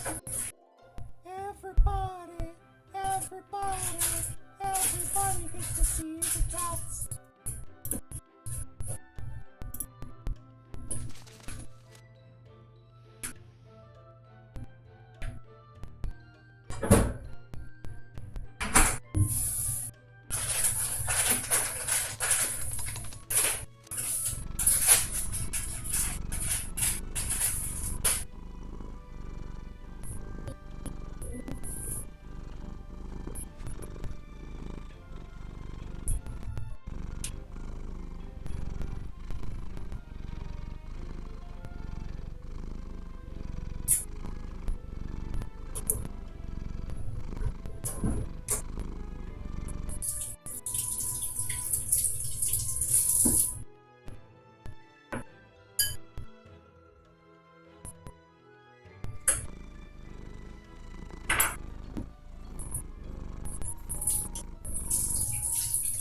Everybody, everybody, everybody gets to see the cats.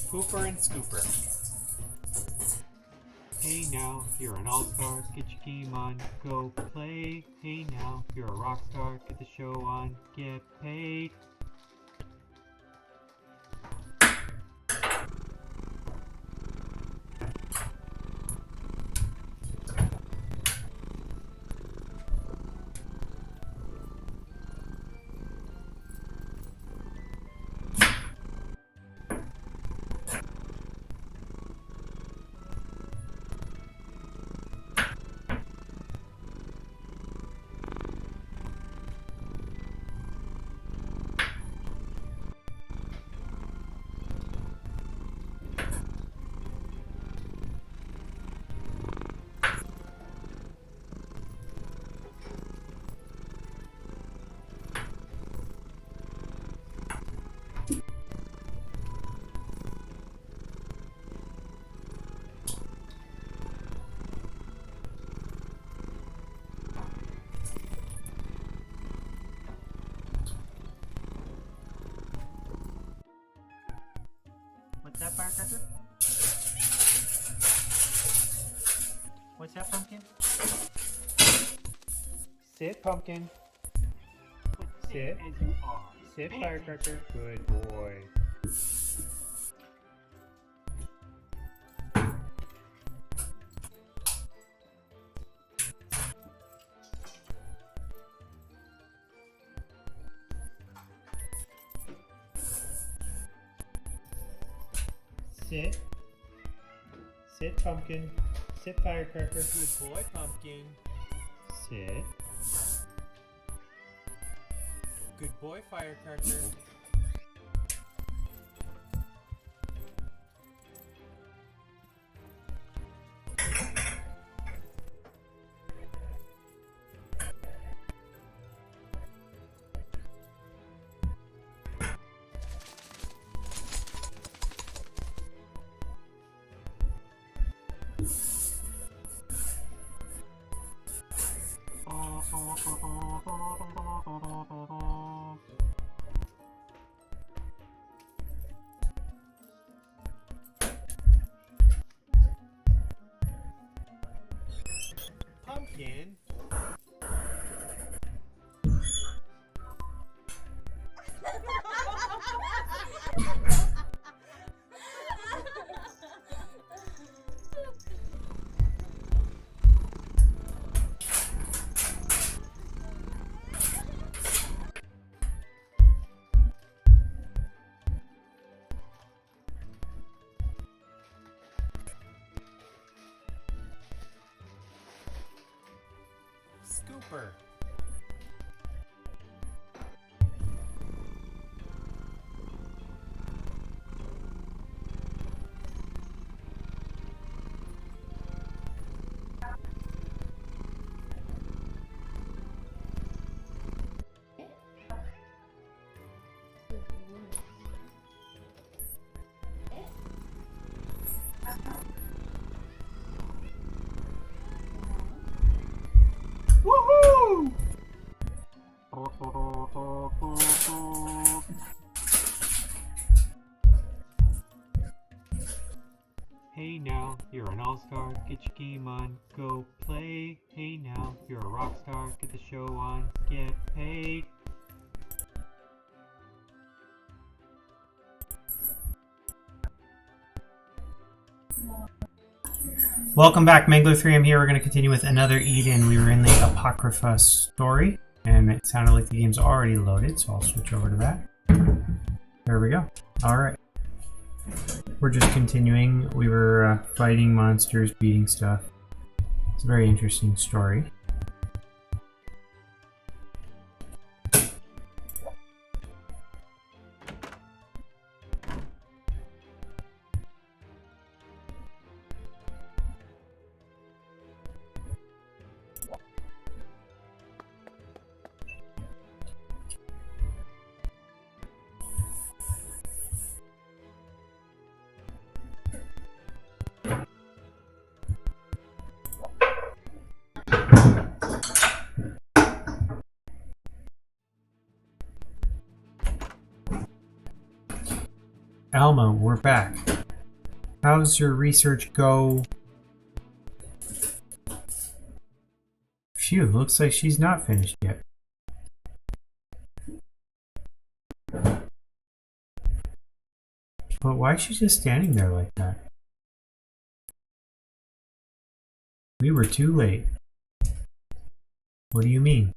Pooper and Scooper. Hey now, you're an all-star, get your game on, go play. Hey now, you're a rock star, get the show on, get paid. What's that, Firecracker? What's that, Pumpkin? Sit, Pumpkin. Sit. As you are. Sit, Firecracker. Good boy. Sit. Sit, Pumpkin. Sit, Firecracker. Good boy, Pumpkin. Sit. Good boy, Firecracker. Pumpkin. Scooper. Woohoo! Hey now, you're an all-star, get your game on, go play. Hey now, you're a rock star, get the show on, get paid. play. Welcome back, Mangler3. I'm here. We're going to continue with another Eden. We were in the Apocrypha story, and it sounded like the game's already loaded, so I'll switch over to that. There we go. Alright. We're just continuing. We were fighting monsters, beating stuff. It's a very interesting story. Alma, we're back. How's your research go? Phew, looks like she's not finished yet. But why is she just standing there like that? We were too late. What do you mean?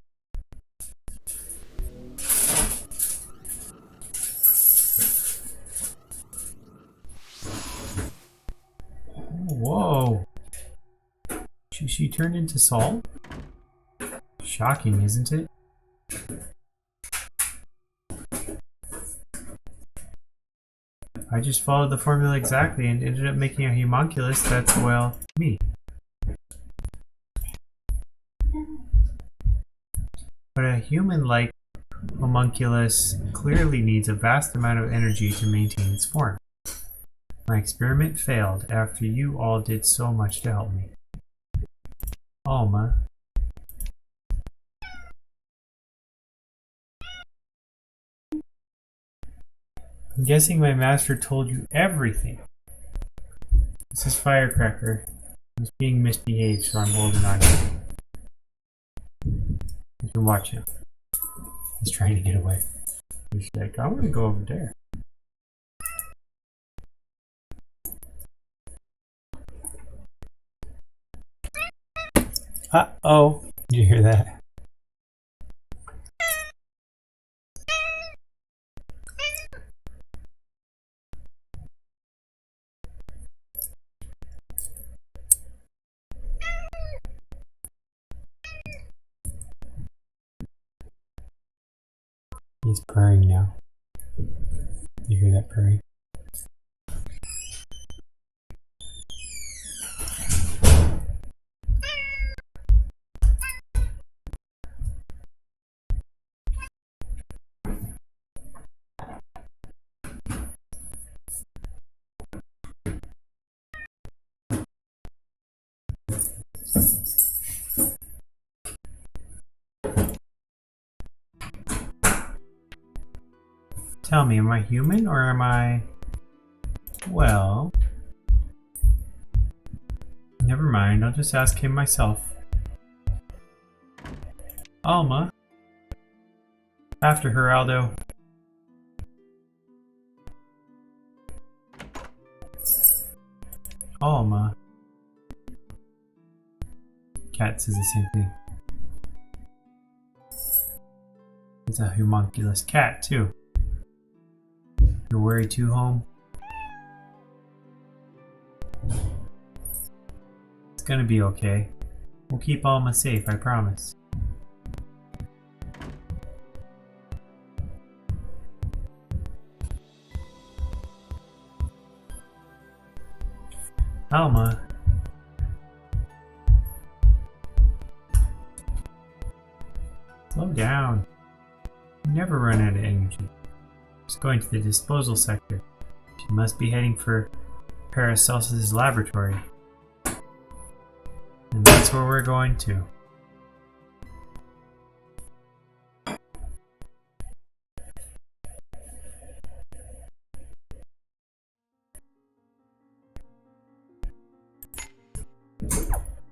Whoa! She turned into salt? Shocking, isn't it? I just followed the formula exactly and ended up making a homunculus that's, well, me. But a human-like homunculus clearly needs a vast amount of energy to maintain its form. My experiment failed after you all did so much to help me. Alma. I'm guessing my master told you everything. This is Firecracker. He's being misbehaved, so I'm holding on to him. You can watch him. He's trying to get away. He's like, I want to go over there. Uh-oh. Did you hear that? He's purring now. You hear that purring? Tell me, am I human or am I... Well... Never mind, I'll just ask him myself. Alma. After her, Aldo. Alma. Cat says the same thing. It's a homunculus cat, too. You're worried too, home? It's gonna be okay. We'll keep Alma safe, I promise. Alma. Slow down. You never run out of energy. Just going to the disposal sector. She must be heading for Paracelsus' laboratory. And that's where we're going to.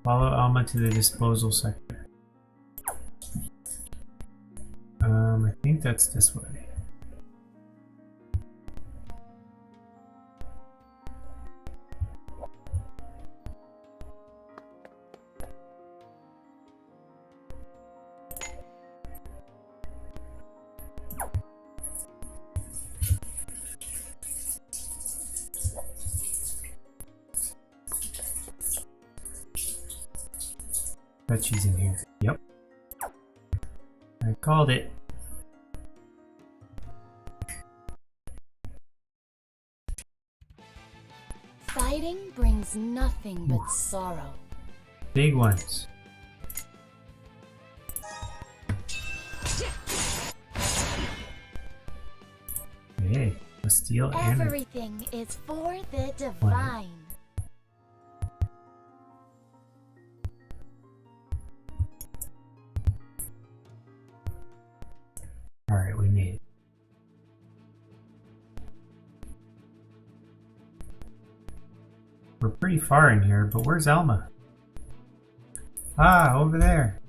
Follow Alma to the disposal sector. that's this way. Bet she's in here. Yep. I called it. Fighting brings nothing but sorrow. Big ones. Hey, a steel and Everything is for the divine. Alright, we made it. We're pretty far in here, but where's Alma? Ah, over there.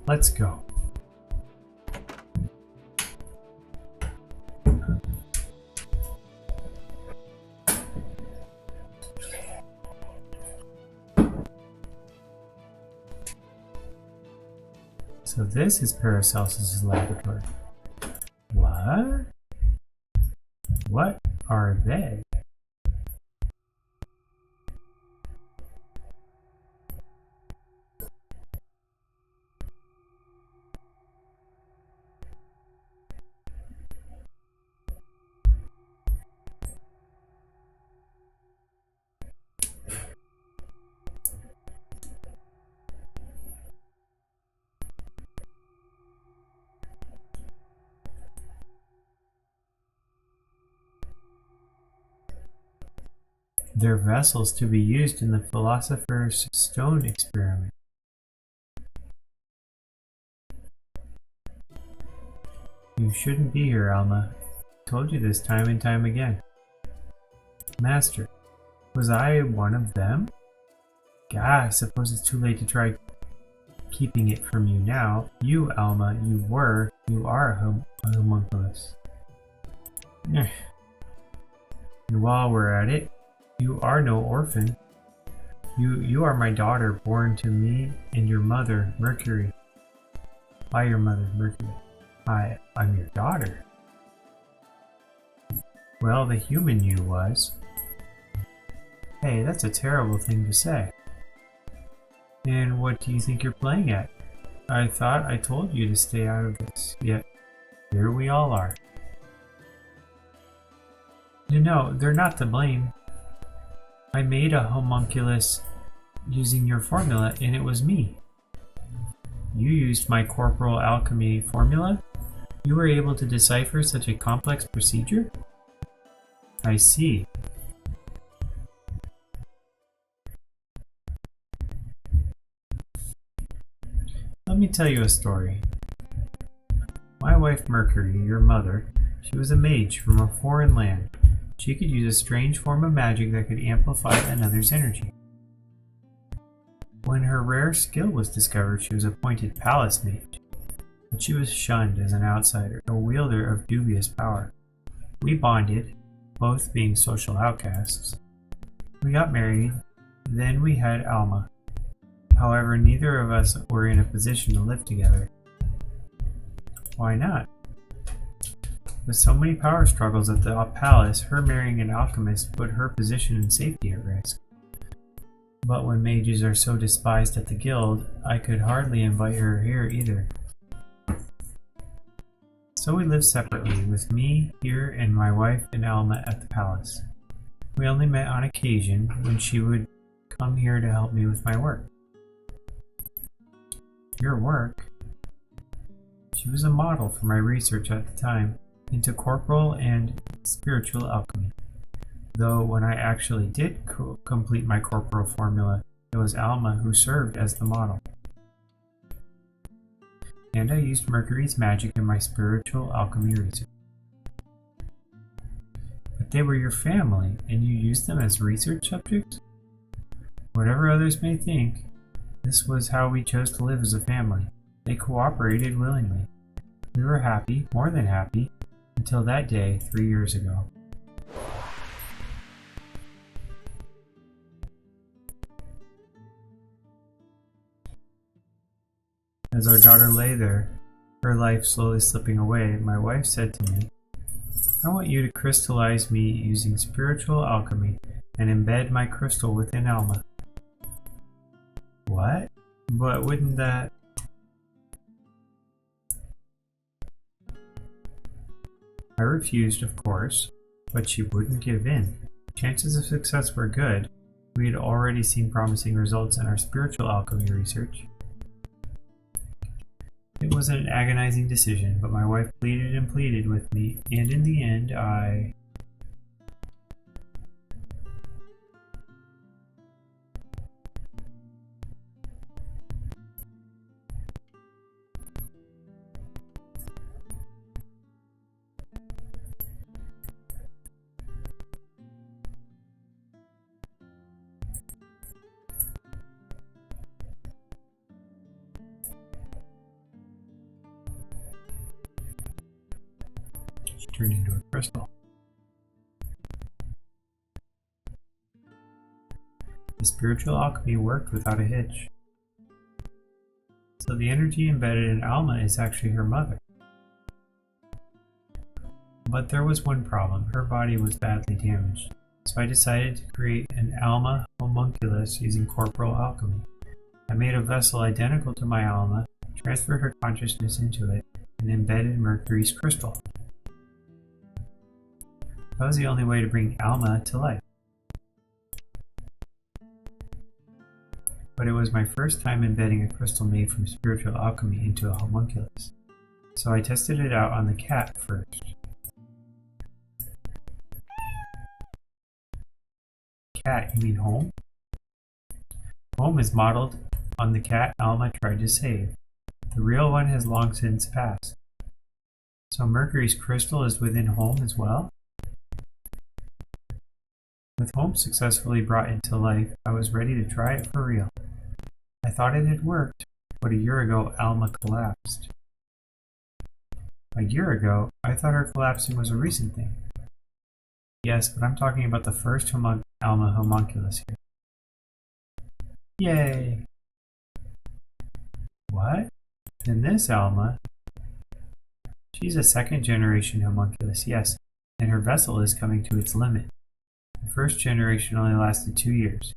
Let's go. So this is Paracelsus's laboratory. What? What are they? They're vessels to be used in the Philosopher's Stone experiment. You shouldn't be here, Alma. I told you this time and time again. Master, was I one of them? Gah, I suppose it's too late to try keeping it from you now. You, Alma, you are a homunculus. And while we're at it, you are no orphan. You are my daughter, born to me and your mother, Mercury. By your mother, Mercury. I'm your daughter. Well, the human you was. Hey, that's a terrible thing to say. And what do you think you're playing at? I thought I told you to stay out of this, yet here we all are. No, they're not to blame. I made a homunculus using your formula, and it was me. You used my corporal alchemy formula? You were able to decipher such a complex procedure? I see. Let me tell you a story. My wife Mercury, your mother, she was a mage from a foreign land. She could use a strange form of magic that could amplify another's energy. When her rare skill was discovered, she was appointed palace mage, but she was shunned as an outsider, a wielder of dubious power. We bonded, both being social outcasts. We got married, then we had Alma. However, neither of us were in a position to live together. Why not? With so many power struggles at the palace, her marrying an alchemist put her position and safety at risk. But when mages are so despised at the guild, I could hardly invite her here either. So we lived separately, with me here and my wife and Alma at the palace. We only met on occasion when she would come here to help me with my work. Your work? She was a model for my research at the time into corporal and spiritual alchemy. Though when I actually did complete my corporal formula, it was Alma who served as the model. And I used Mercury's magic in my spiritual alchemy research. But They were your family, and you used them as research subjects? Whatever others may think, this was how we chose to live as a family. They cooperated willingly. We were happy, more than happy, until that day 3 years ago. As our daughter lay there, her life slowly slipping away, my wife said to me, I want you to crystallize me using spiritual alchemy and embed my crystal within Alma. What? But wouldn't that... I refused, of course, but she wouldn't give in. Chances of success were good. We had already seen promising results in our spiritual alchemy research. It was an agonizing decision, but my wife pleaded and pleaded with me, and in the end, I... She turned into a crystal. The spiritual alchemy worked without a hitch. So the energy embedded in Alma is actually her mother. But there was one problem. Her body was badly damaged. So I decided to create an Alma homunculus using corporal alchemy. I made a vessel identical to my Alma, transferred her consciousness into it, and embedded Mercury's crystal. That was the only way to bring Alma to life. But it was my first time embedding a crystal made from spiritual alchemy into a homunculus. So I tested it out on the cat first. Cat, you mean home? Home is modeled on the cat Alma tried to save. The real one has long since passed. So Mercury's crystal is within home as well? With home successfully brought into life, I was ready to try it for real. I thought it had worked, but a year ago Alma collapsed. A year ago, I thought her collapsing was a recent thing. Yes, but I'm talking about the first Alma homunculus here. Yay! What? Then this Alma? She's a second generation homunculus, yes, and her vessel is coming to its limit. The first generation only lasted 2 years.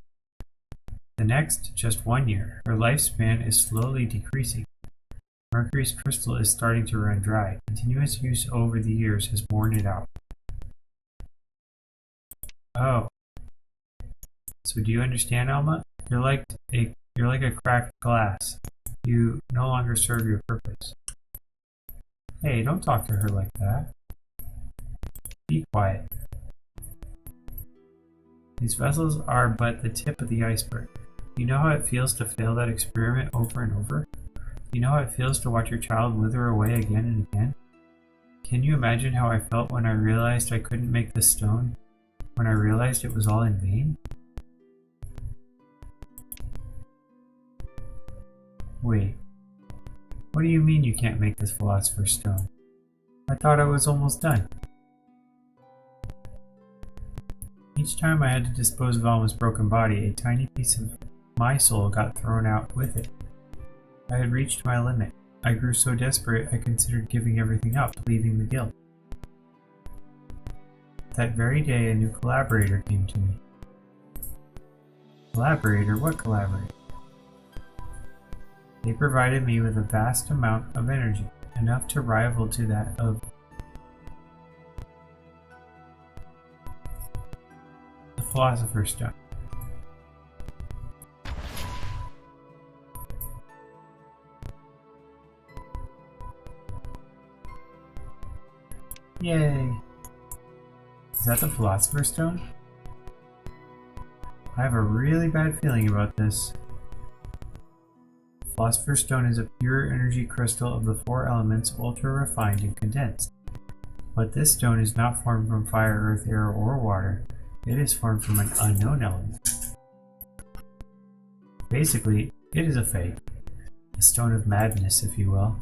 The next, just 1 year. Her lifespan is slowly decreasing. Mercury's crystal is starting to run dry. Continuous use over the years has worn it out. Oh. So do you understand, Alma? You're like a cracked glass. You no longer serve your purpose. Hey, don't talk to her like that. Be quiet. These vessels are but the tip of the iceberg. You know how it feels to fail that experiment over and over? You know how it feels to watch your child wither away again and again? Can you imagine how I felt when I realized I couldn't make the stone? When I realized it was all in vain? Wait. What do you mean you can't make this philosopher's stone? I thought I was almost done. Each time I had to dispose of Alma's broken body, a tiny piece of my soul got thrown out with it. I had reached my limit. I grew so desperate I considered giving everything up, leaving the guild. That very day a new collaborator came to me. Collaborator? What collaborator? They provided me with a vast amount of energy, enough to rival to that of the Philosopher's Stone. Yay! Is that the Philosopher's Stone? I have a really bad feeling about this. Philosopher's Stone is a pure energy crystal of the 4 elements, ultra refined and condensed. But this stone is not formed from fire, earth, air, or water. It is formed from an unknown element. Basically, it is a fake. A stone of madness, if you will.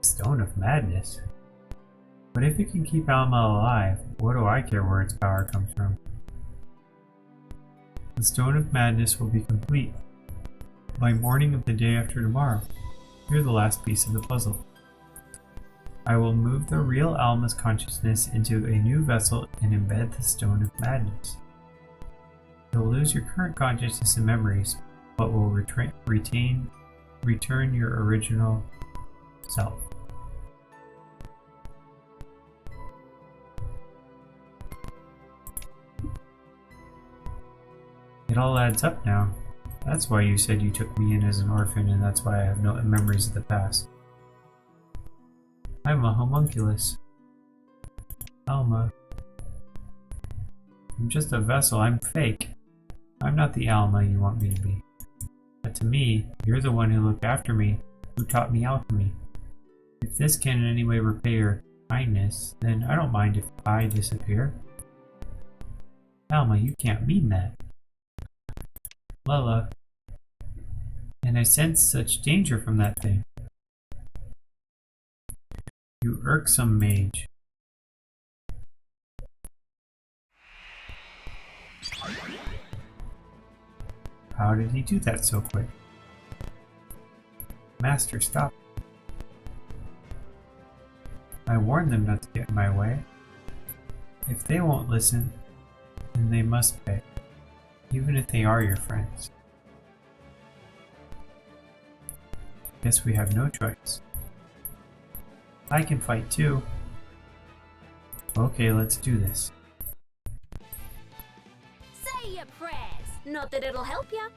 A stone of madness? But if it can keep Alma alive, what do I care where its power comes from? The stone of madness will be complete by morning of the day after tomorrow. You're the last piece of the puzzle. I will move the real Alma's consciousness into a new vessel and embed the stone of madness. You'll lose your current consciousness and memories, but will return your original self. It all adds up now. That's why you said you took me in as an orphan, and that's why I have no memories of the past. I'm a homunculus. Alma. I'm just a vessel. I'm fake. I'm not the Alma you want me to be. But to me, you're the one who looked after me, who taught me alchemy. If this can in any way repay your kindness, then I don't mind if I disappear. Alma, you can't mean that. Lella. And I sense such danger from that thing. You irksome mage. How did he do that so quick? Master, stop. I warned them not to get in my way. If they won't listen, then they must pay, even if they are your friends. Guess we have no choice. I can fight too. Okay, let's do this. Say your prayers. Not that it'll help ya.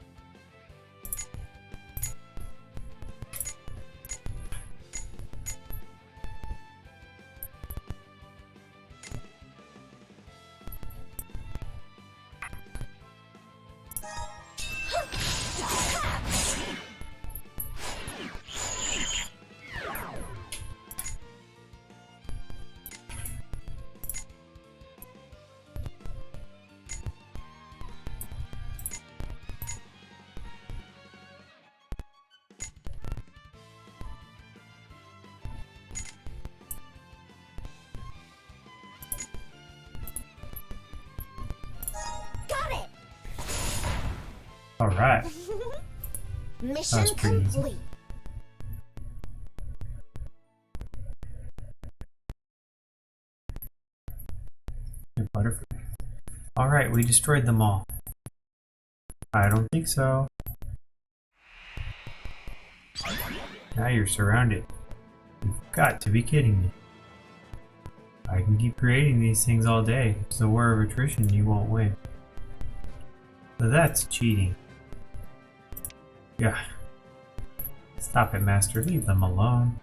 Alright. Mission was pretty easy. complete. Good butterfly. Alright, we destroyed them all. I don't think so. Now you're surrounded. You've got to be kidding me. I can keep creating these things all day. It's a war of attrition, you won't win. So that's cheating. Yeah. Stop it, Master. Leave them alone.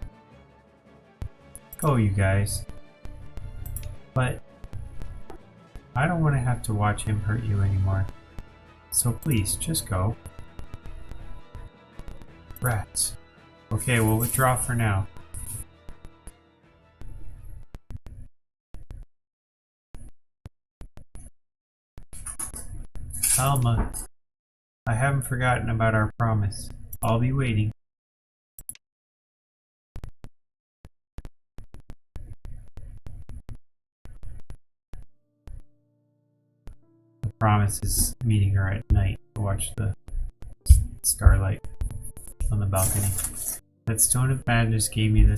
Go, you guys. But I don't want to have to watch him hurt you anymore. So please, just go. Rats. Okay, we'll withdraw for now. Alma, I haven't forgotten about our promise. I'll be waiting. The promise is meeting her at night to watch the starlight on the balcony. That stone of madness gave me the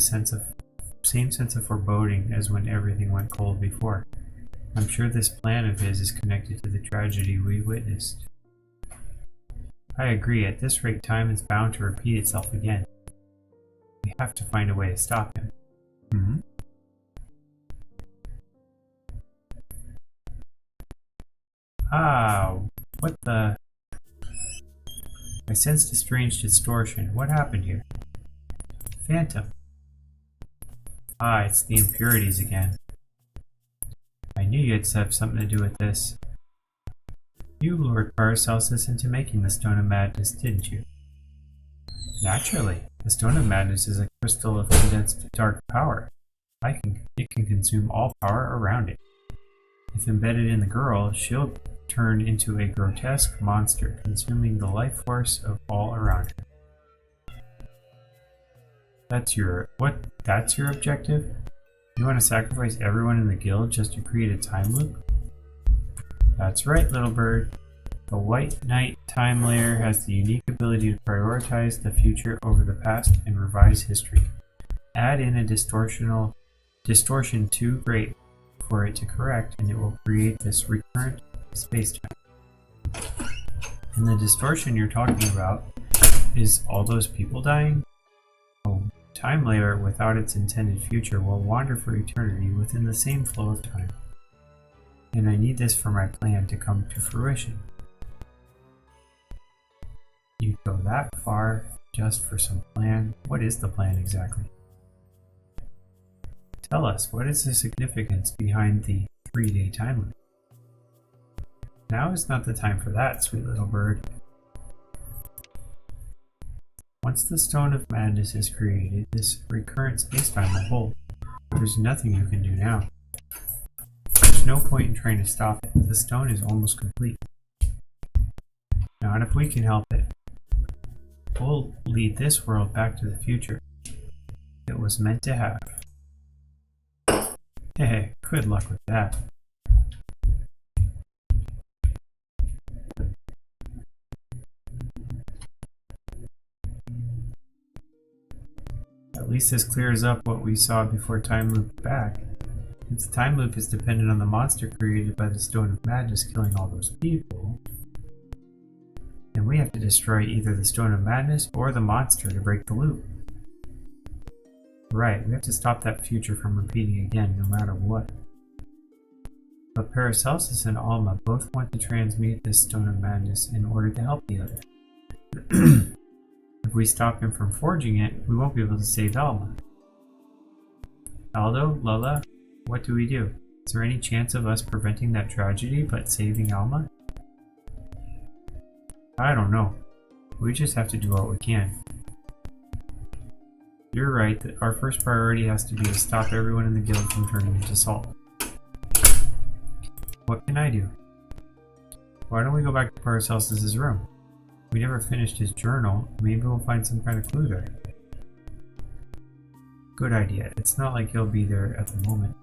same sense of foreboding as when everything went cold before. I'm sure this plan of his is connected to the tragedy we witnessed. I agree, at this rate time is bound to repeat itself again. We have to find a way to stop him. Ah, what the... I sensed a strange distortion. What happened here? Phantom. Ah, it's the impurities again. I knew you'd have something to do with this. You lured Paracelsus into making the Stone of Madness, didn't you? Naturally. The Stone of Madness is a crystal of condensed dark power. It can consume all power around it. If embedded in the girl, she'll turn into a grotesque monster, consuming the life force of all around her. That's your objective? You want to sacrifice everyone in the guild just to create a time loop? That's right, little bird. The White Knight time layer has the unique ability to prioritize the future over the past and revise history. Add in a distortion too great for it to correct, and it will create this recurrent spacetime. And the distortion you're talking about is all those people dying? Oh, time layer without its intended future will wander for eternity within the same flow of time. And I need this for my plan to come to fruition. You go that far just for some plan? What is the plan exactly? Tell us, what is the significance behind the 3-day time limit? Now is not the time for that, sweet little bird. Once the Stone of Madness is created, this recurrent spacetime will hold. There's nothing you can do now. There's no point in trying to stop it. The stone is almost complete. Not if we can help it. We'll lead this world back to the future it was meant to have. Hey, good luck with that. At least this clears up what we saw before time looped back. If the time loop is dependent on the monster created by the Stone of Madness killing all those people, then we have to destroy either the Stone of Madness or the monster to break the loop. Right, we have to stop that future from repeating again, no matter what. But Paracelsus and Alma both want to transmute this Stone of Madness in order to help the other. If we stop him from forging it, we won't be able to save Alma. Aldo, Lola, what do we do? Is there any chance of us preventing that tragedy but saving Alma? I don't know. We just have to do what we can. You're right that our first priority has to be to stop everyone in the guild from turning into salt. What can I do? Why don't we go back to Paracelsus' room? We never finished his journal. Maybe we'll find some kind of clue there. Good idea. It's not like he'll be there at the moment.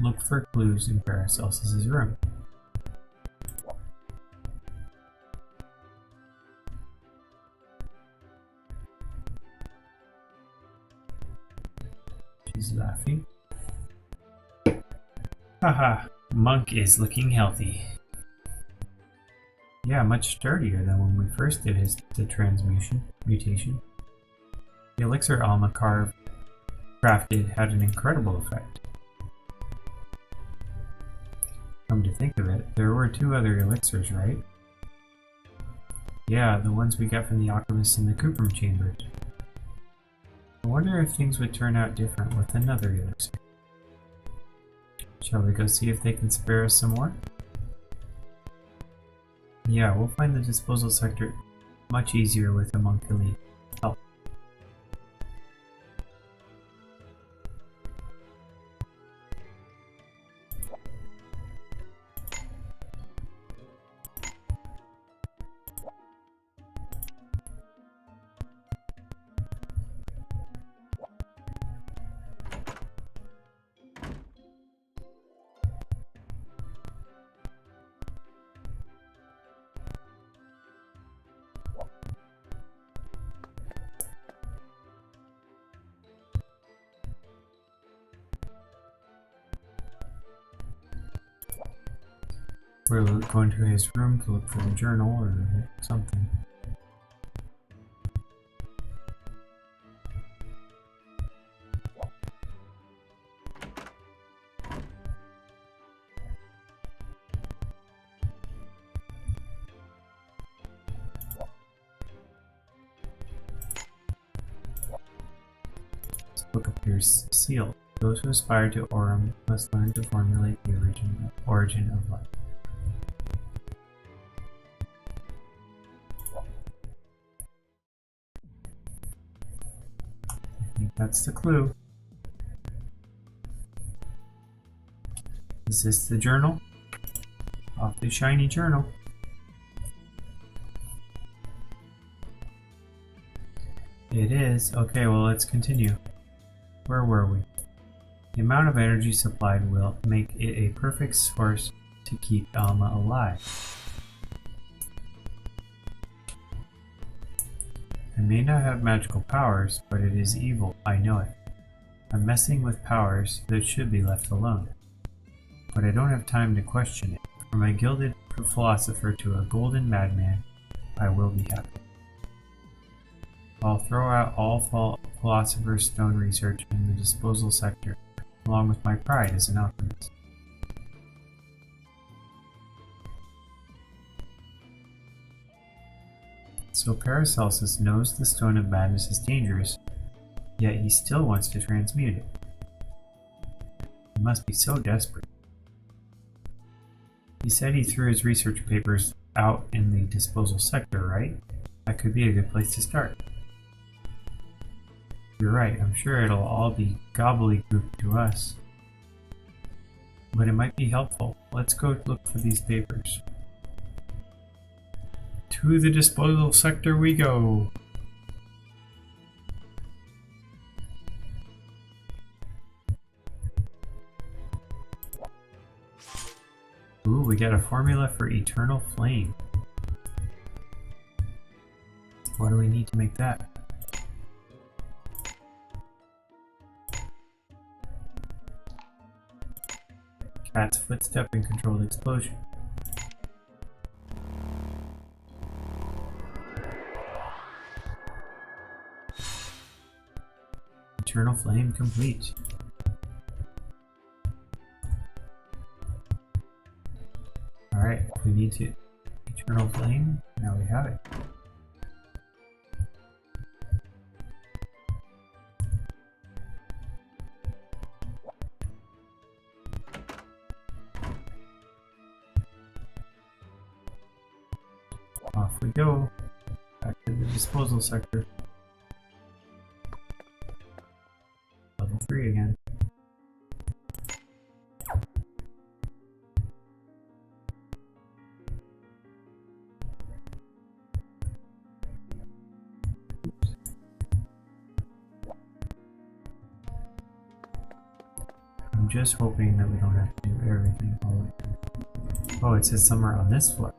Look for clues in Paracelsus' room. She's laughing. Haha, Monk is looking healthy. Yeah, much sturdier than when we first did the mutation. The elixir Alma crafted had an incredible effect. Come to think of it, there were 2 other elixirs, right? Yeah, the ones we got from the alchemists in the Cuprum chambers. I wonder if things would turn out different with another elixir. Shall we go see if they can spare us some more? Yeah, we'll find the disposal sector much easier with a monk elite help. We're going to his room to look for the journal or something. This book appears sealed. Those who aspire to Aurum must learn to formulate the origin of life. That's the clue. Is this the journal? Awfully shiny journal. It is. Okay, well, let's continue. Where were we? The amount of energy supplied will make it a perfect source to keep Alma alive. I may not have magical powers, but it is evil, I know it. I'm messing with powers that should be left alone. But I don't have time to question it. From a gilded philosopher to a golden madman, I will be happy. I'll throw out all philosopher's stone research in the disposal sector, along with my pride as an alchemist. So Paracelsus knows the Stone of Madness is dangerous, yet he still wants to transmute it. He must be so desperate. He said he threw his research papers out in the disposal sector, right? That could be a good place to start. You're right, I'm sure it'll all be gobbledygook to us. But it might be helpful. Let's go look for these papers. To the disposal sector we go! Ooh, we got a formula for eternal flame. What do we need to make that? Cat's footstep and controlled explosion. Eternal flame complete. Alright, if we need to eternal flame, now we have it. Off we go. Back to the disposal sector. Level 3 again. I'm just hoping that we don't have to do everything all the way through. Oh, it says somewhere on this floor.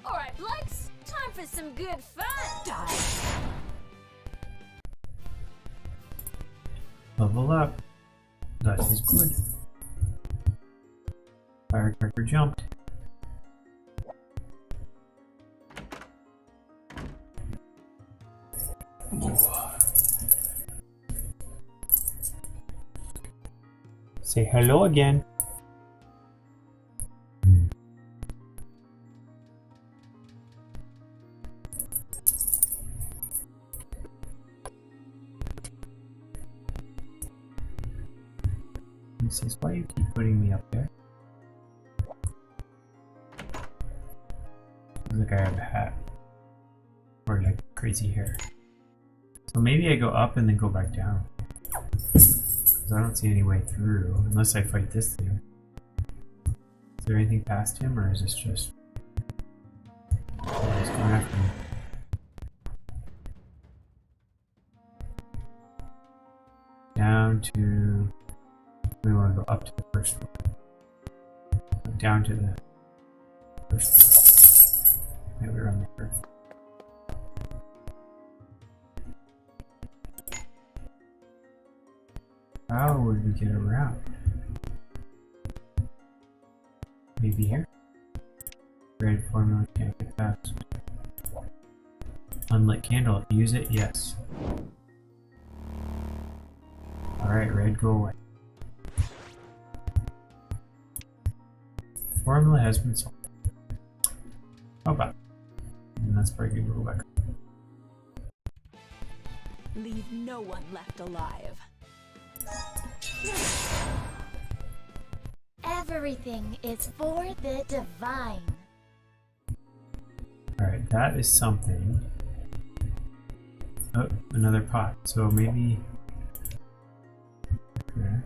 Alright, blokes, time for some good fun. Level up. That is good. Firecracker jumped. Ooh. Say hello again. He says, why do you keep putting me up there? Looks like I have a hat. Or like crazy hair. So maybe I go up and then go back down. Because I don't see any way through, unless I fight this thing. Is there anything past him, or is this just... Oh, he's going after me. Down to... We want to go up to the first one. Down to the first one. Maybe we're on the first. How would we get around? Maybe here? Red formula can't get past. Unlit candle. Use it? Yes. Alright, red, go away. Formula has been solved. How about? And that's probably good to go back. Leave no one left alive. Everything is for the divine. Alright, that is something. Oh, another pot. So maybe... Okay.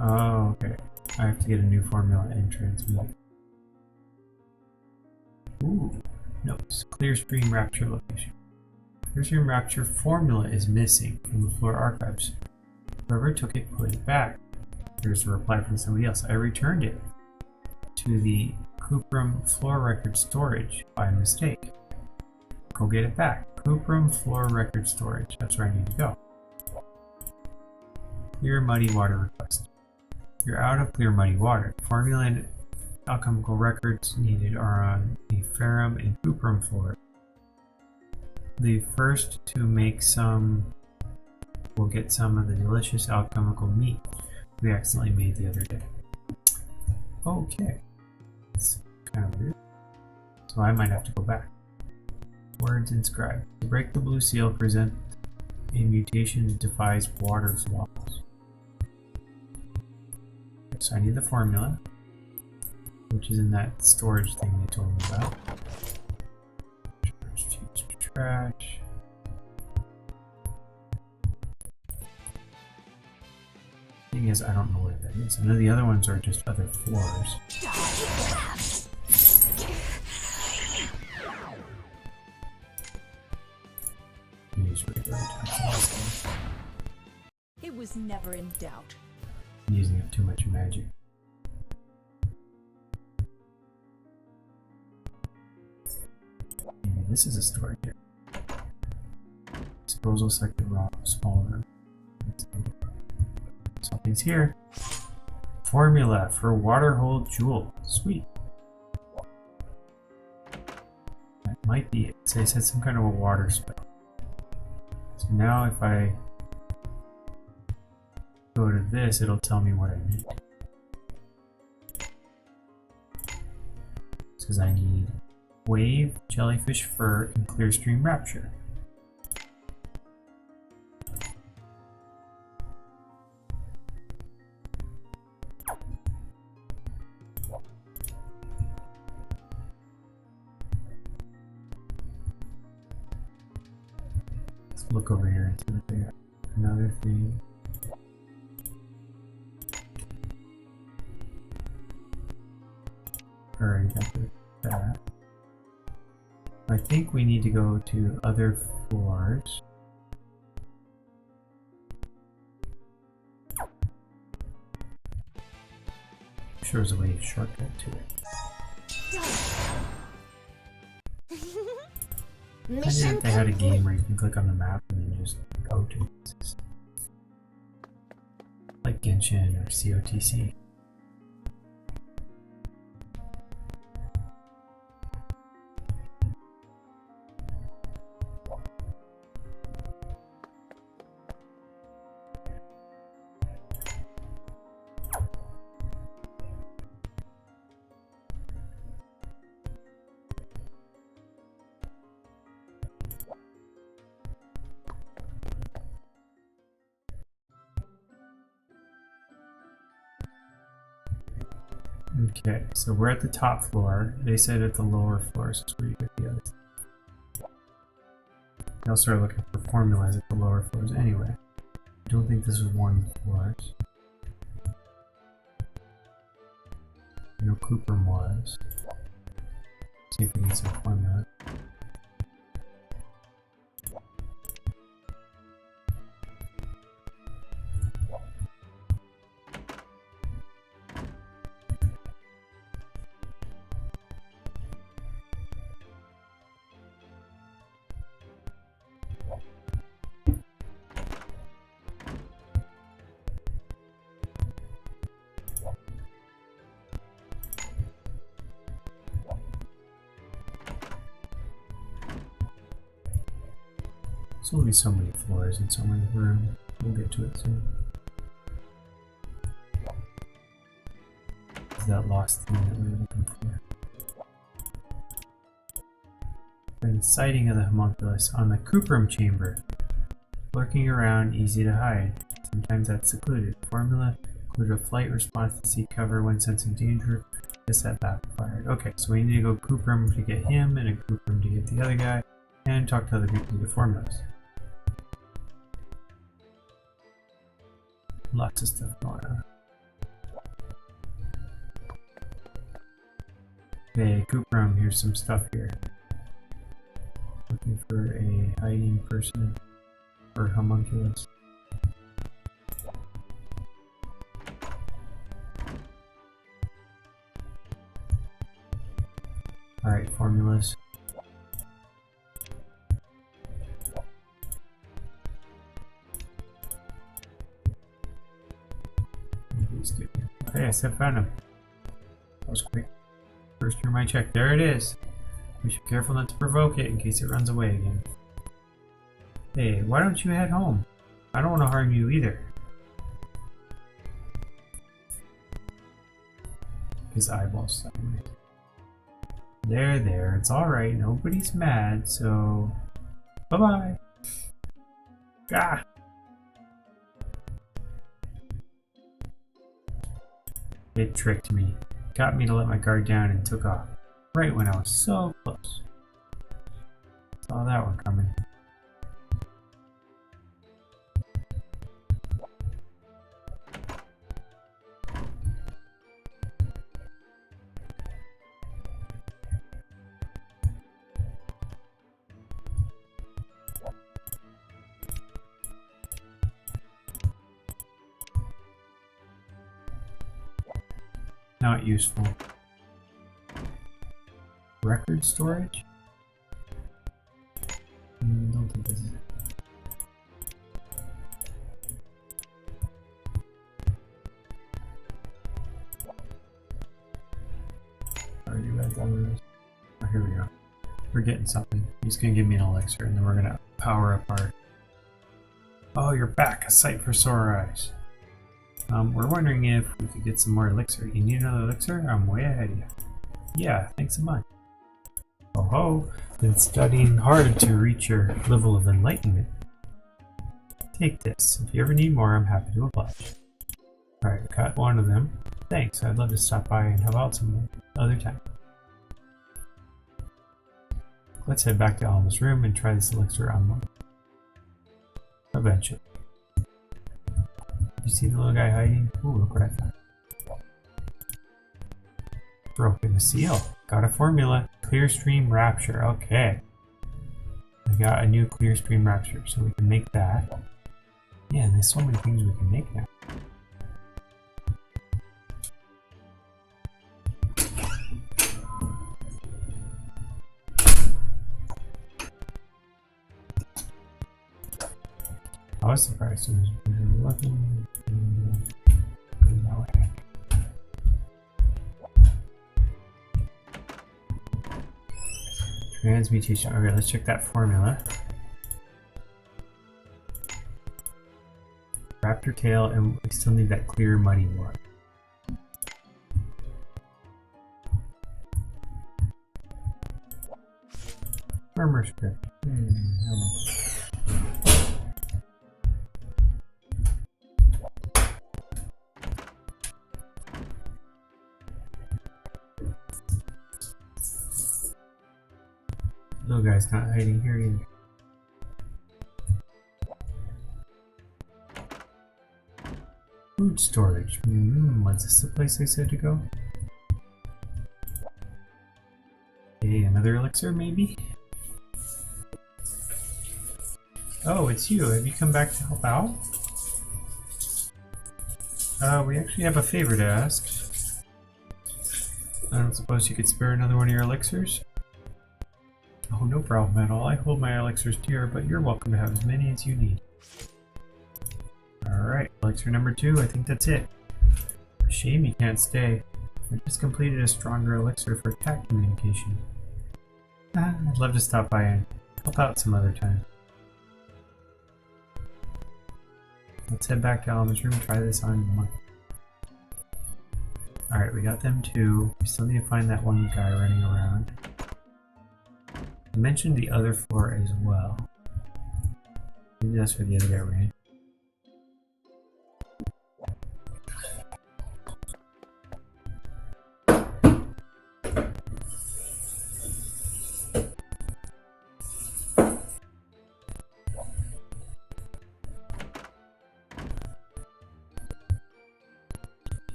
Oh, okay. I have to get a new formula and transmute. Ooh. No, it's Clear Stream Rapture location. Clear Stream Rapture formula is missing from the floor archives. Whoever took it, put it back. There's a reply from somebody else. I returned it to the Cuprum floor record storage by mistake. Go get it back. Cuprum floor record storage. That's where I need to go. Clear muddy water request. You're out of clear muddy water. Formula and alchemical records needed are on the ferrum and cuprum floor. The first to make some will get some of the delicious alchemical meat we accidentally made the other day. Okay. It's kind of weird. So I might have to go back. Words inscribed. To break the blue seal, present a mutation that defies water's laws. So I need the formula, which is in that storage thing they told me about. Trash. Thing is, I don't know what that is. I know the other ones are just other floors. It was never in doubt. I'm using up too much magic. Maybe this is a storage area. Disposal selected raw small room. Something's here. Formula for waterhold jewel. Sweet. That might be it. So it said some kind of a water spell. So now if I go to this, it'll tell me what I need. It says I need wave, jellyfish fur, and clear stream rapture. Let's look over here and see what they got. Another thing. Already got that. I think we need to go to other floors. I'm sure there's a way to shortcut to it. I didn't Mission think they had a complete. game where you can click on the map and then just go to it. Like Genshin or COTC. Okay, so we're at the top floor. They said at the lower floors is where you get the others. They also are looking for formulas at the lower floors anyway. I don't think this is one of the floors. I know Cooper was. See if we can get some formula. There's only so many floors and so many rooms. We'll get to it soon. Is that lost thing that we were looking for? Then sighting of the homunculus on the Cuprum chamber. Lurking around, easy to hide. Sometimes that's secluded. Formula With a flight response to seek cover when sensing danger. Is that backfired? Okay, so we need to go Coop Room to get him, and a Coop Room to get the other guy, and talk to other people to get formulas. Lots of stuff going on. Hey, Coop Room, here's some stuff here. Looking for a hiding person or homunculus. Alright, formulas. Okay, I said found him. That was quick. First room I checked. There it is. We should be careful not to provoke it in case it runs away again. Hey, why don't you head home? I don't want to harm you either. His eyeballs sideways. There, it's alright. Nobody's mad, so... Bye-bye! Ah! It tricked me. Got me to let my guard down and took off. Right when I was so close. Saw that one coming. Not useful. Record storage? Don't think this is it. Already read those. Oh, here we go. We're getting something. He's gonna give me an elixir and then we're gonna power up our... Oh, you're back! A sight for sore eyes. We're wondering if we could get some more elixir. You need another elixir? I'm way ahead of you. Yeah, thanks a bunch. Oh ho! Been studying hard to reach your level of enlightenment. Take this. If you ever need more, I'm happy to oblige. Alright, got one of them. Thanks, I'd love to stop by and help out some other time. Let's head back to Alma's room and try this elixir on one. Eventually. You see the little guy hiding? Ooh, look what I found. Broken the seal. Got a formula. Clearstream Rapture. Okay. I got a new Clearstream Rapture, so we can make that. Yeah, and there's so many things we can make now. I was surprised when we were looking. Transmutation. Okay, let's check that formula. Raptor tail, and we still need that clear muddy water. Armor script. Little guy's not hiding here either. Food storage. Was this the place I said to go? Hey, another elixir maybe? Oh, it's you. Have you come back to help out? We actually have a favor to ask. I don't suppose you could spare another one of your elixirs? Oh, no problem at all. I hold my elixirs dear, but you're welcome to have as many as you need. Alright, elixir number 2, I think that's it. Shame you can't stay. I just completed a stronger elixir for attack communication. I'd love to stop by and help out some other time. Let's head back to Alma's room and try this on one. Alright, we got them 2. We still need to find that one guy running around. I mentioned the other floor as well. Maybe that's where the other guy ran.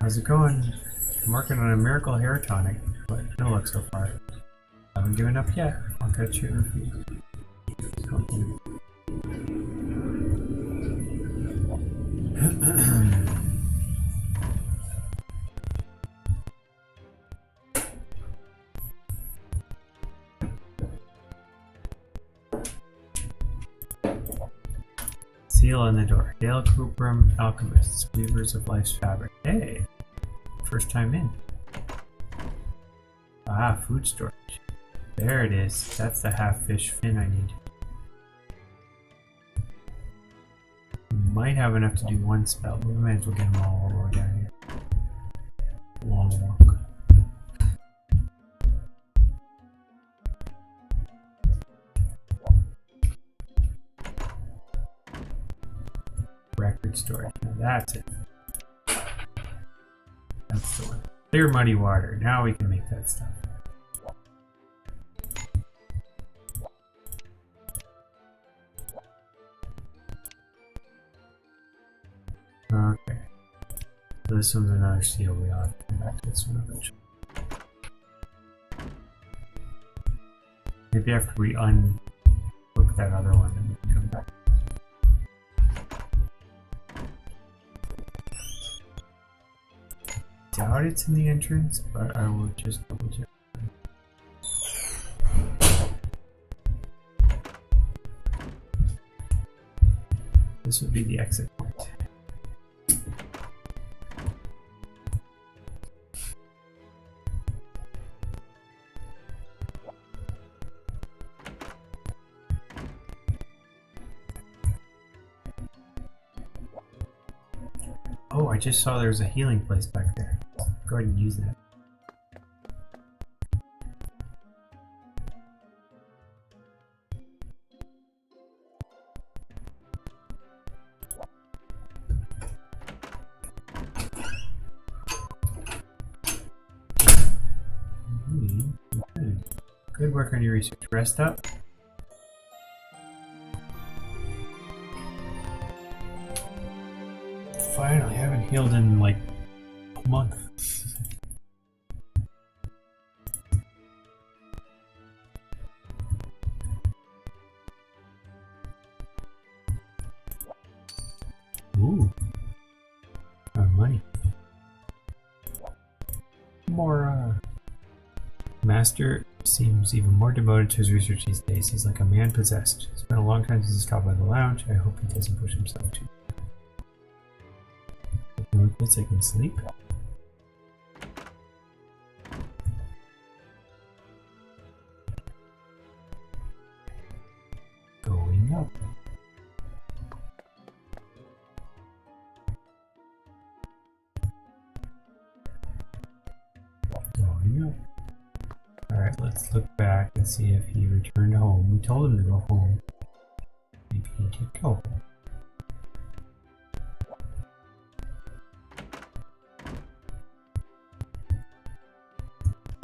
How's it going? I'm working on a miracle hair tonic, but no luck so far. Haven't given up yet. I'll catch you in a few. Seal on the door. Dale Coopram, alchemists, weavers of life's fabric. Hey, first time in. Ah, food storage. There it is. That's the half-fish fin I need. Might have enough to do one spell, but we might as well get them all while we're down here. Long walk. Record storage. Now that's it. That's the one. Clear muddy water. Now we can make that stuff. Okay. So this one's another seal. We ought to come back to this one eventually. Maybe after we unhook that other one, then we can come back. Doubt it's in the entrance, but I will just double check. This would be the exit point. Oh, I just saw there's a healing place back there. Go ahead and use that. Okay. Good work on your research. Rest up. Finally, I haven't healed in like a month. Ooh. Money. More, Master seems even more devoted to his research these days. He's like a man possessed. It's been a long time since he stopped by the lounge. I hope he doesn't push himself too. The only place I can sleep. Going up. Going up. Alright, let's look back and see if he returned home. We told him to go home. Maybe he did go home.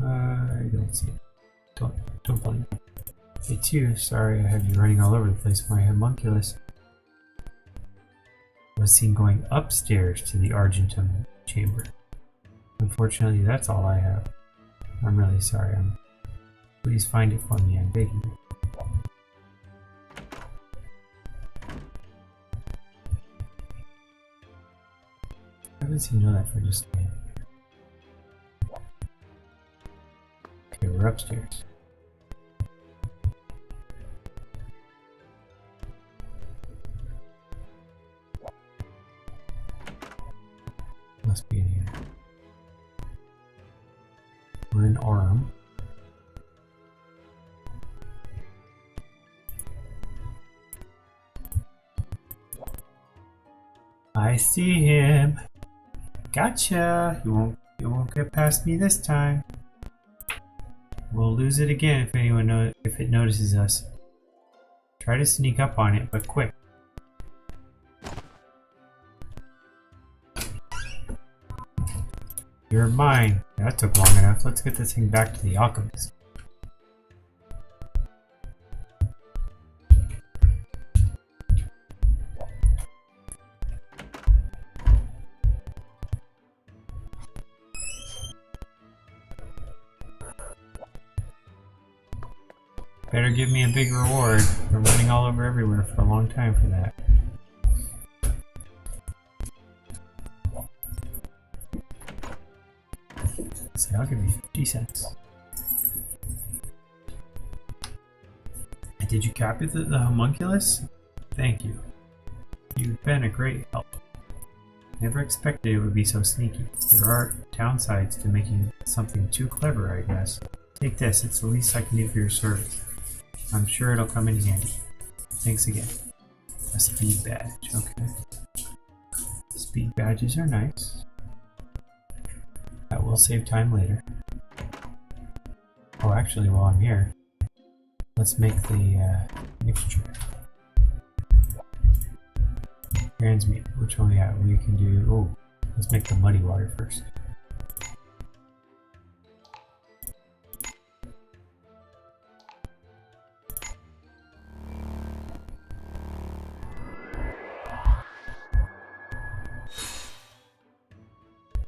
I don't see it. Don't blame me. Hey too, sorry I have you running all over the place with my homunculus. Was seen going upstairs to the Argentum chamber. Unfortunately, that's all I have. I'm really sorry. Please find it for me, I'm begging you. How does he know that for just a minute? Okay, we're upstairs. Must be in here. We're in Aurum. I see him. Gotcha. You won't get past me this time. We'll lose it again if it notices us. Try to sneak up on it, but quick. You're mine. That took long enough. Let's get this thing back to the alchemist. Better give me a big reward. I'm running all over everywhere for a long time for that. So I'll give you 50 cents. And did you copy the homunculus? Thank you. You've been a great help. Never expected it would be so sneaky. There are downsides to making something too clever, I guess. Take this, it's the least I can do for your service. I'm sure it'll come in handy. Thanks again. A speed badge, okay. Speed badges are nice. That will save time later. Oh, actually, while I'm here, let's make the mixture. Transmute. Which one we got? We can do. Oh, let's make the muddy water first.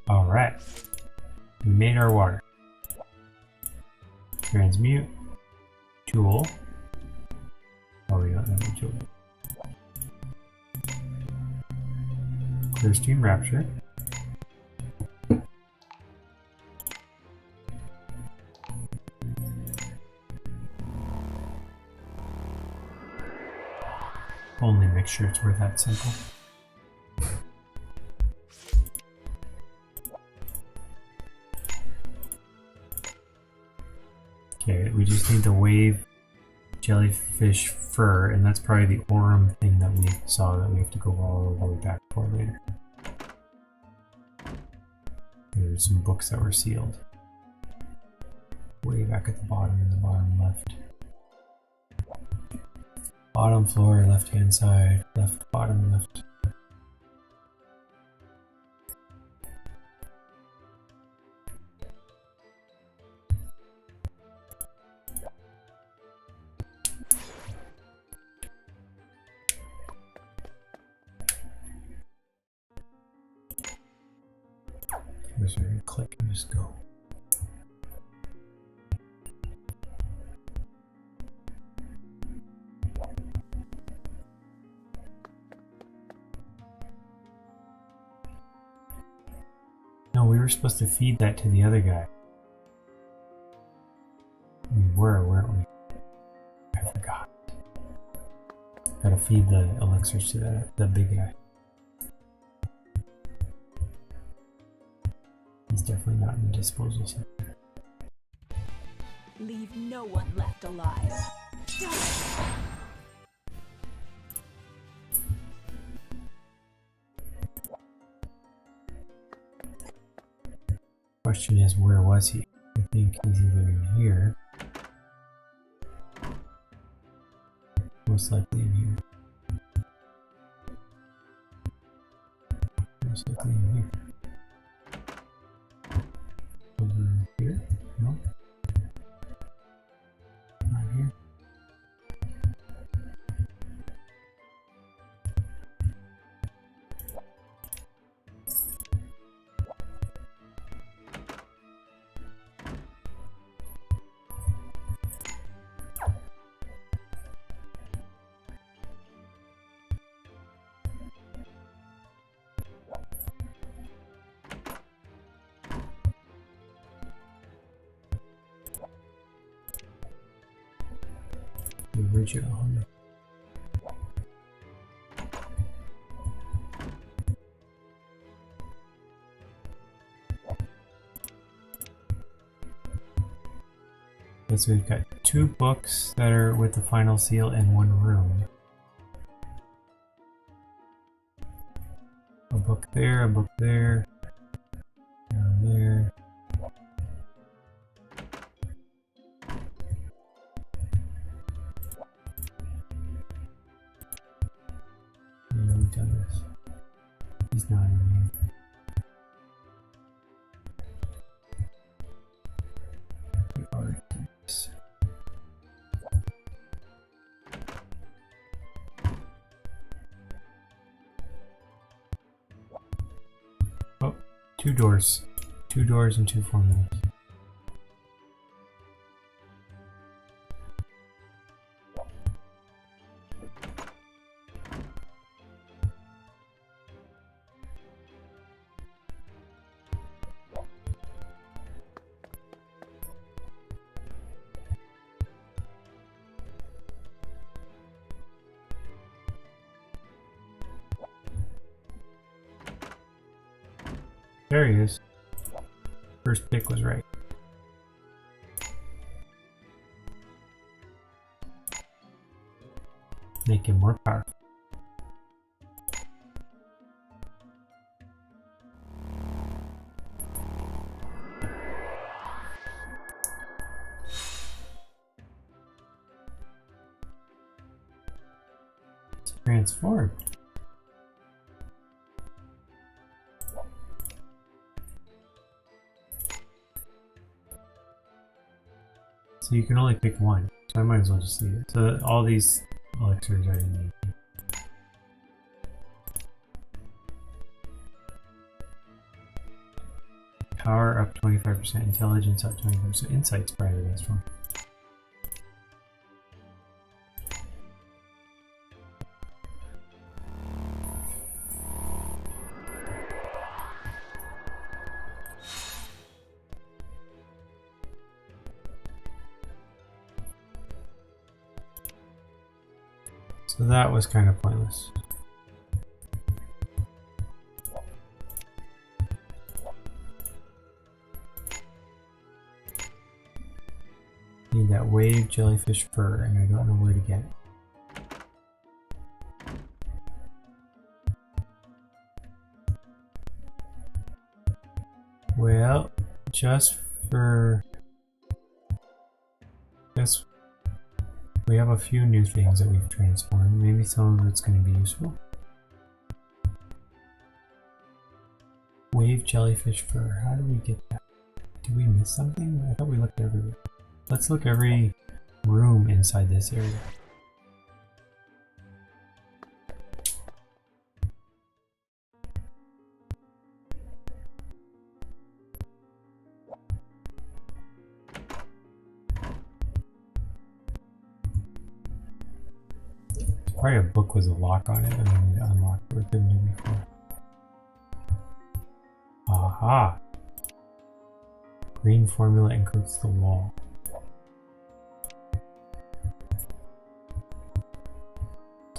All right, we made our water. Transmute. Tool. Oh, we don't have a tool. Clear Stream Rapture. Only make sure it's worth that simple. Okay, we just need the wave jellyfish fur, and that's probably the Aurum thing that we saw that we have to go all the way back for later. There's some books that were sealed. Way back at the bottom, in the bottom left. Bottom floor, left hand side, left bottom left. Just click and just go. No, we were supposed to feed that to the other guy. We were, weren't we? I forgot. Gotta feed the elixirs to the big guy. He's definitely not in the disposal center. Leave no one left alive. Question is, where was he? I think he's either in here. Most likely in here. Most likely in here. Over here? No. Not here. The original. Okay, so we've got 2 books that are with the final seal in one room. A book there, a book there, down there. Yeah, we've done this. He's not in here. We already did this. Oh, 2 doors. 2 doors and 2 formulas. There he is. First pick was right. Make him more powerful. Transform. So you can only pick one, so I might as well just leave it. So all these elixirs are in the power up 25%, intelligence up 25%, insight's probably the best one. So that was kind of pointless. Need that wave jellyfish fur, and I don't know where to get it. Well, just for this, we have a few new things that we've transformed. Maybe some of it's going to be useful. Wave jellyfish fur. How do we get that? Did we miss something? I thought we looked everywhere. Let's look every room inside this area. Probably a book with a lock on it that we need to unlock that we couldn't do before. Aha! Green formula encroaches the wall.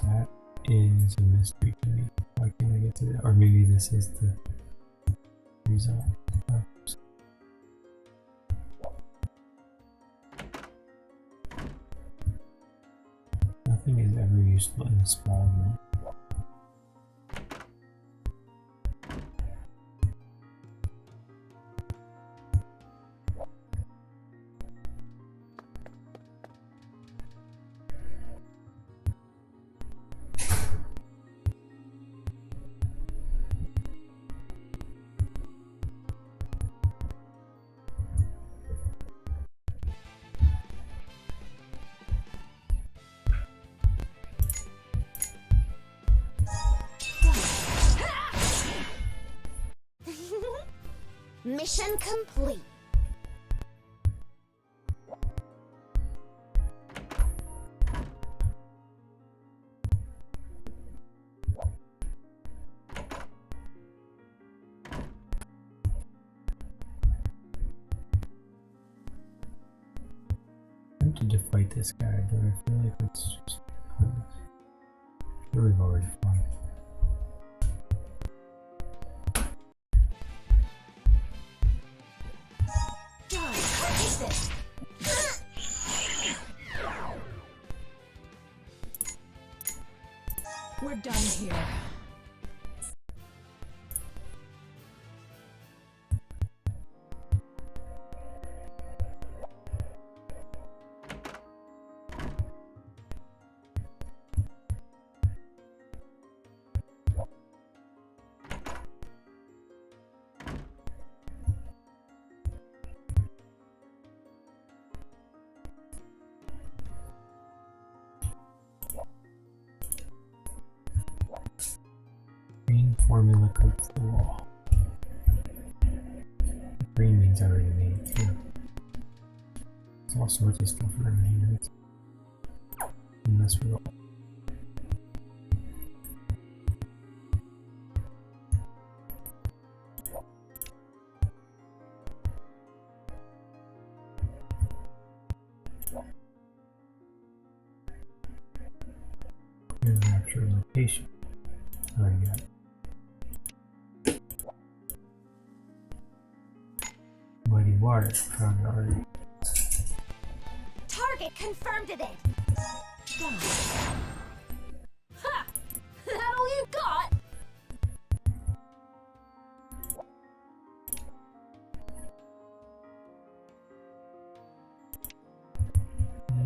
That is a mystery to me. Why can't I get to that? Or maybe this is the result. Nothing is ever useful in a small room. Mission complete. I'm tempted to fight this guy, but I feel like it's just pointless. I'm sure we've already fought it. We're done here. Green formula coats the wall. Green means I already made it too. There's all sorts of stuff around here. Mess with all. Clear rapture location. Already got it. water. Found it already. Target confirmed it. Ha! That all you got?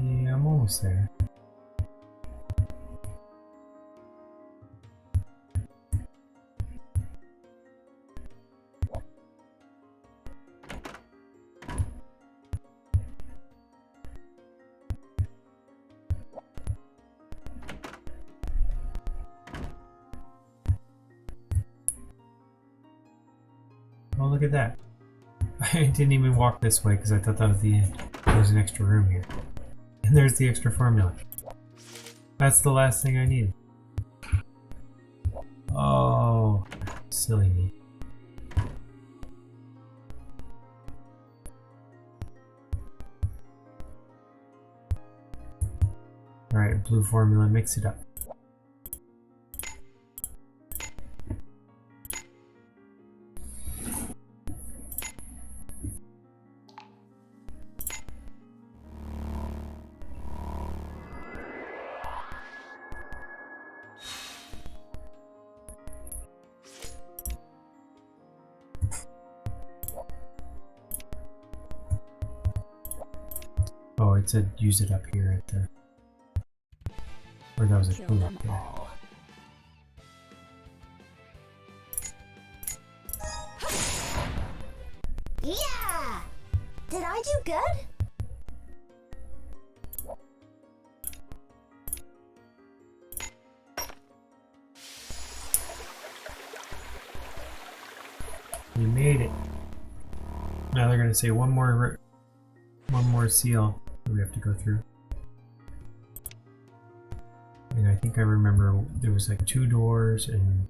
Yeah, I'm almost there. Oh, look at that. I didn't even walk this way because I thought that was the end. There's an extra room here. And there's the extra formula. That's the last thing I need. Oh, silly me. Alright, blue formula, mix it up. Oh, it said use it up here at the... Or that was a Kill clue them up there. all. Yeah! Did I do good? We made it. Now they're gonna say one more seal that we have to go through. And I think I remember there was like 2 doors and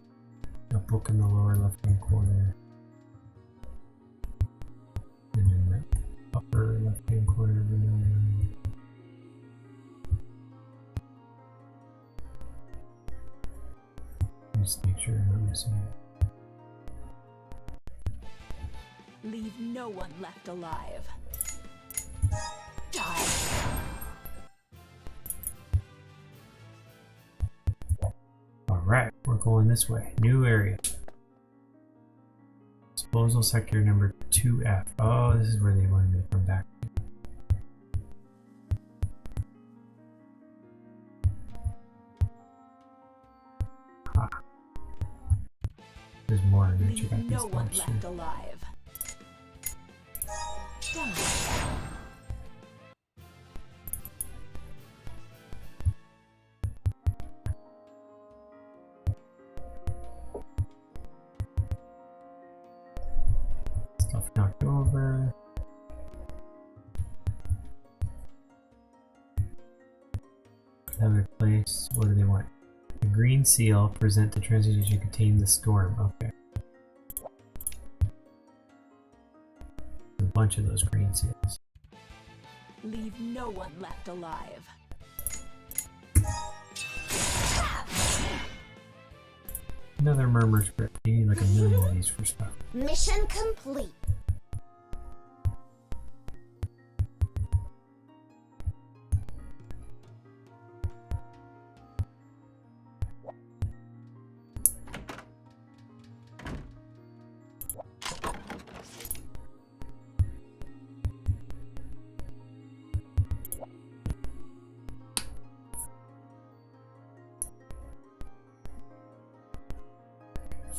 a book in the lower left hand corner. And in the upper left hand corner of the room. Just make sure I'm not missing it. Leave no one left alive. Die. Alright, we're going this way. New area. Disposal sector number 2F. Oh, this is where they wanted me to come back. Ah. There's more. I'm gonna check out Leave these no one doors left too. alive. Die. Stuff knocked over. Another place. What do they want? The green seal. Present the transition to contain the storm. Okay. A bunch of those green seals. Leave no one left alive. Another murmur script. You need like a million of these for stuff. Mission complete.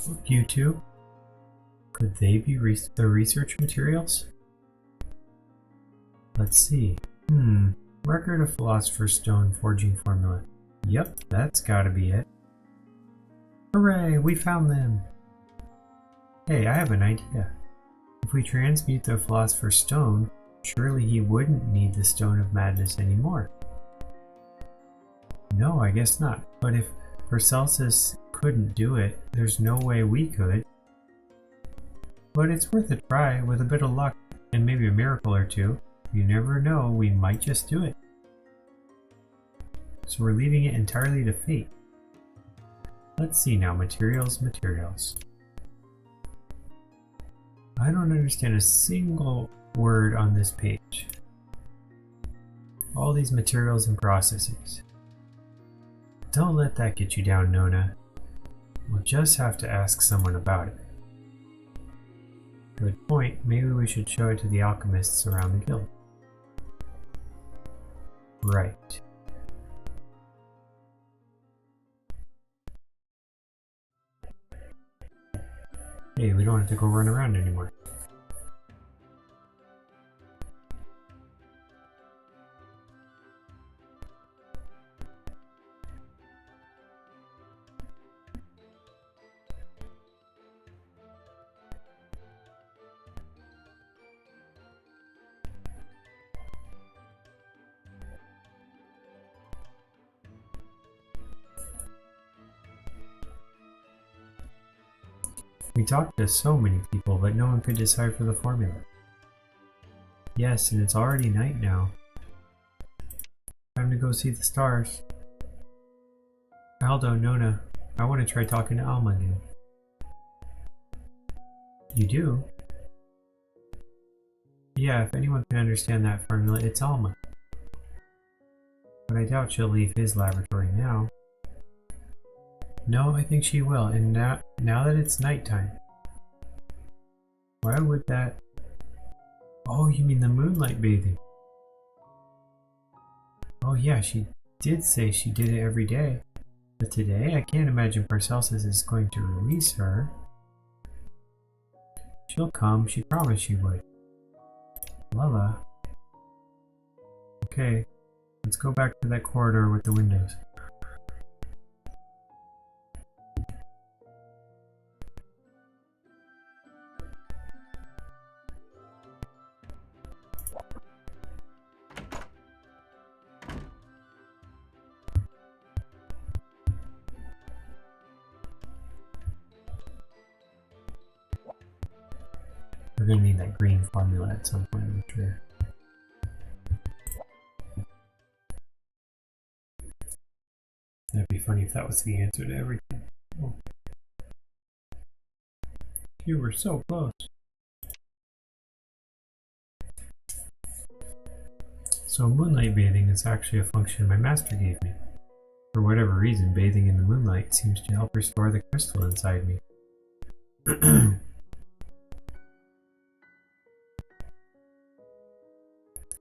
Look, you two. Could they be the research materials? Let's see. Record of Philosopher's Stone forging formula. Yep, that's gotta be it. Hooray, we found them! Hey, I have an idea. If we transmute the Philosopher's Stone, surely he wouldn't need the Stone of Madness anymore. No, I guess not. But if Paracelsus couldn't do it, there's no way we could. But it's worth a try. With a bit of luck and maybe a miracle or two, you never know, we might just do it. So we're leaving it entirely to fate. Let's see now, materials. I don't understand a single word on this page. All these materials and processes. Don't let that get you down, Nona. We'll just have to ask someone about it. Good point. Maybe we should show it to the alchemists around the guild. Right. Hey, we don't have to go run around anymore. We talked to so many people, but no one could decipher the formula. Yes, and it's already night now. Time to go see the stars. Aldo, Nona, I want to try talking to Alma again. You do? Yeah, if anyone can understand that formula, it's Alma. But I doubt she'll leave his laboratory now. No, I think she will, and now that it's nighttime. Why would that... Oh, you mean the moonlight bathing? Oh yeah, she did say she did it every day. But today, I can't imagine Paracelsus is going to release her. She'll come, she promised she would. Lala. Okay, let's go back to that corridor with the windows. We're gonna need that green formula at some point, I'm sure. That'd be funny if that was the answer to everything. Oh. You were so close. So moonlight bathing is actually a function my master gave me. For whatever reason, bathing in the moonlight seems to help restore the crystal inside me.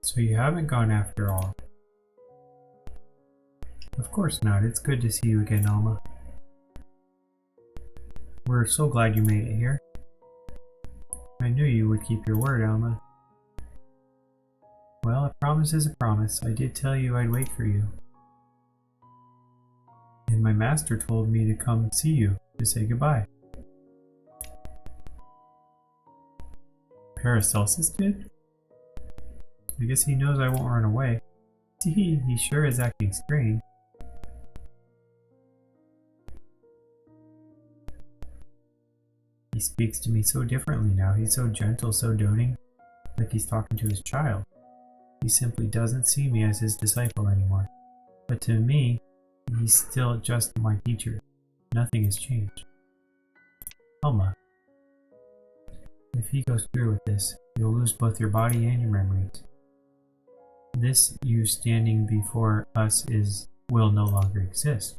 So you haven't gone after all. Of course not. It's good to see you again, Alma. We're so glad you made it here. I knew you would keep your word, Alma. Well, a promise is a promise. I did tell you I'd wait for you. And my master told me to come see you, to say goodbye. Paracelsus did? I guess he knows I won't run away. He sure is acting strange. He speaks to me so differently now. He's so gentle, so doting, like he's talking to his child. He simply doesn't see me as his disciple anymore. But to me, he's still just my teacher. Nothing has changed. Alma, if he goes through with this, you'll lose both your body and your memories. This you standing before us will no longer exist.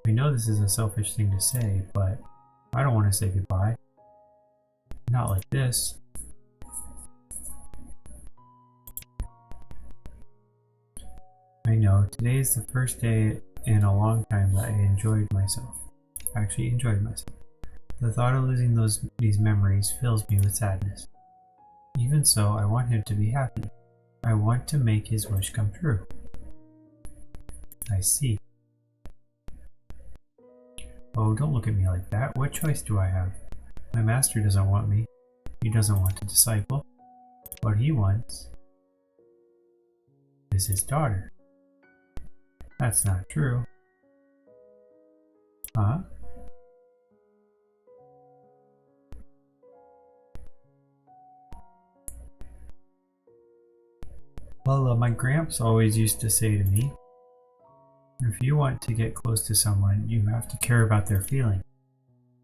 I know this is a selfish thing to say, but I don't want to say goodbye. Not like this. I know, today is the first day in a long time that I enjoyed myself. Actually enjoyed myself. The thought of losing these memories fills me with sadness. Even so, I want him to be happy. I want to make his wish come true. I see. Oh, don't look at me like that. What choice do I have? My master doesn't want me. He doesn't want a disciple. What he wants is his daughter. That's not true. Huh? Well, my gramps always used to say to me, if you want to get close to someone, you have to care about their feelings.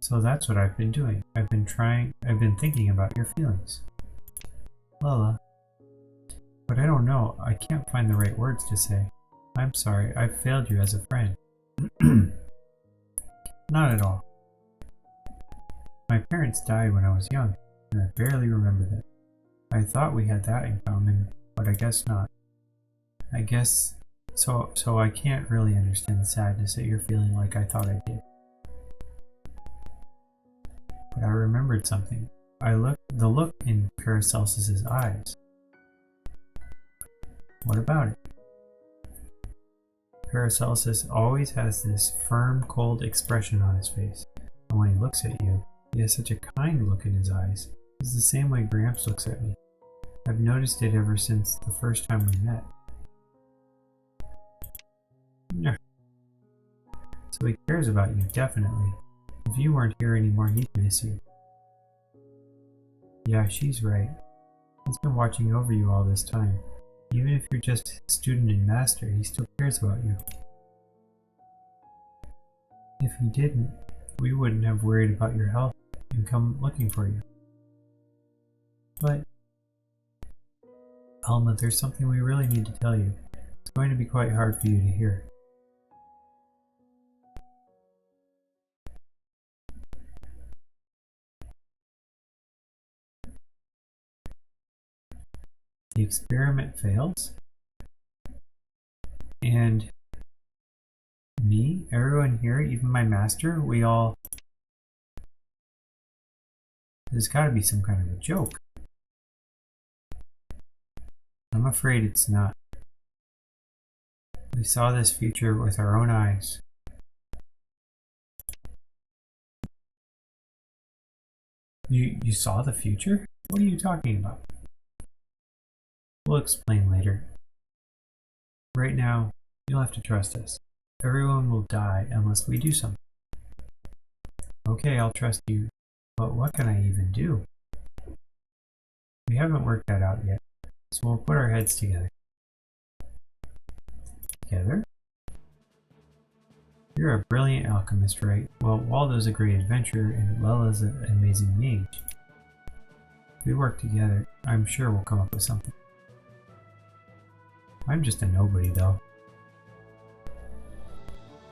So that's what I've been doing. I've been thinking about your feelings. Lila. But I don't know. I can't find the right words to say. I'm sorry. I've failed you as a friend. Not at all. My parents died when I was young, and I barely remember that. I thought we had that in common, but I guess not. I guess... So I can't really understand the sadness that you're feeling like I thought I did. But I remembered something. The look in Paracelsus's eyes. What about it? Paracelsus always has this firm, cold expression on his face. And when he looks at you, he has such a kind look in his eyes. It's the same way Gramps looks at me. I've noticed it ever since the first time we met. Yeah. So he cares about you, definitely. If you weren't here anymore, he'd miss you. Yeah, she's right. He's been watching over you all this time. Even if you're just student and master, he still cares about you. If he didn't, we wouldn't have worried about your health and come looking for you. But, Alma, there's something we really need to tell you. It's going to be quite hard for you to hear. The experiment fails, and me, everyone here, even my master, we all... There's gotta be some kind of a joke. I'm afraid it's not. We saw this future with our own eyes. You saw the future? What are you talking about? We'll explain later. Right now, you'll have to trust us. Everyone will die unless we do something. Okay, I'll trust you, but what can I even do? We haven't worked that out yet, so we'll put our heads together. Together? You're a brilliant alchemist, right? Well, Waldo's a great adventurer, and Lella's an amazing mage. If we work together, I'm sure we'll come up with something. I'm just a nobody, though.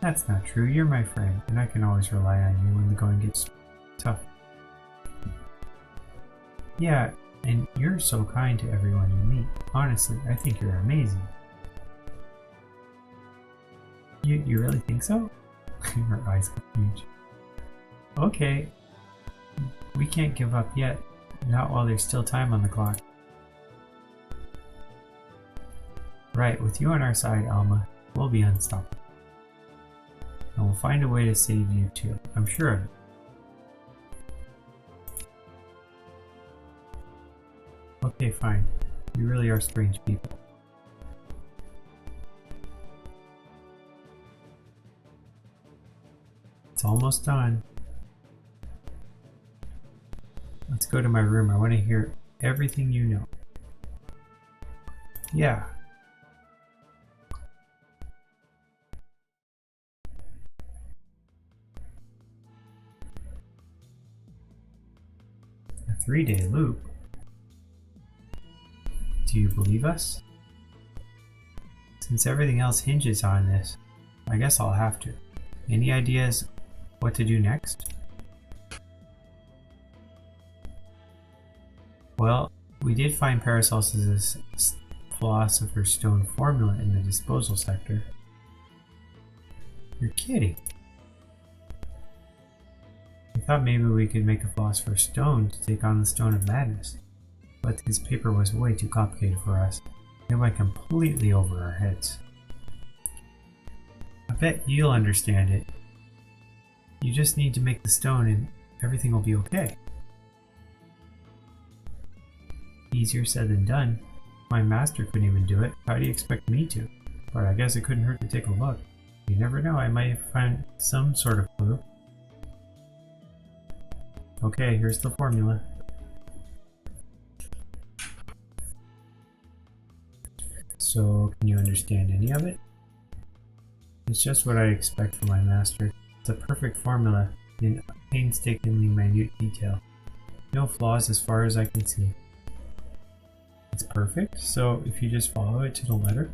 That's not true. You're my friend, and I can always rely on you when the going gets tough. Yeah, and you're so kind to everyone you meet. Honestly, I think you're amazing. You really think so? Her eyes got huge. Okay. We can't give up yet. Not while there's still time on the clock. Right, with you on our side, Alma, we'll be unstoppable. And we'll find a way to save you too. I'm sure of it. Okay, fine. You really are strange people. It's almost done. Let's go to my room. I want to hear everything you know. Yeah. A 3-day loop? Do you believe us? Since everything else hinges on this, I guess I'll have to. Any ideas what to do next? Well, we did find Paracelsus's Philosopher's Stone formula in the disposal sector. You're kidding. I thought maybe we could make a Philosopher's Stone to take on the Stone of Madness, but his paper was way too complicated for us. It went completely over our heads. I bet you'll understand it. You just need to make the stone and everything will be okay. Easier said than done. My master couldn't even do it. How do you expect me to? But I guess it couldn't hurt to take a look. You never know, I might find some sort of clue. Okay, here's the formula. So, can you understand any of it? It's just what I expect from my master. It's a perfect formula in painstakingly minute detail. No flaws as far as I can see. It's perfect. So if you just follow it to the letter.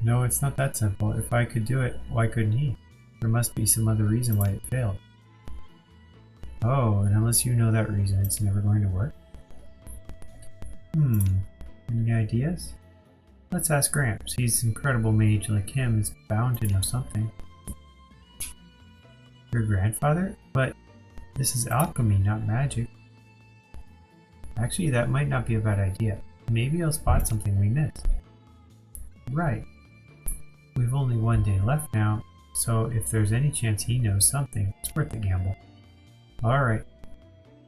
No, it's not that simple. If I could do it, why couldn't he? There must be some other reason why it failed. Oh, and unless you know that reason, it's never going to work. Any ideas? Let's ask Gramps. He's an incredible mage like him is bound to know something. Your grandfather? But this is alchemy, not magic. Actually, that might not be a bad idea. Maybe he'll spot something we missed. Right. We've only one day left now, so if there's any chance he knows something, it's worth the gamble. Alright.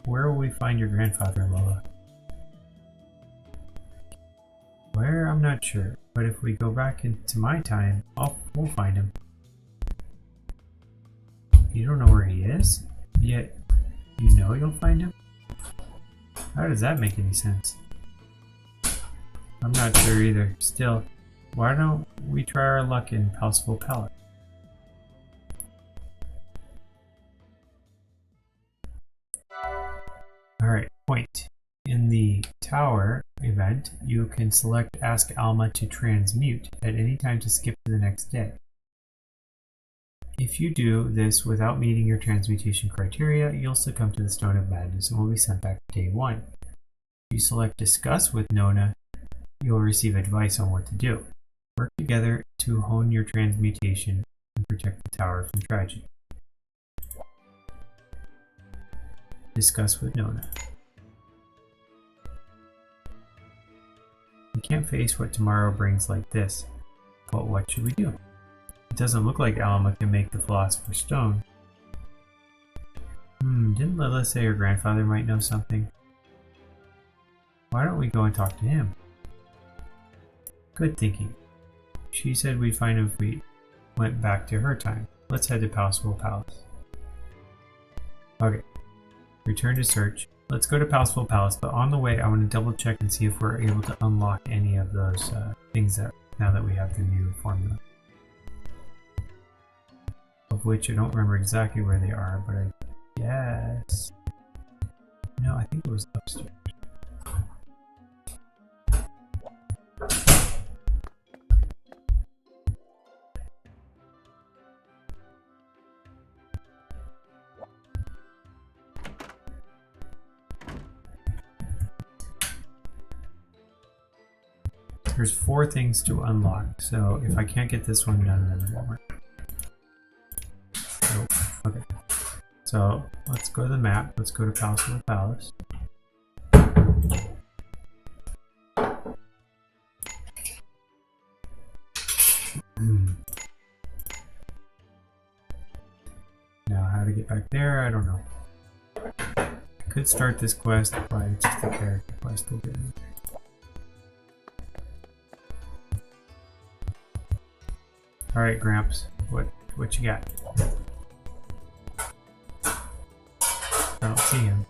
Where will we find your grandfather, Lola? Where? I'm not sure, but if we go back into my time, we'll find him. You don't know where he is? Yet, you know you'll find him? How does that make any sense? I'm not sure either. Still, why don't we try our luck in Palsful Palace? Alright, point. In the tower event, you can select Ask Alma to transmute at any time to skip to the next day. If you do this without meeting your transmutation criteria, you'll succumb to the Stone of Madness and will be sent back to day 1. If you select Discuss with Nona, you'll receive advice on what to do. Work together to hone your transmutation and protect the tower from tragedy. Discuss with Nona. We can't face what tomorrow brings like this, but what should we do? It doesn't look like Alma can make the Philosopher's Stone. Didn't Lila say her grandfather might know something? Why don't we go and talk to him? Good thinking. She said we'd find him if we went back to her time. Let's head to Palsful Palace. Okay. Return to search. Let's go to Palsful Palace, but on the way I want to double check and see if we're able to unlock any of those things that now that we have the new formula. Of which I don't remember exactly where they are, but I guess... No, I think it was upstairs. There's 4 things to unlock, so if I can't get this one done, then it won't work. Nope. Okay. So let's go to the map. Let's go to Palsful Palace. Now how to get back there, I don't know. I could start this quest by just a character quest. We'll get it. Alright, Gramps, what you got? I don't see him.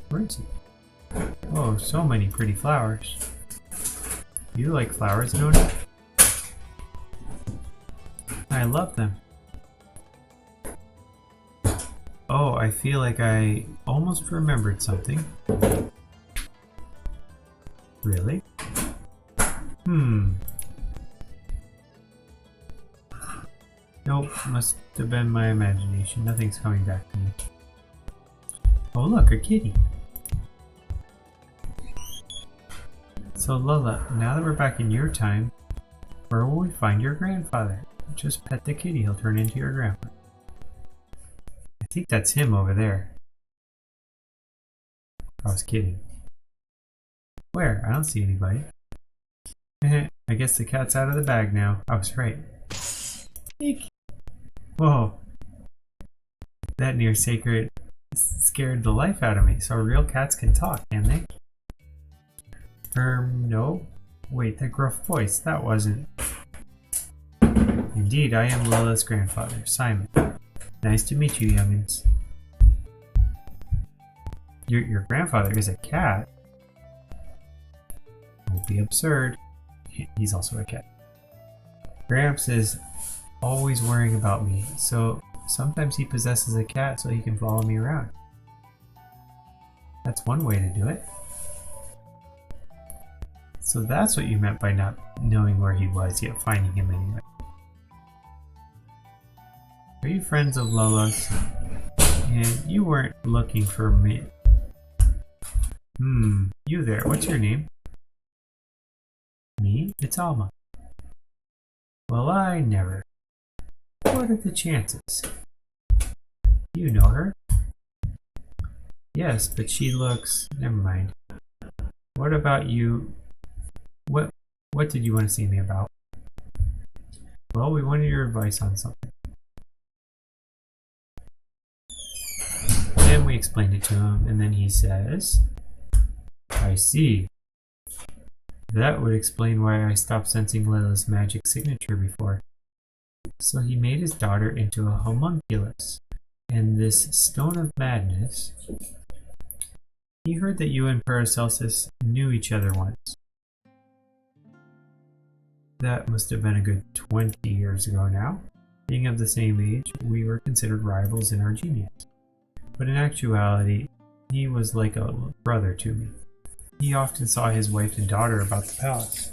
Where is he? Oh, so many pretty flowers. You like flowers, Nona? I love them. Oh, I feel like I almost remembered something. Really? Nope, must have been my imagination. Nothing's coming back to me. Oh look, a kitty. So Lola, now that we're back in your time, where will we find your grandfather? Just pet the kitty, he'll turn into your grandpa. I think that's him over there. I was kidding. Where? I don't see anybody. I guess the cat's out of the bag now. I was right. Eek. Whoa. That near sacred scared the life out of me. So real cats can talk, can they? No. Wait, that gruff voice. That wasn't... Indeed, I am Lola's grandfather, Simon. Nice to meet you, youngins. Your grandfather is a cat? Won't be absurd. He's also a cat. Gramps is always worrying about me, so sometimes he possesses a cat so he can follow me around. That's one way to do it. So that's what you meant by not knowing where he was, yet finding him anyway. Are you friends of Lola's? And you weren't looking for me. You there. What's your name? Me? It's Alma. Well, I never. What are the chances? You know her? Yes, but she looks... Never mind. What about you? What did you want to see me about? Well, we wanted your advice on something. Then we explained it to him, and then he says, I see. That would explain why I stopped sensing Lila's magic signature before. So he made his daughter into a homunculus, and this stone of madness... He heard that you and Paracelsus knew each other once. That must have been a good 20 years ago now. Being of the same age, we were considered rivals in our genius. But in actuality, he was like a brother to me. He often saw his wife and daughter about the palace.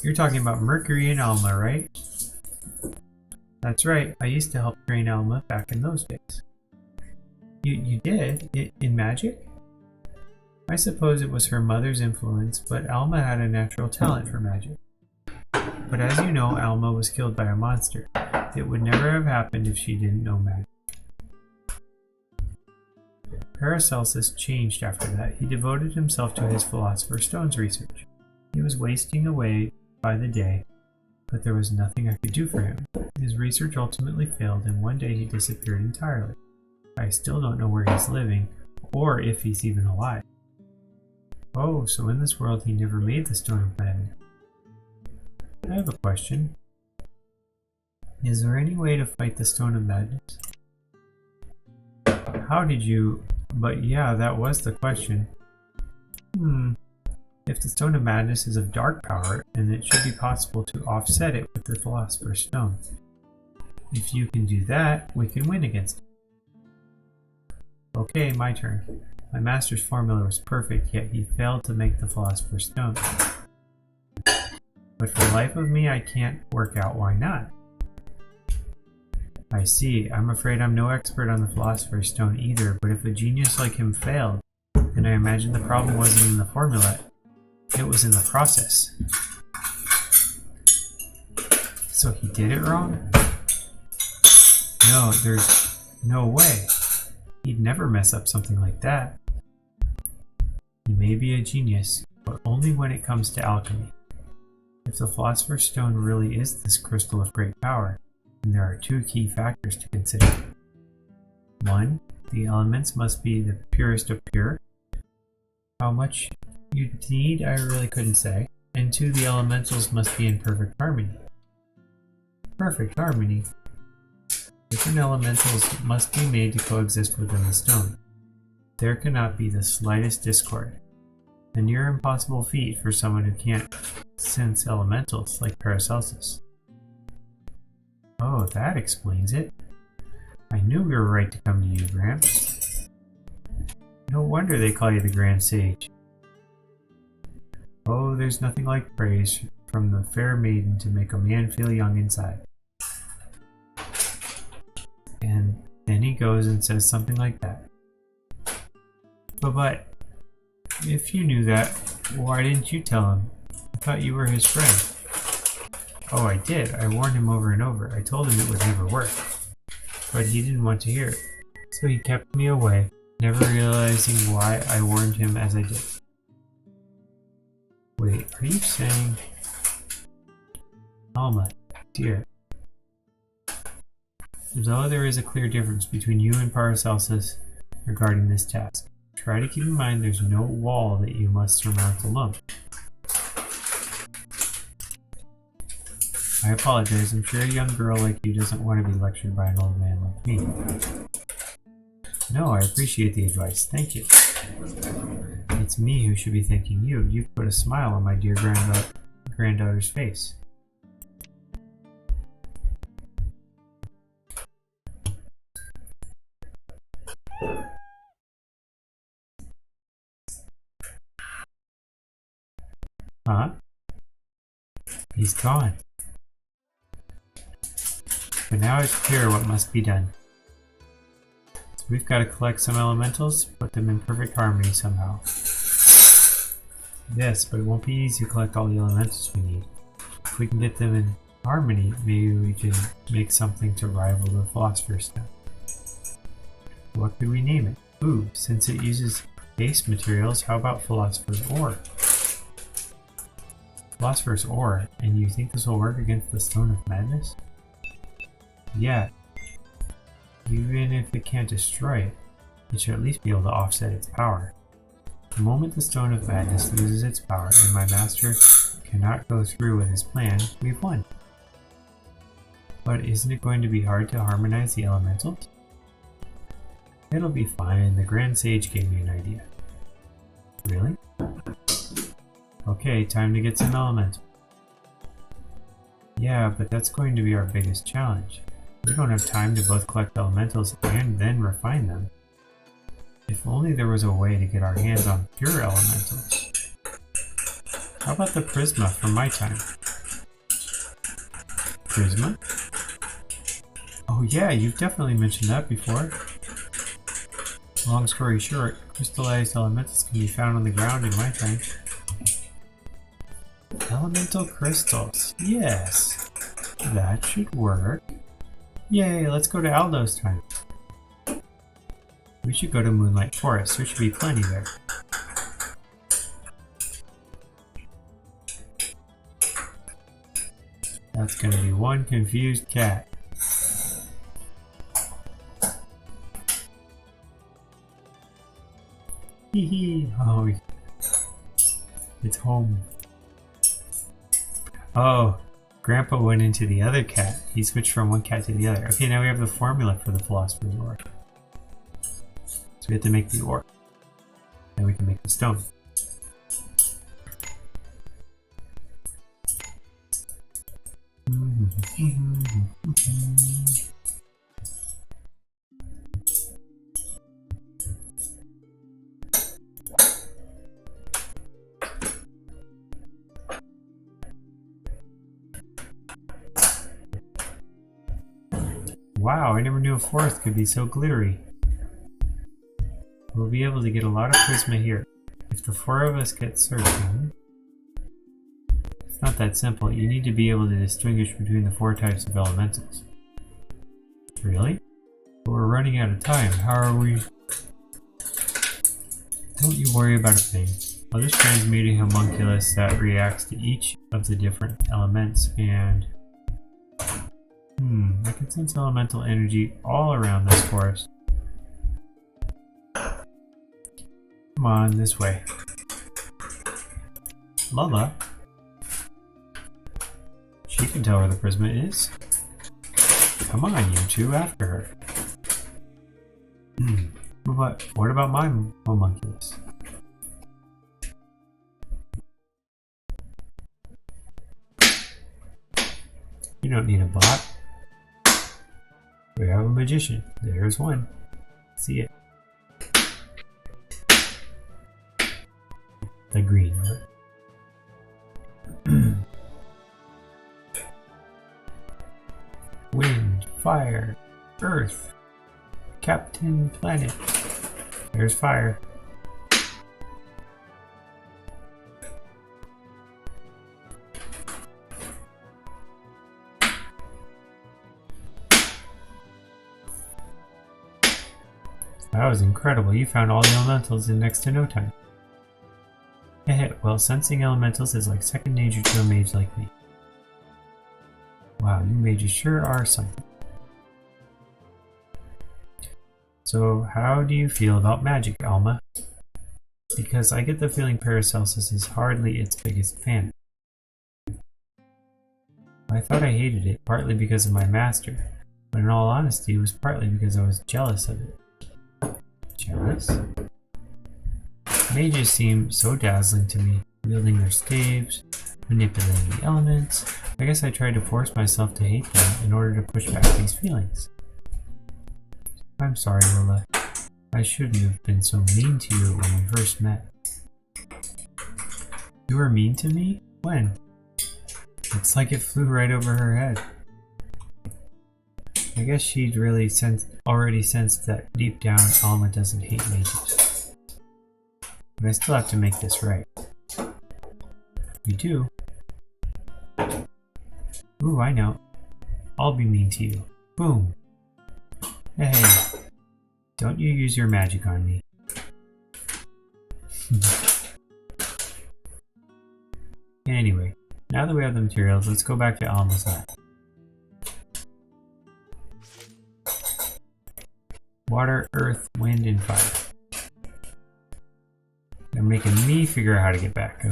You're talking about Mercury and Alma, right? That's right, I used to help train Alma back in those days. You did? In magic? I suppose it was her mother's influence, but Alma had a natural talent for magic. But as you know, Alma was killed by a monster. It would never have happened if she didn't know magic. Paracelsus changed after that. He devoted himself to his Philosopher's Stones research. He was wasting away by the day, but there was nothing I could do for him. His research ultimately failed, and one day he disappeared entirely. I still don't know where he's living, or if he's even alive. Oh, so in this world he never made the Stone of Madness. I have a question. Is there any way to fight the Stone of Madness? How did you... But yeah, that was the question. If the Stone of Madness is of dark power, then it should be possible to offset it with the Philosopher's Stone. If you can do that, we can win against it. Okay, my turn. My master's formula was perfect, yet he failed to make the Philosopher's Stone. But for the life of me, I can't work out why not. I see. I'm afraid I'm no expert on the Philosopher's Stone either, but if a genius like him failed, then I imagine the problem wasn't in the formula. It was in the process. So he did it wrong? No, there's no way. He'd never mess up something like that. He may be a genius, but only when it comes to alchemy. If the Philosopher's Stone really is this crystal of great power, then there are two key factors to consider. 1. The elements must be the purest of pure. How much you'd need, I really couldn't say. And 2. The elementals must be in perfect harmony. Perfect harmony? Different elementals must be made to coexist within the stone. There cannot be the slightest discord. A near impossible feat for someone who can't sense elementals like Paracelsus. Oh, that explains it. I knew we were right to come to you, Gramps. No wonder they call you the Grand Sage. Oh, there's nothing like praise from the fair maiden to make a man feel young inside. And then he goes and says something like that. But, if you knew that, why didn't you tell him? I thought you were his friend. Oh, I did. I warned him over and over. I told him it would never work. But he didn't want to hear it. So he kept me away, never realizing why I warned him as I did. Wait, are you saying... Alma, dear. Though there is a clear difference between you and Paracelsus regarding this task, try to keep in mind there's no wall that you must surmount alone. I apologize, I'm sure a young girl like you doesn't want to be lectured by an old man like me. No, I appreciate the advice, thank you. It's me who should be thanking you. You've put a smile on my dear granddaughter's face. Huh? He's gone. But now it's clear what must be done. So we've got to collect some elementals, put them in perfect harmony somehow. Yes, but it won't be easy to collect all the elementals we need. If we can get them in harmony, maybe we can make something to rival the Philosopher's Stone. What could we name it? Ooh, since it uses base materials, how about Philosopher's Ore? Philosopher's Ore, and you think this will work against the Stone of Madness? Yeah. Even if it can't destroy it, it should at least be able to offset its power. The moment the Stone of Madness loses its power and my master cannot go through with his plan, we've won. But isn't it going to be hard to harmonize the elementals? It'll be fine, the Grand Sage gave me an idea. Really? Okay, time to get some elemental. Yeah, but that's going to be our biggest challenge. We don't have time to both collect elementals and then refine them. If only there was a way to get our hands on pure elementals. How about the Prisma from my time? Prisma? Oh yeah, you've definitely mentioned that before. Long story short, crystallized elementals can be found on the ground in my time. Elemental crystals, yes! That should work. Yay, let's go to Aldo's time. We should go to Moonlight Forest, there should be plenty there. That's gonna be one confused cat. Hee hee, oh, it's home. Oh, Grandpa went into the other cat. He switched from one cat to the other. Okay, now we have the formula for the Philosopher's Ore. So we have to make the ore. Then we can make the stone. Wow, I never knew a forest could be so glittery. We'll be able to get a lot of prisma here. If the four of us get searching... It's not that simple. You need to be able to distinguish between the four types of elementals. Really? But we're running out of time. How are we... Don't you worry about a thing. I'll just transmute a homunculus that reacts to each of the different elements and... I can sense elemental energy all around this forest. Come on, this way. Lala? She can tell where the prisma is. Come on, you two, after her. What about my homunculus? You don't need a bot. We have a magician. There's one. See it. The green one. Wind, fire, earth, Captain Planet. There's fire. That was incredible. You found all the elementals in next to no time. Heh, well, sensing elementals is like second nature to a mage like me. Wow, you mages sure are something. So, how do you feel about magic, Alma? Because I get the feeling Paracelsus is hardly its biggest fan. I thought I hated it, partly because of my master, but in all honesty, it was partly because I was jealous of it. Jealous? Mages seem so dazzling to me, wielding their staves, manipulating the elements. I guess I tried to force myself to hate them in order to push back these feelings. I'm sorry, Lola. I shouldn't have been so mean to you when we first met. You were mean to me? When? It's like it flew right over her head. I guess she'd really already sensed that deep down Alma doesn't hate mages. But I still have to make this right. You do? Ooh, I know. I'll be mean to you. Boom. Hey, don't you use your magic on me. Anyway, now that we have the materials, let's go back to Alma's lab. Water, earth, wind, and fire. They're making me figure out how to get back.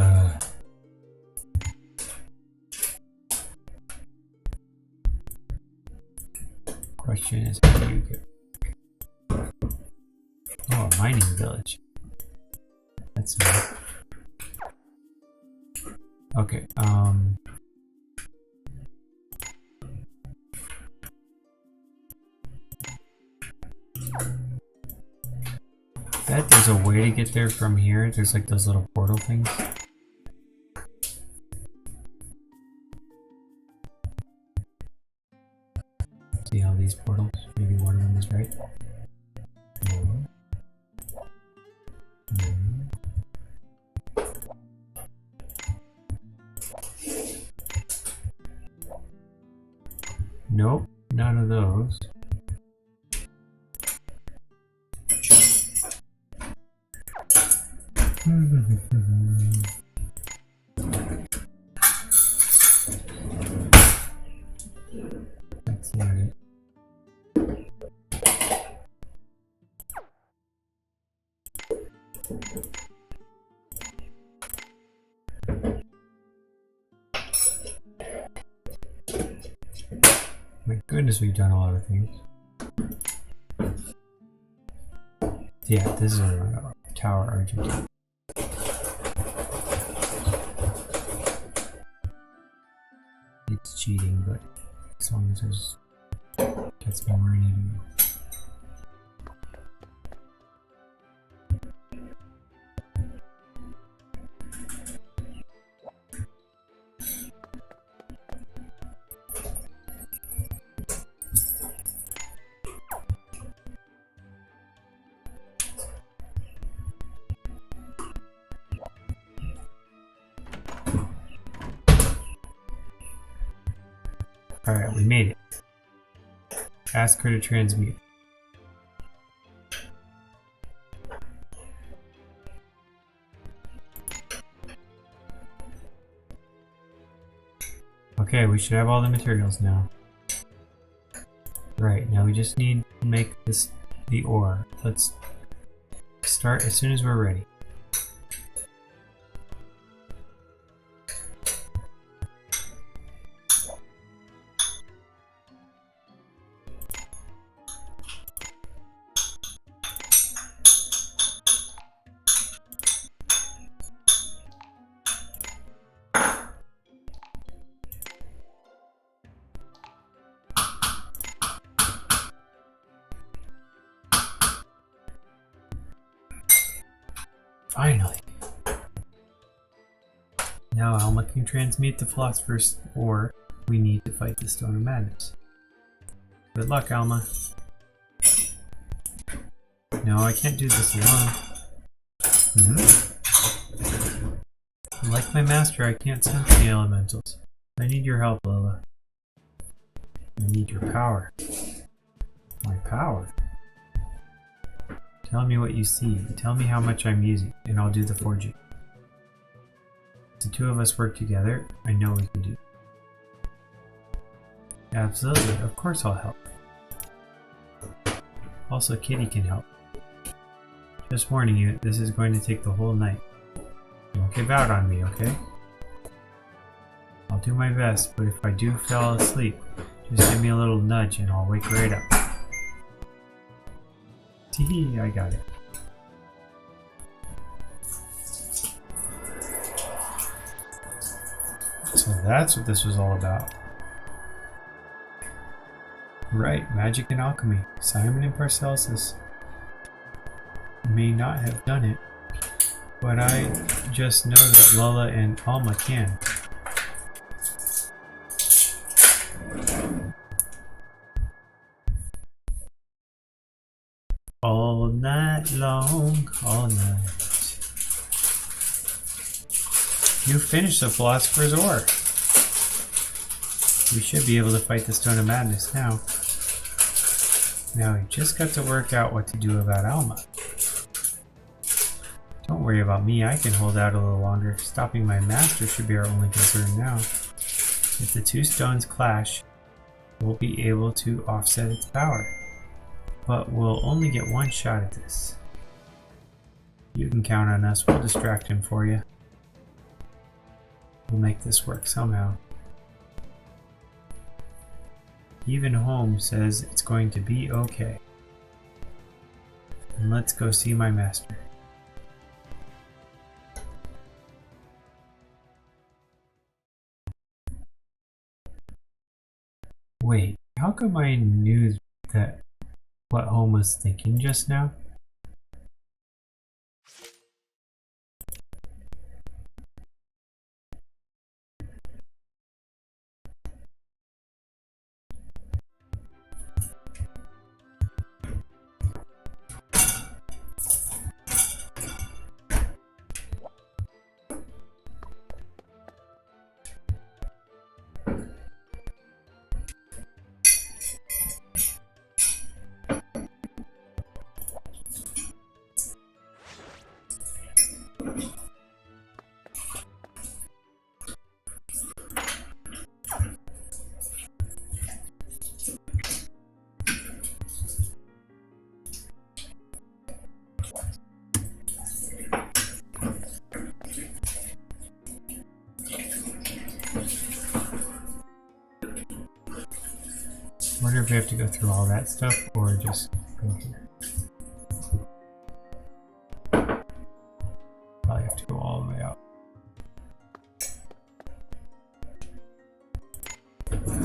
Question is, how do you get back? Oh, a mining village. That's nice. Okay, bet there's a way to get there from here. There's like those little portal things. See all these portals? Maybe one of them is right. No. No. Nope, none of those. That's not it. My goodness, we've done a lot of things. Yeah, this is a tower Argentina. It's cheating, but as long as there's gets me where I need to go. Alright, we made it. Ask her to transmute. Okay, we should have all the materials now. Right, now we just need to make this the ore. Let's start as soon as we're ready. Finally! Now Alma can transmute the philosopher's ore we need to fight the Stone of Madness. Good luck, Alma. No, I can't do this alone. Like my master, I can't sense the elementals. I need your help, Lola. I need your power. My power? Tell me what you see. Tell me how much I'm using, and I'll do the forging. If the two of us work together, I know we can do it. Absolutely, of course I'll help. Also, Kitty can help. Just warning you, this is going to take the whole night. Don't give out on me, okay? I'll do my best, but if I do fall asleep, just give me a little nudge and I'll wake right up. Tee, I got it. So that's what this was all about. Right, magic and alchemy. Simon and Paracelsus. may not have done it, but I just know that Lola and Alma can. All night long, all night. You finished the Philosopher's Ore. We should be able to fight the Stone of Madness now. Now we just got to work out what to do about Alma. Don't worry about me, I can hold out a little longer. Stopping my master should be our only concern now. If the two stones clash, we'll be able to offset its power. But we'll only get one shot at this. You can count on us, we'll distract him for you. We'll make this work somehow. Even Holmes says it's going to be okay. And let's go see my master. Wait, how come I knew that what Holmes was thinking just now? I wonder if we have to go through all that stuff or just go here. Probably have to go all the way out.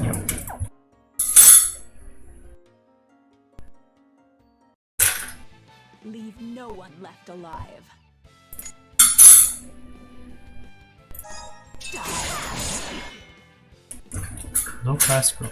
Yep. Leave no one left alive. Low class scroll.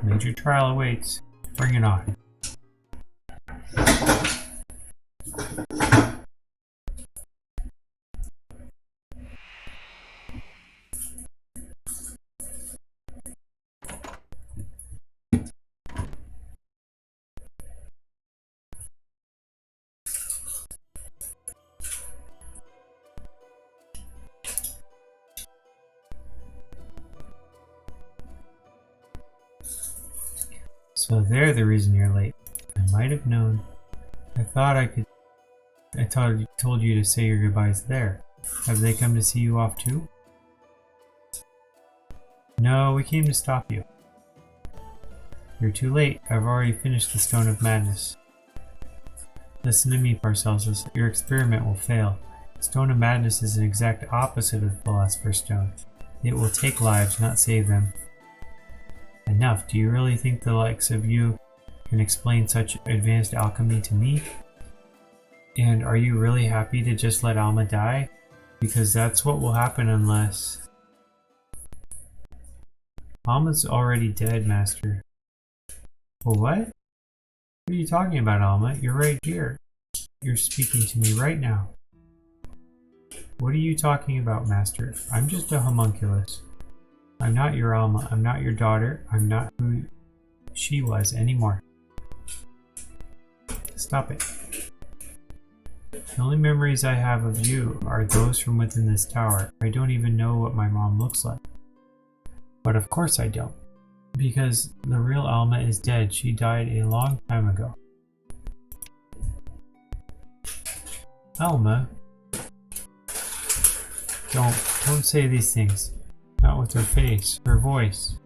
Major trial awaits. Bring it on. So they're the reason you're late. I might have known. I told you to say your goodbyes there. Have they come to see you off too? No, we came to stop you. You're too late. I've already finished the Stone of Madness. Listen to me, Paracelsus. Your experiment will fail. The Stone of Madness is an exact opposite of the Philosopher's Stone. It will take lives, not save them. Enough. Do you really think the likes of you can explain such advanced alchemy to me? And are you really happy to just let Alma die? Because that's what will happen unless... Alma's already dead, Master. Well, what? What are you talking about, Alma? You're right here. You're speaking to me right now. What are you talking about, Master? I'm just a homunculus. I'm not your Alma. I'm not your daughter. I'm not who she was anymore. Stop it. The only memories I have of you are those from within this tower. I don't even know what my mom looks like. But of course I don't. Because the real Alma is dead. She died a long time ago. Don't say these things. Not with her face, her voice.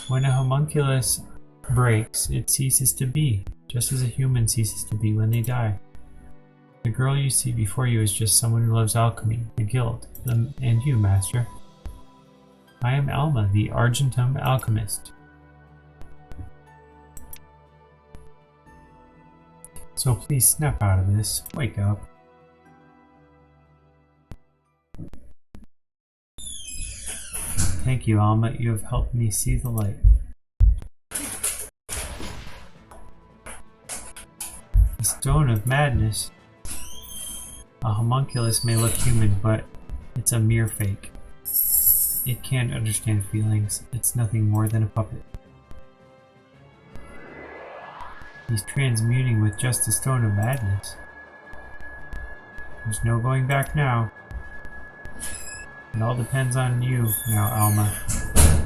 When a homunculus breaks, it ceases to be, just as a human ceases to be when they die. The girl you see before you is just someone who loves alchemy, the guild, and you, Master. I am Alma, the Argentum alchemist. So please snap out of this. Wake up. Thank you, Alma. You have helped me see the light. The Stone of Madness. A homunculus may look human, but it's a mere fake. It can't understand feelings. It's nothing more than a puppet. He's transmuting with just the Stone of Madness. There's no going back now. It all depends on you now, Alma.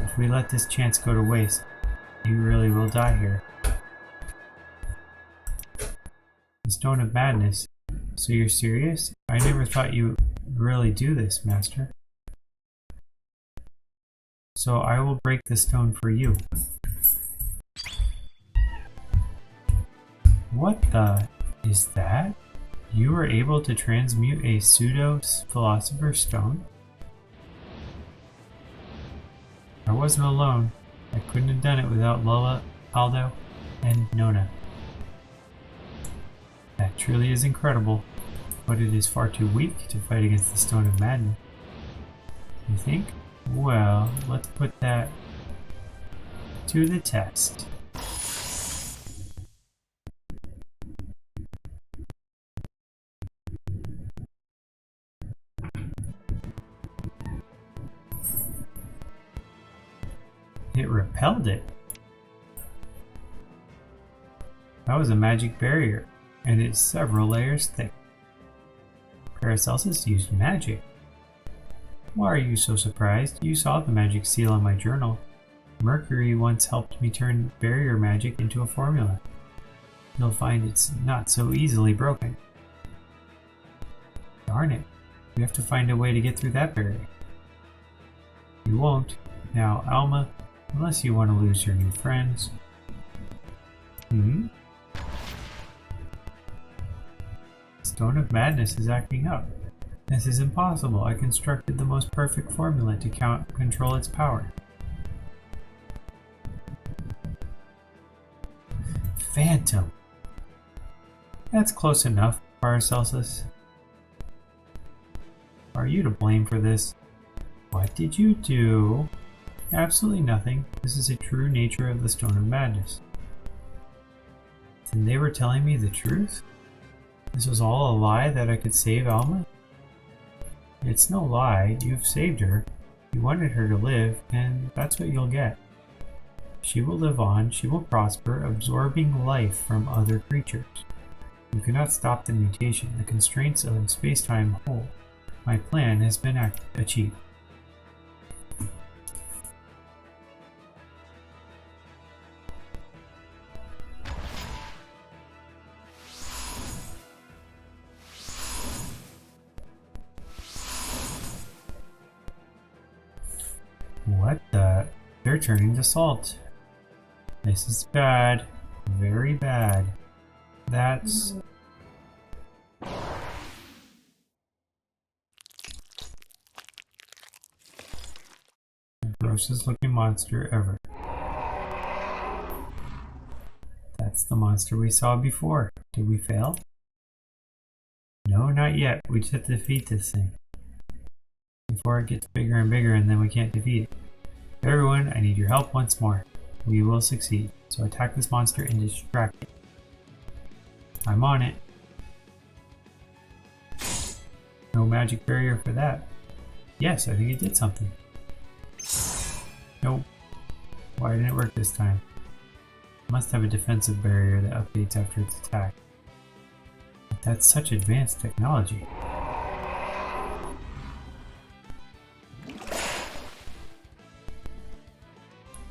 If we let this chance go to waste, you really will die here. The Stone of Madness. So you're serious? I never thought you would really do this, Master. So I will break the stone for you. What the is that? You were able to transmute a pseudo-philosopher's stone? I wasn't alone. I couldn't have done it without Lola, Aldo, and Nona. That truly is incredible, but it is far too weak to fight against the Stone of Madness. You think? Well, let's put that to the test. It repelled it. That was a magic barrier, and it's several layers thick. Paracelsus used magic. Why are you so surprised? You saw the magic seal on my journal. Mercury once helped me turn barrier magic into a formula. You'll find it's not so easily broken. Darn it. We have to find a way to get through that barrier. You won't. Now, Alma, unless you want to lose your new friends. Stone of Madness is acting up. This is impossible. I constructed the most perfect formula to control its power. Phantom. That's close enough, Paracelsus. Are you to blame for this? What did you do? Absolutely nothing. This is a true nature of the Stone of Madness. Then they were telling me the truth? This was all a lie that I could save Alma? It's no lie. You've saved her. You wanted her to live, and that's what you'll get. She will live on, she will prosper, absorbing life from other creatures. You cannot stop the mutation. The constraints of a space-time whole. My plan has been achieved. What the? They're turning to salt. This is bad. Very bad. That's... the grossest looking monster ever. That's the monster we saw before. Did we fail? No, not yet. We just have to defeat this thing before it gets bigger and bigger, and then we can't defeat it. Everyone, I need your help once more. We will succeed. So attack this monster and distract it. I'm on it. No magic barrier for that. Yes, I think it did something. Nope. Why didn't it work this time? It must have a defensive barrier that updates after its attack. But that's such advanced technology.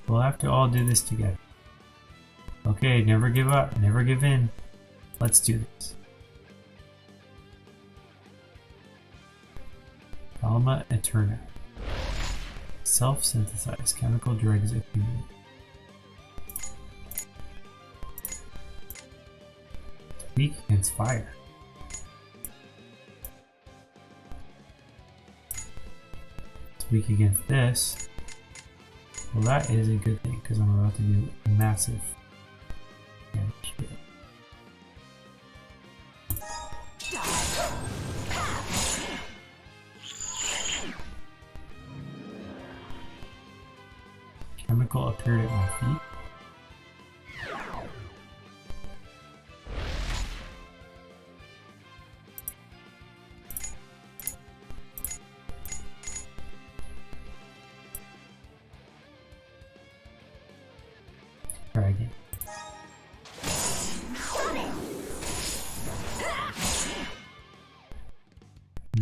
We'll have to all do this together. Okay, never give up, never give in. Let's do this. Alma Eterna. Self-synthesized chemical drugs accumulate. It's weak against fire. It's weak against this. Well, that is a good thing because I'm about to do massive damage to it. Chemical appeared at my feet. Try again.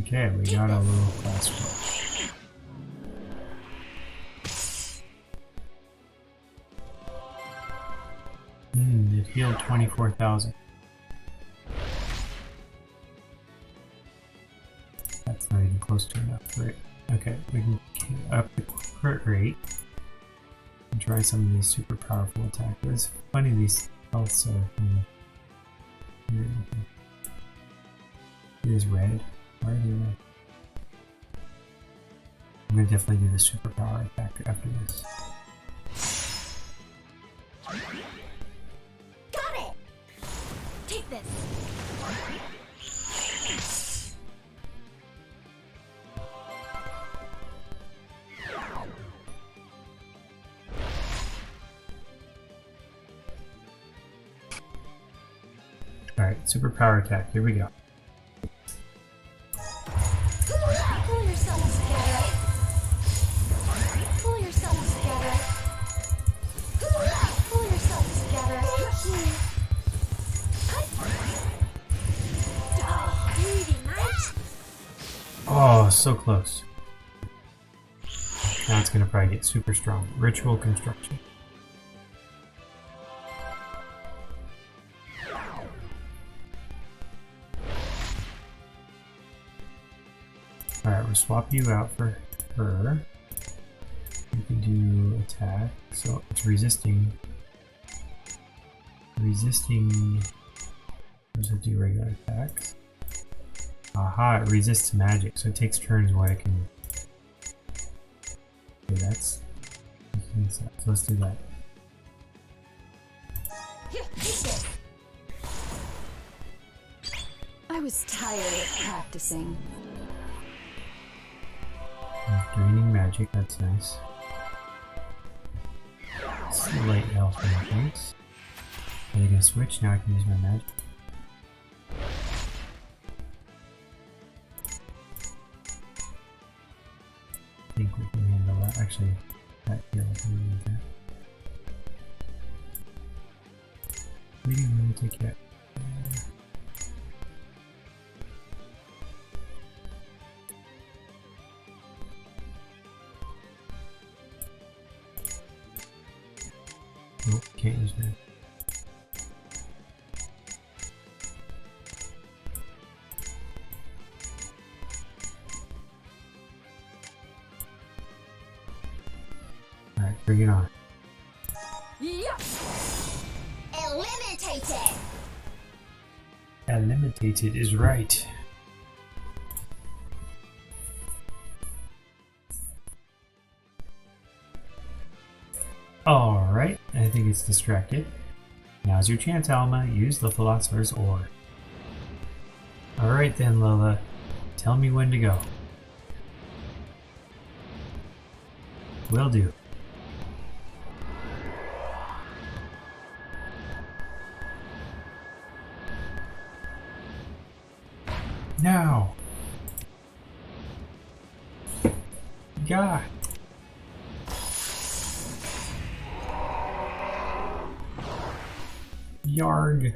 Okay, we got a little class rush. It healed 24,000. That's not even close to enough, right? Okay, we can up the crit rate and try some of these super powerful attacks. It's funny, these healths are it is red. Why are they red? I'm gonna definitely do the superpower attack after this. Got it! Take this! Alright, superpower attack, here we go. Pull yourselves together! Pull yourselves together! Pull yourselves together! Oh, greedy mate! Oh, so close. Now it's gonna probably get super strong. Ritual construction. Alright, we'll swap you out for her. You can do attack. So it's resisting. Resisting. Does it do regular attacks? Aha, it resists magic, so it takes turns what it can. Okay, that's. So let's do that. Here, take this! I was tired of practicing. Draining magic, that's nice. Slight health increase. Are you gonna switch? Now I can use my magic. I think we can handle that. Actually, that heals me with that. We didn't really take it. Nope, can't use that. Alright, bring it on. Yep! Eliminated! Eliminated is right. Alright, I think it's distracted. Now's your chance, Alma. Use the Philosopher's Ore. Alright then, Lola. Tell me when to go. Will do. Now! God! Yarg!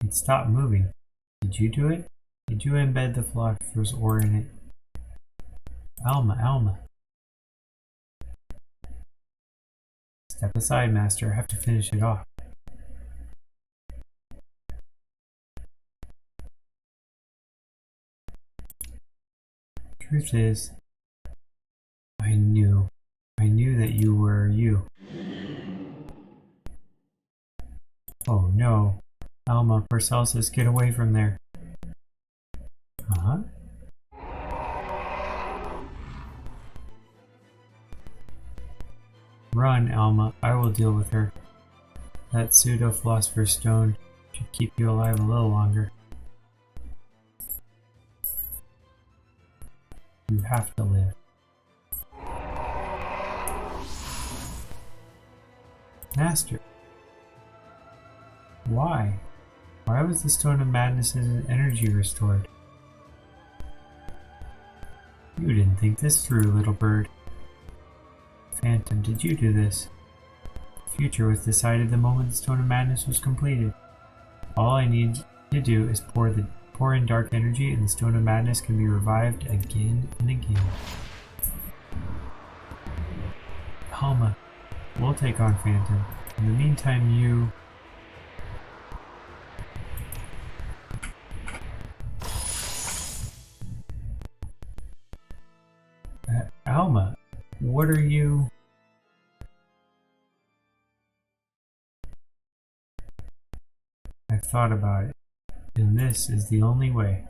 It stopped moving. Did you do it? Did you embed the Philosopher's Ore in it? Alma, Alma. Step aside, Master. I have to finish it off. Truth is, I knew that you were you. Oh no. Alma, Paracelsus, get away from there. Huh? Run, Alma. I will deal with her. That pseudo-philosopher's stone should keep you alive a little longer. You have to live. Master. Why? Why was the Stone of Madness's energy restored? You didn't think this through, little bird. Phantom, did you do this? The future was decided the moment the Stone of Madness was completed. All I need to do is pour in dark energy and the Stone of Madness can be revived again and again. Alma, we'll take on Phantom. In the meantime, you... Alma, what are you... I've thought about it, and this is the only way.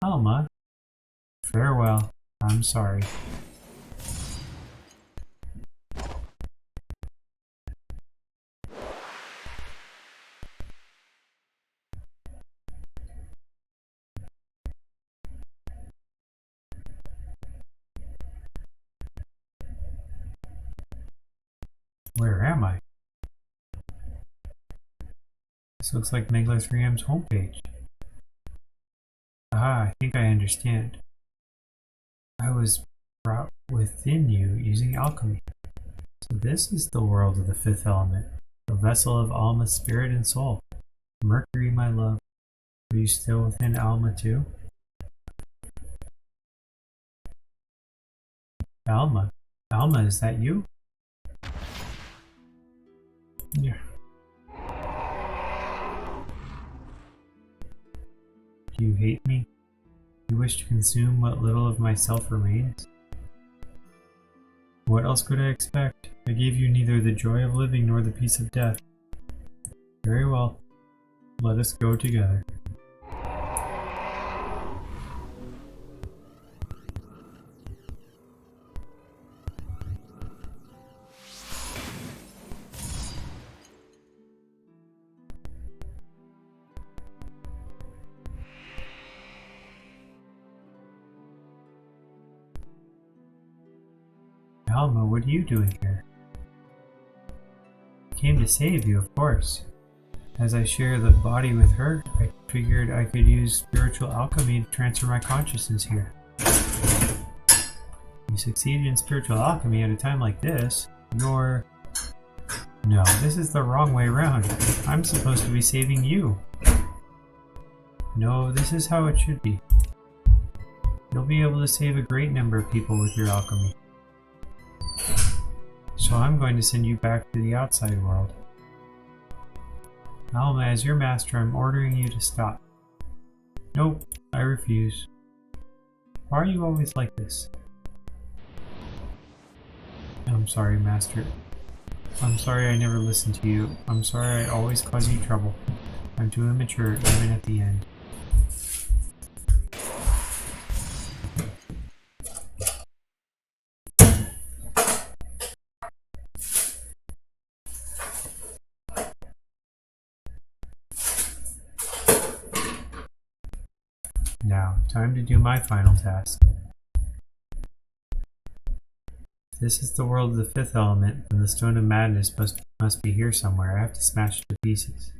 Alma, farewell. I'm sorry. Where am I? This looks like Mangler 3M's homepage. Ah, I think I understand. I was brought within you using alchemy. So this is the world of the fifth element, the vessel of Alma's spirit and soul. Mercury, my love, are you still within Alma too? Alma? Alma, is that you? Yeah. Do you hate me? You wish to consume what little of myself remains? What else could I expect? I gave you neither the joy of living nor the peace of death. Very well. Let us go together. Alma, what are you doing here? I came to save you, of course. As I share the body with her, I figured I could use spiritual alchemy to transfer my consciousness here. You succeeded in spiritual alchemy at a time like this. You're... No, this is the wrong way around. I'm supposed to be saving you. No, this is how it should be. You'll be able to save a great number of people with your alchemy. So I'm going to send you back to the outside world. Alma, as your master, I'm ordering you to stop. Nope, I refuse. Why are you always like this? I'm sorry, Master. I'm sorry I never listened to you. I'm sorry I always cause you trouble. I'm too immature, even at the end. Now, time to do my final task. If this is the world of the fifth element, then the Stone of Madness must be here somewhere. I have to smash it to pieces.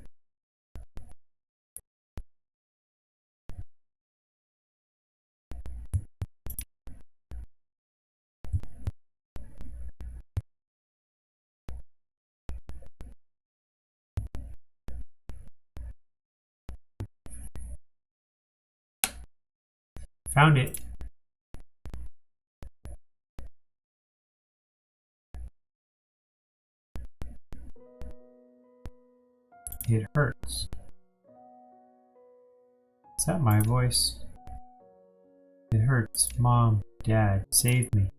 Found it! It hurts. Is that my voice? It hurts. Mom, Dad, save me.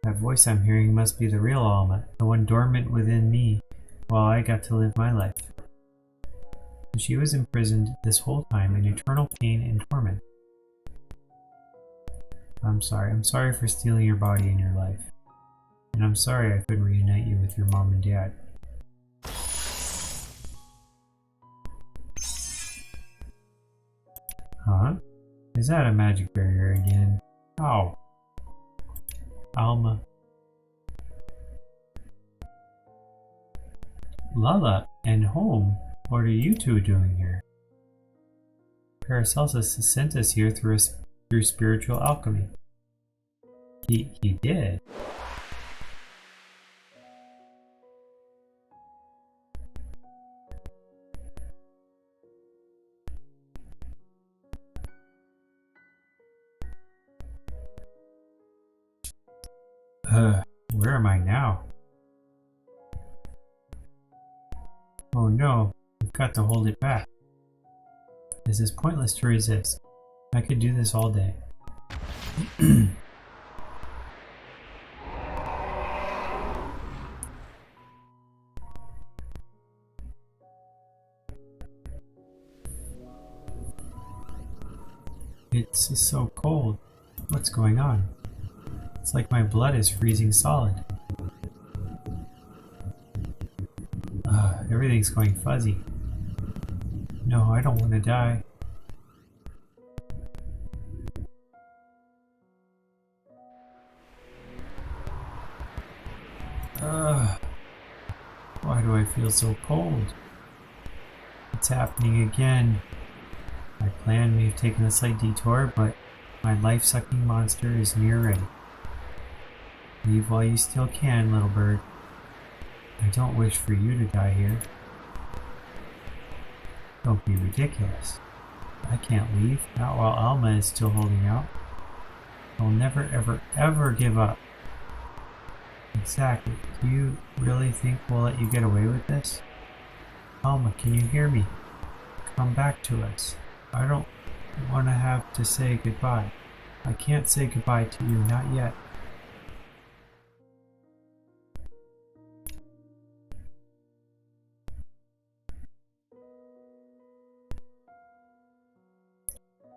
That voice I'm hearing must be the real Alma, the one dormant within me while I got to live my life. And she was imprisoned this whole time in eternal pain and torment. I'm sorry. I'm sorry for stealing your body and your life. And I'm sorry I couldn't reunite you with your mom and dad. Huh? Is that a magic barrier again? Oh. Alma. Lala and home. What are you two doing here? Paracelsus sent us here through spiritual alchemy. He did. Where am I now? Oh no, we've got to hold it back. This is pointless to resist. I could do this all day. It's so cold. What's going on? It's like my blood is freezing solid. Everything's going fuzzy. No, I don't want to die. Why do I feel so cold? It's happening again. My plan may have taken a slight detour, but my life-sucking monster is near ready. Leave while you still can, little bird. I don't wish for you to die here. Don't be ridiculous. I can't leave, not while Alma is still holding out. I'll never ever ever give up. Exactly. Do you really think we'll let you get away with this? Alma, can you hear me? Come back to us. I don't want to have to say goodbye. I can't say goodbye to you, not yet.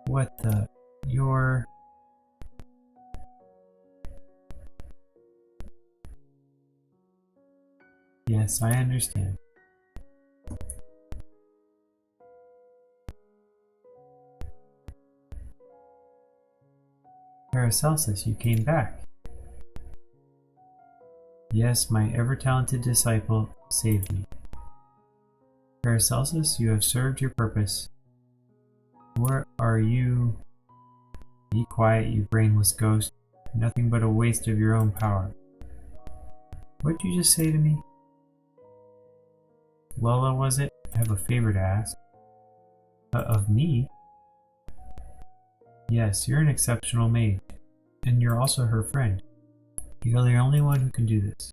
What the? You're... Yes, I understand. Paracelsus, you came back. Yes, my ever-talented disciple saved me. Paracelsus, you have served your purpose. Where are you? Be quiet, you brainless ghost. Nothing but a waste of your own power. What did you just say to me? Lola, was it? I have a favor to ask. Of me? Yes, you're an exceptional maid. And you're also her friend. You're the only one who can do this.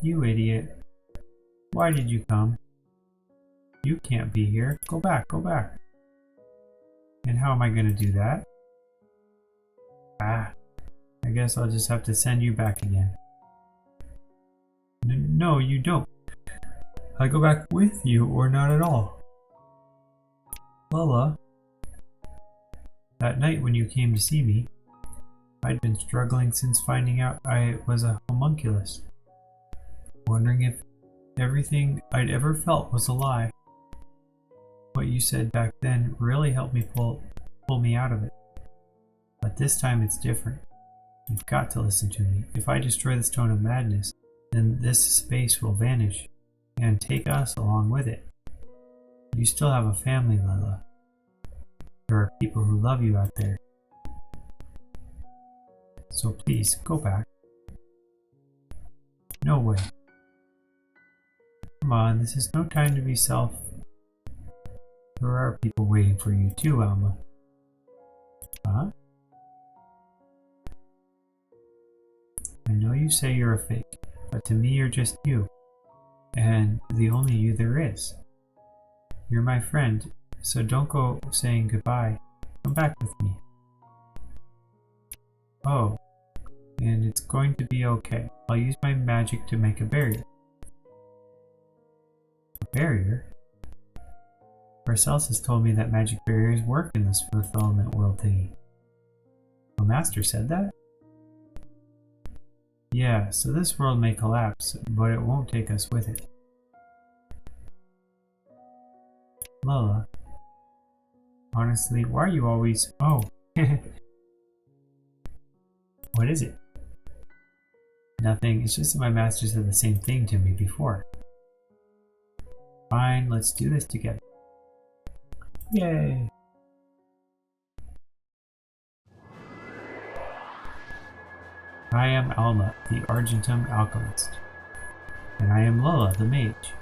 You idiot. Why did you come? You can't be here. Go back, go back. And how am I going to do that? I guess I'll just have to send you back again. No, you don't. I go back with you or not at all. Lola, that night when you came to see me, I'd been struggling since finding out I was a homunculus. Wondering if everything I'd ever felt was a lie. What you said back then really helped me pull me out of it. But this time it's different. You've got to listen to me. If I destroy the Stone of Madness, then this space will vanish and take us along with it. You still have a family, Lila. There are people who love you out there. So please, go back. No way. Come on, this is no time to be self. There are people waiting for you too, Alma. Huh? I know you say you're a fake, but to me you're just you. And the only you there is. You're my friend, so don't go saying goodbye. Come back with me. Oh, and it's going to be okay. I'll use my magic to make a barrier. A barrier? Paracelsus told me that magic barriers work in this fifth element world thingy. The master said that? Yeah, so this world may collapse, but it won't take us with it. Lola. Honestly, why are you always... Oh. What is it? Nothing, it's just that my master said the same thing to me before. Fine, let's do this together. Yay! I am Alma, the Argentum Alchemist. And I am Lola, the Mage.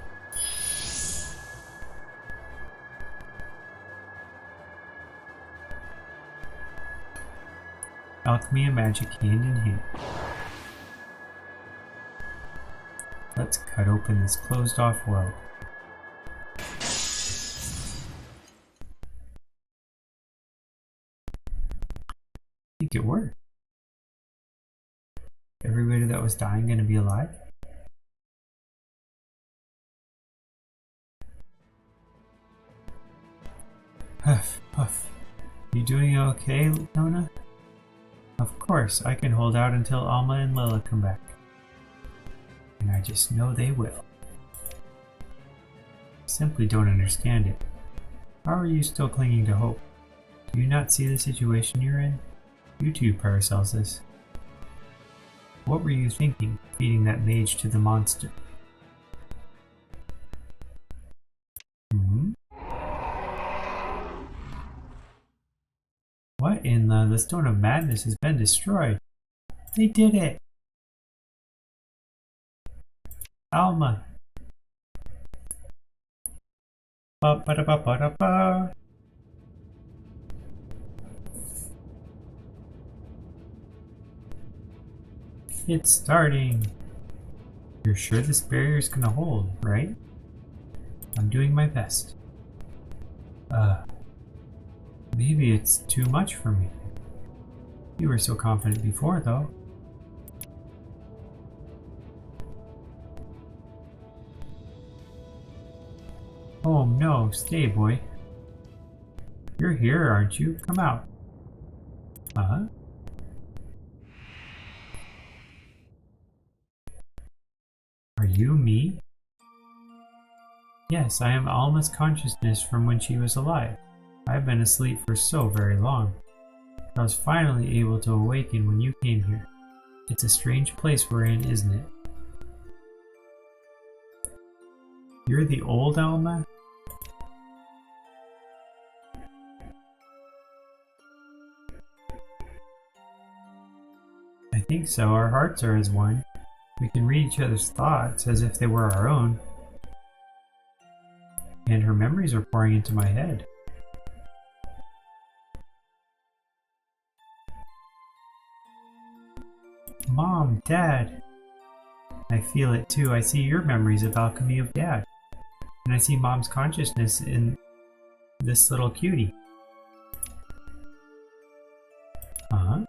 Alchemy and magic hand in hand. Let's cut open this closed-off world. I think it worked. Everybody that was dying gonna be alive? Huff, puff. You doing okay, Nona? Of course, I can hold out until Alma and Lila come back. And I just know they will. Simply don't understand it. How are you still clinging to hope? Do you not see the situation you're in? You too, Paracelsus. What were you thinking, feeding that mage to the monster? What in the Stone of Madness has been destroyed? They did it! Alma! Ba-ba-da-ba-ba-da-ba! It's starting! You're sure this barrier's gonna hold, right? I'm doing my best. Maybe it's too much for me. You were so confident before, though. Oh no, stay, boy. You're here, aren't you? Come out. Huh? Are you me? Yes, I am Alma's consciousness from when she was alive. I've been asleep for so very long. I was finally able to awaken when you came here. It's a strange place we're in, isn't it? You're the old Alma? I think so. Our hearts are as one. We can read each other's thoughts as if they were our own. And her memories are pouring into my head. Mom, Dad. I feel it too. I see your memories of alchemy of Dad. And I see Mom's consciousness in this little cutie. Huh?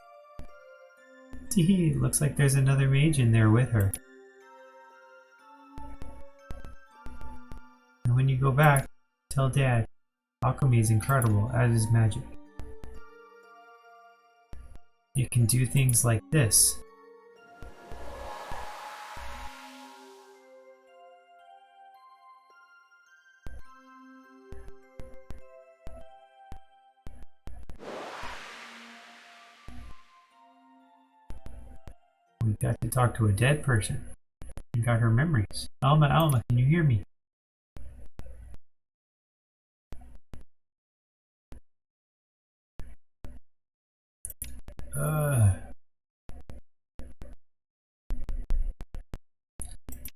Tee, looks like there's another mage in there with her. And when you go back, tell Dad, alchemy is incredible, as is magic. You can do things like this. We got to talk to a dead person. We got her memories. Alma, Alma, can you hear me?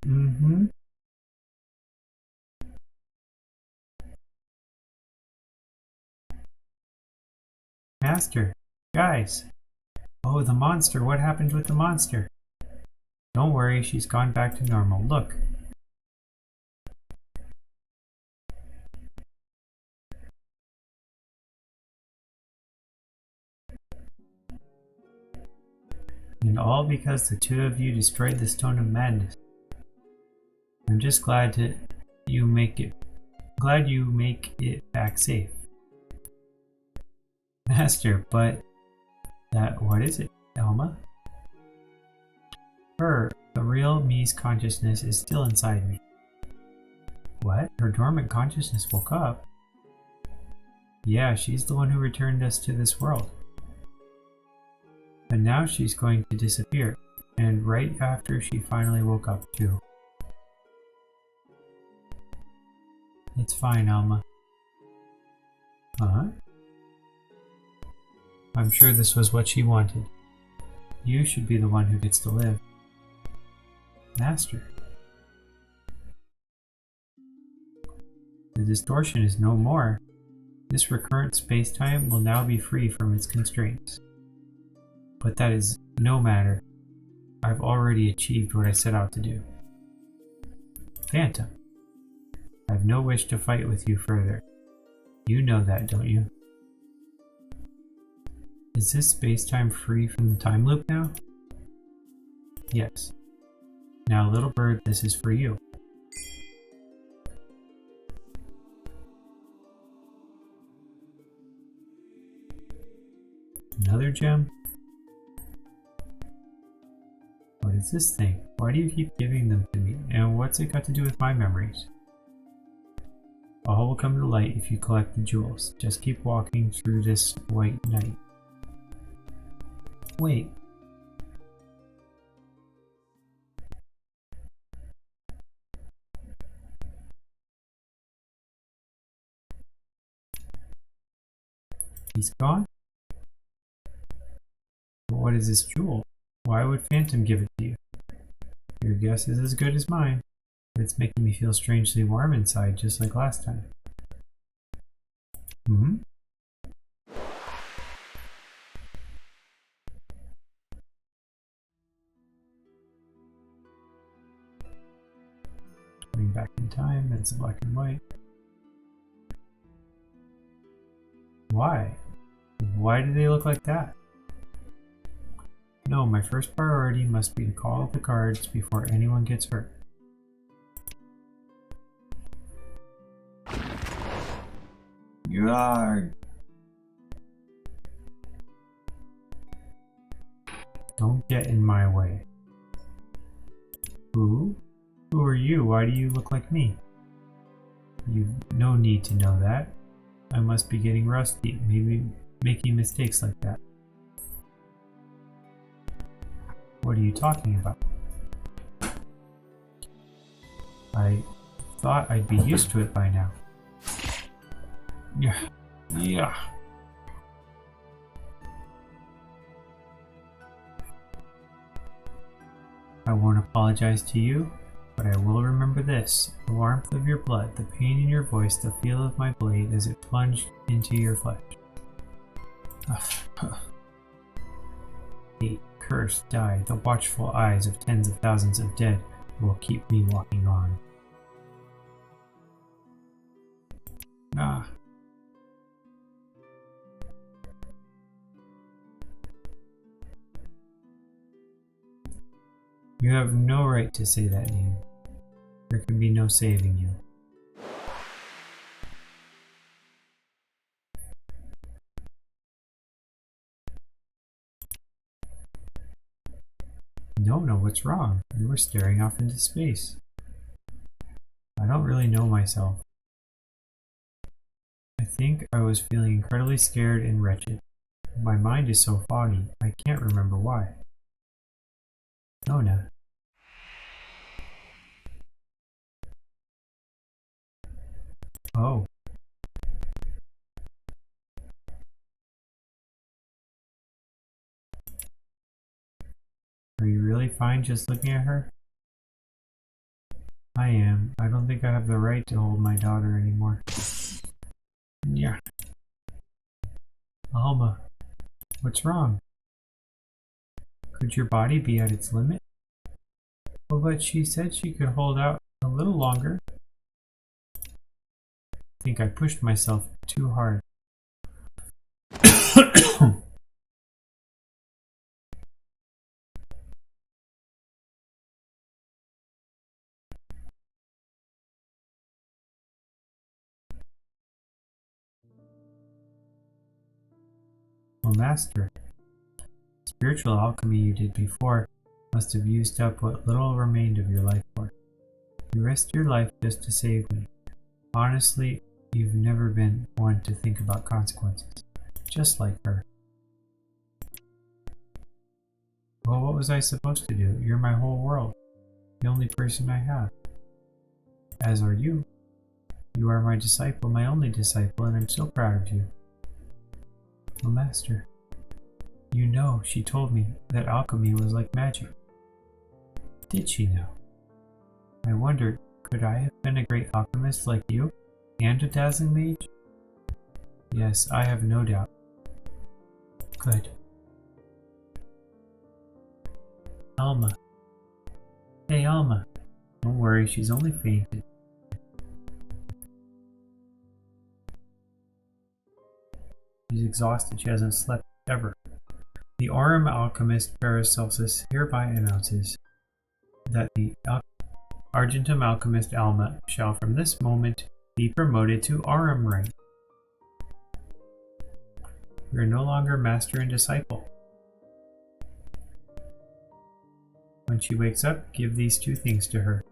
Mm-hmm. Master, guys. Oh, the monster. What happened with the monster? Don't worry, she's gone back to normal. Look. And all because the two of you destroyed the Stone of Madness. I'm just glad you make it back safe. Master, but what is it, Elma? The real me's consciousness is still inside me. What? Her dormant consciousness woke up? Yeah, she's the one who returned us to this world. But now she's going to disappear, and right after she finally woke up too. It's fine, Alma. Huh? I'm sure this was what she wanted. You should be the one who gets to live. Master. The distortion is no more. This recurrent space-time will now be free from its constraints. But that is no matter. I've already achieved what I set out to do. Phantom. I have no wish to fight with you further. You know that, don't you? Is this space-time free from the time loop now? Yes. Now, little bird, this is for you. Another gem? What is this thing? Why do you keep giving them to me? And what's it got to do with my memories? All will come to light if you collect the jewels. Just keep walking through this white night. Wait. He's gone? But what is this jewel? Why would Phantom give it to you? Your guess is as good as mine. But it's making me feel strangely warm inside, just like last time. Hmm? Going back in time, it's black and white. Why? Why do they look like that? No, my first priority must be to call the guards before anyone gets hurt. Yarg! Don't get in my way. Who? Who are you? Why do you look like me? You've no need to know that. I must be getting rusty, maybe making mistakes like that. What are you talking about? I thought I'd be used to it by now. Yeah. Yeah. I won't apologize to you, but I will remember this. The warmth of your blood, the pain in your voice, the feel of my blade as it plunged into your flesh. Hate, curse, die, the watchful eyes of tens of thousands of dead will keep me walking on. Ah. You have no right to say that name. There can be no saving you. No, what's wrong? You were staring off into space. I don't really know myself. I think I was feeling incredibly scared and wretched. My mind is so foggy, I can't remember why. Nona. Oh. Are you really fine just looking at her? I am. I don't think I have the right to hold my daughter anymore. Yeah. Alma, What's wrong? Could your body be at its limit? Well, but she said she could hold out a little longer. I think I pushed myself too hard. Well, Master, spiritual alchemy you did before must have used up what little remained of your life force. You risked your life just to save me. Honestly, you've never been one to think about consequences. Just like her. Well, what was I supposed to do? You're my whole world. The only person I have. As are you. You are my disciple, my only disciple, and I'm so proud of you. Well, Master, you know she told me that alchemy was like magic. Did she now? I wondered, could I have been a great alchemist like you, and a dazzling mage? Yes, I have no doubt. Good. Alma. Hey, Alma. Don't worry, she's only fainted. She's exhausted. She hasn't slept ever. The Aurum alchemist Paracelsus hereby announces that the Argentum alchemist Alma shall from this moment be promoted to Aurum rank. We are no longer master and disciple. When she wakes up, give these two things to her.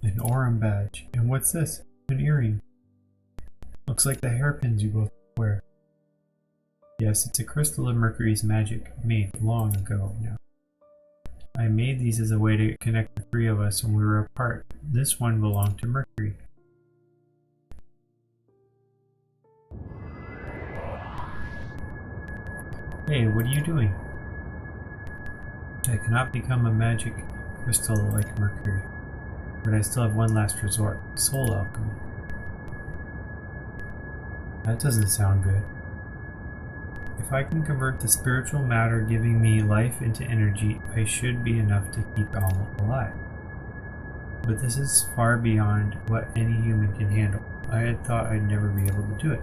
An Aurum badge. And what's this? An earring. Looks like the hairpins you both wear. Yes, it's a crystal of Mercury's magic, made long ago now. I made these as a way to connect the three of us when we were apart. This one belonged to Mercury. Hey, what are you doing? I cannot become a magic crystal like Mercury, but I still have one last resort, soul alchemy. That doesn't sound good. If I can convert the spiritual matter giving me life into energy, I should be enough to keep Alma alive. But this is far beyond what any human can handle. I had thought I'd never be able to do it,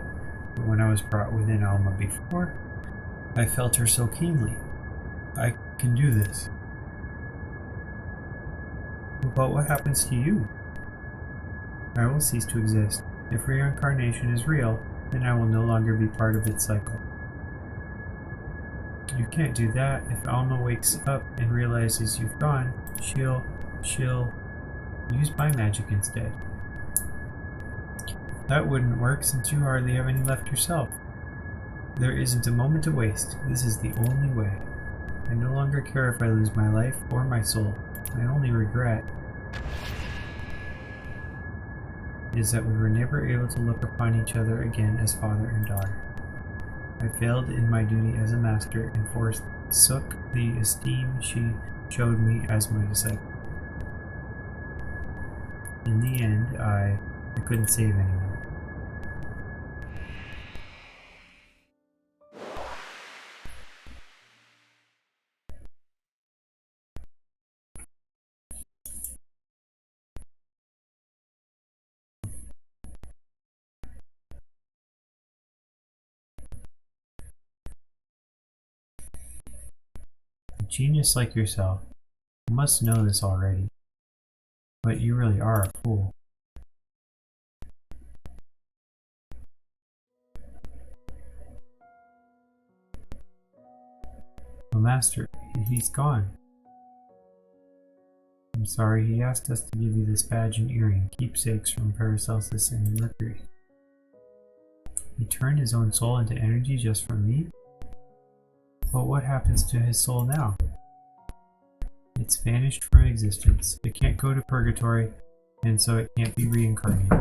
but when I was brought within Alma before, I felt her so keenly. I can do this. But what happens to you? I will cease to exist. If reincarnation is real, then I will no longer be part of its cycle. You can't do that. If Alma wakes up and realizes you've gone, she'll use my magic instead. That wouldn't work since you hardly have any left yourself. There isn't a moment to waste. This is the only way. I no longer care if I lose my life or my soul. My only regret is that we were never able to look upon each other again as father and daughter. I failed in my duty as a master and forsook the esteem she showed me as my disciple. In the end, I couldn't save anyone. A genius like yourself must know this already, but you really are a fool. Well, Master, he's gone. I'm sorry, he asked us to give you this badge and earring, keepsakes from Paracelsus and Mercury. He turned his own soul into energy just for me? But what happens to his soul now? It's vanished from existence. It can't go to purgatory, and so it can't be reincarnated.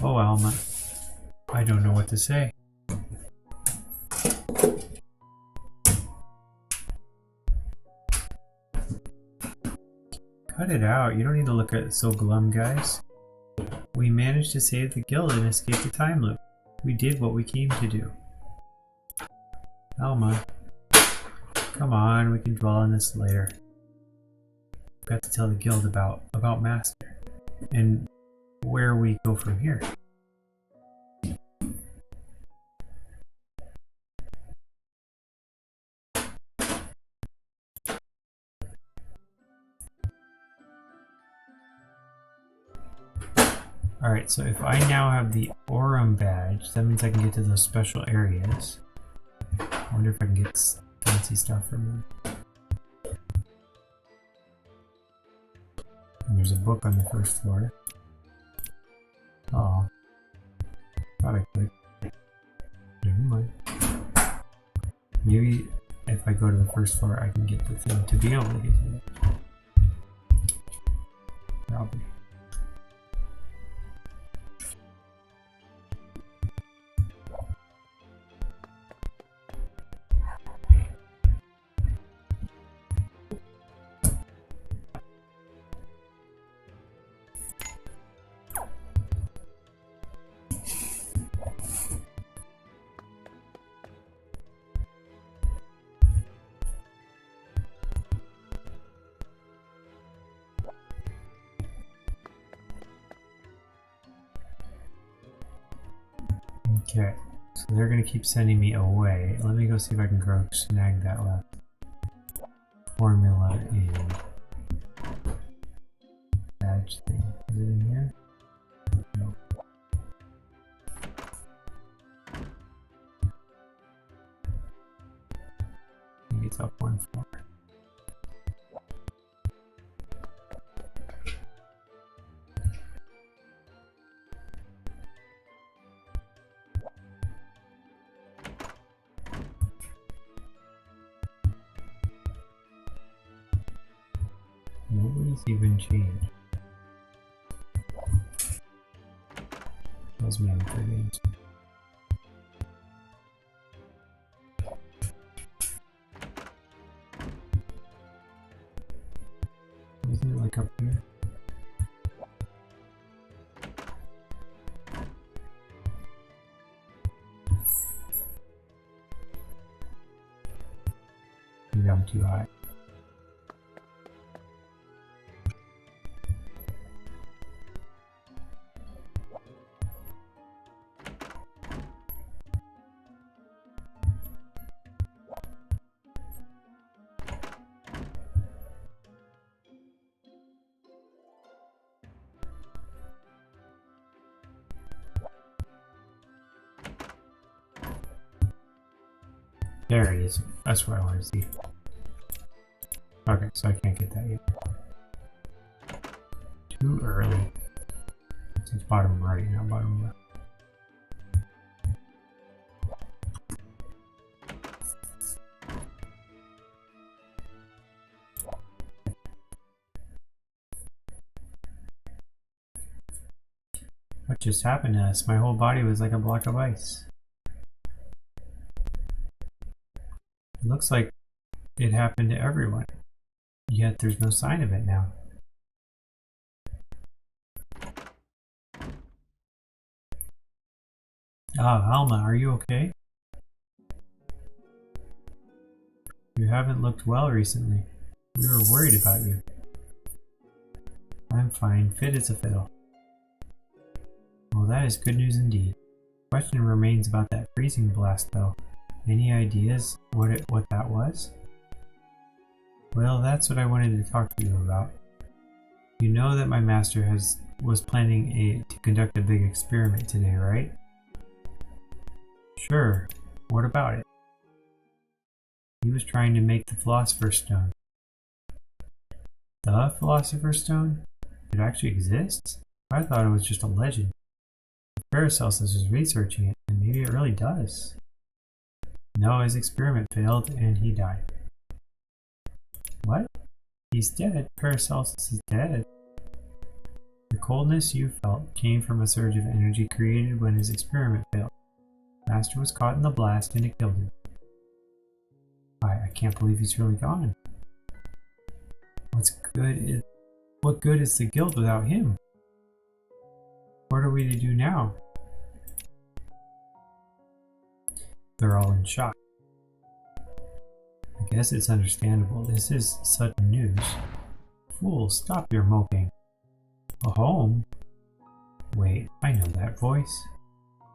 Oh, Alma, I don't know what to say. Cut it out. You don't need to look at it so glum, guys. We managed to save the guild and escape the time loop. We did what we came to do. Alma. Come on, we can dwell on this later. Got to tell the guild about Master. And where we go from here. Alright, so if I now have the Aurum badge, that means I can get to those special areas. I wonder if I can get fancy stuff from them. And there's a book on the first floor. Oh, thought I could. Never mind. Maybe if I go to the first floor, I can get the thing to be able to get to it. Probably. Okay, so they're gonna keep sending me away. Let me go see if I can snag that last formula and badge thing. Is it in here? No. I think it's up one floor. Nobody's even changed. Tells me I'm forgetting. Isn't it like up here? Maybe I'm too high. There it is. That's what I want to see. Okay, so I can't get that yet. Too early. So it's bottom right, not bottom left. What just happened to us? My whole body was like a block of ice. It looks like it happened to everyone, yet there's no sign of it now. Ah, Alma, are you okay? You haven't looked well recently. We were worried about you. I'm fine, fit as a fiddle. Well, that is good news indeed. The question remains about that freezing blast, though. Any ideas what that was? Well, that's what I wanted to talk to you about. You know that my master was planning to conduct a big experiment today, right? Sure. What about it? He was trying to make the Philosopher's Stone. The Philosopher's Stone? It actually exists? I thought it was just a legend. Paracelsus was researching it, and maybe it really does. No, his experiment failed, and he died. What? He's dead? Paracelsus is dead? The coldness you felt came from a surge of energy created when his experiment failed. Master was caught in the blast, and it killed him. I can't believe he's really gone. What good is the guild without him? What are we to do now? They're all in shock. I guess it's understandable. This is sudden news. Fool, stop your moping. A home? Wait, I know that voice.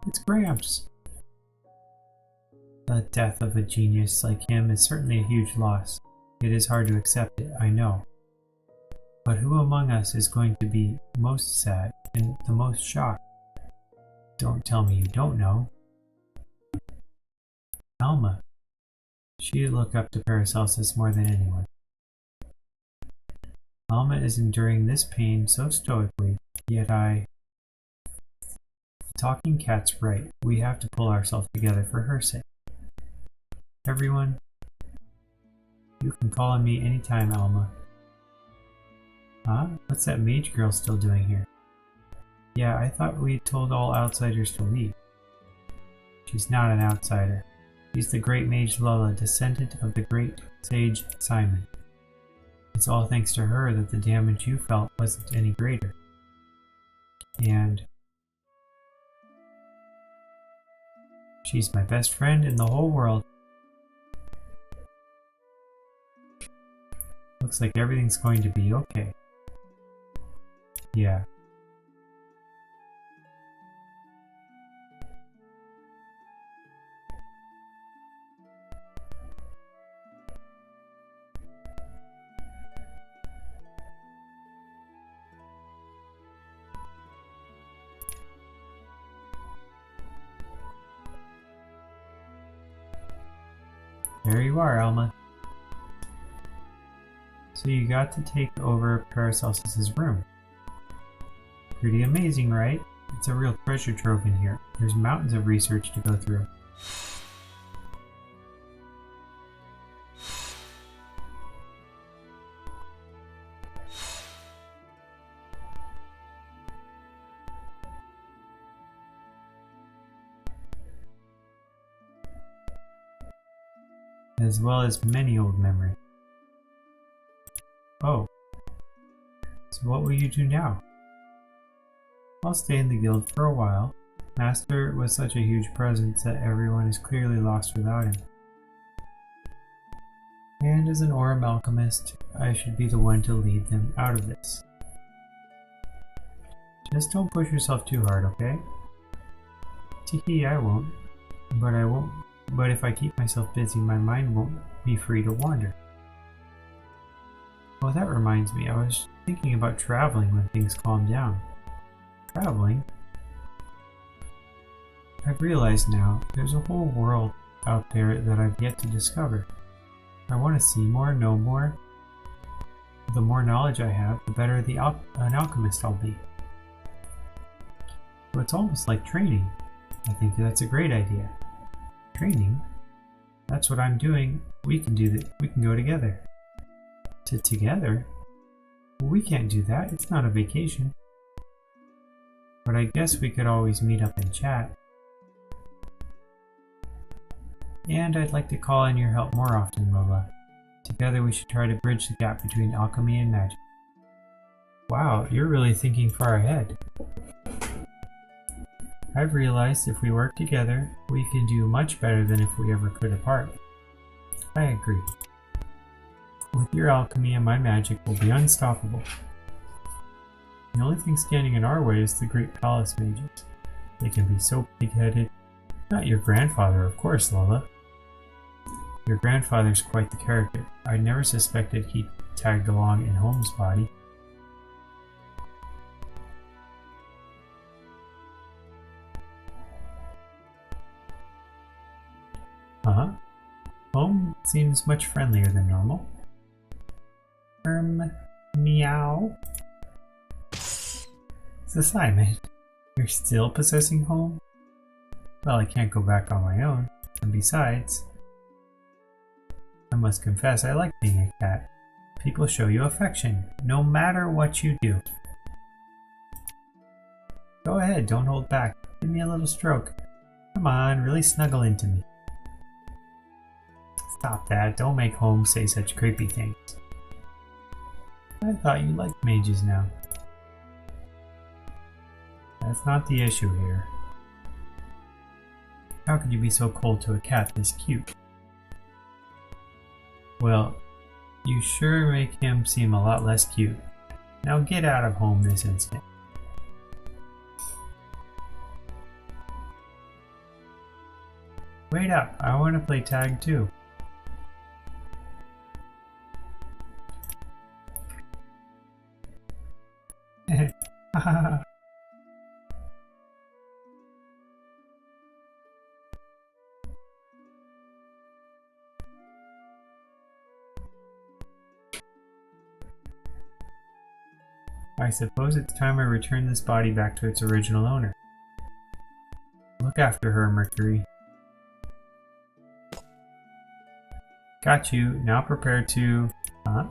It's Gramps. The death of a genius like him is certainly a huge loss. It is hard to accept it, I know. But who among us is going to be most sad and the most shocked? Don't tell me you don't know. Alma. She'd look up to Paracelsus more than anyone. Alma is enduring this pain so stoically, yet The talking cat's right. We have to pull ourselves together for her sake. Everyone, you can call on me anytime, Alma. Huh? What's that mage girl still doing here? Yeah, I thought we told all outsiders to leave. She's not an outsider. She's the great mage Lola, descendant of the great sage Simon. It's all thanks to her that the damage you felt wasn't any greater. And she's my best friend in the whole world. Looks like everything's going to be okay. Yeah. There you are, Alma. So you got to take over Paracelsus's room. Pretty amazing, right? It's a real treasure trove in here. There's mountains of research to go through. As well as many old memories. Oh. So what will you do now? I'll stay in the guild for a while. Master was such a huge presence that everyone is clearly lost without him. And as an Aurum alchemist, I should be the one to lead them out of this. Just don't push yourself too hard, okay? Tee, I won't. But if I keep myself busy, my mind won't be free to wander. Oh, that reminds me, I was thinking about traveling when things calm down. Traveling? I've realized now, there's a whole world out there that I've yet to discover. I want to see more, know more. The more knowledge I have, the better an alchemist I'll be. So it's almost like training. I think that's a great idea. Training? That's what I'm doing. We can do that. We can go together. Together? Well, we can't do that. It's not a vacation. But I guess we could always meet up and chat. And I'd like to call in your help more often, Lola. Together we should try to bridge the gap between alchemy and magic. Wow, you're really thinking far ahead. I've realized if we work together, we can do much better than if we ever could apart. I agree. With your alchemy and my magic, we'll be unstoppable. The only thing standing in our way is the great palace mages. They can be so big-headed. Not your grandfather, of course, Lola. Your grandfather's quite the character. I never suspected he tagged along in Holmes' body. Home seems much friendlier than normal. Meow. It's Simon. You're still possessing Home? Well, I can't go back on my own. And besides, I must confess I like being a cat. People show you affection, no matter what you do. Go ahead, don't hold back. Give me a little stroke. Come on, really snuggle into me. Stop that, don't make Holmes say such creepy things. I thought you liked mages now. That's not the issue here. How could you be so cold to a cat this cute? Well, you sure make him seem a lot less cute. Now get out of home this instant. Wait up, I want to play tag too. I suppose it's time I return this body back to its original owner. Look after her, Mercury. Got you. Now prepare to... Huh?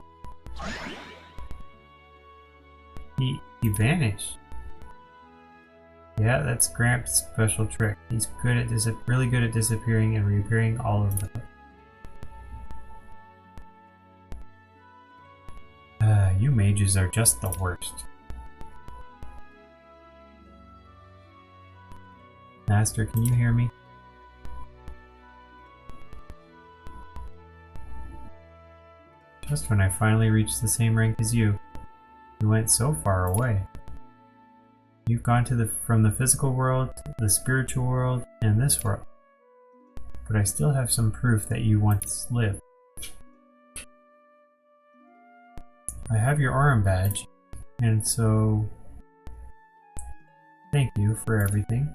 He vanished. Yeah, that's Gramps' special trick. He's good at really good at disappearing and reappearing all over the place. You mages are just the worst. Master, can you hear me? Just when I finally reached the same rank as you, you went so far away. You've gone to from the physical world, the spiritual world, and this world. But I still have some proof that you once lived. I have your Aurum badge, and so thank you for everything.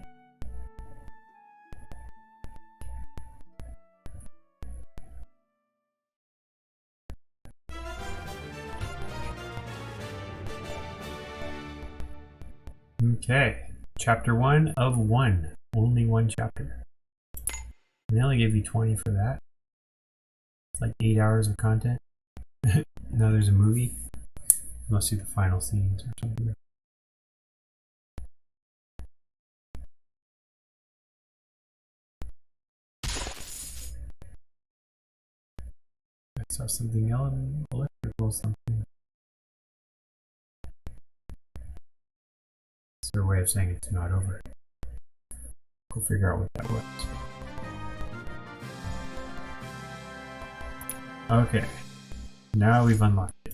Okay, chapter 1 of 1. Only one chapter. And they only gave you 20 for that. It's like 8 hours of content. Now there's a movie. You must see the final scenes or something. I saw something electrical something. It's their way of saying it's not over. Go figure out what that was. Okay. Now we've unlocked it.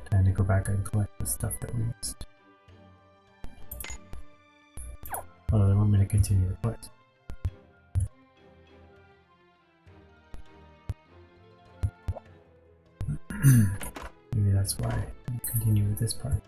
Time to go back and collect the stuff that we missed. Although they want me to continue the quest. Maybe that's why I'll continue with this part.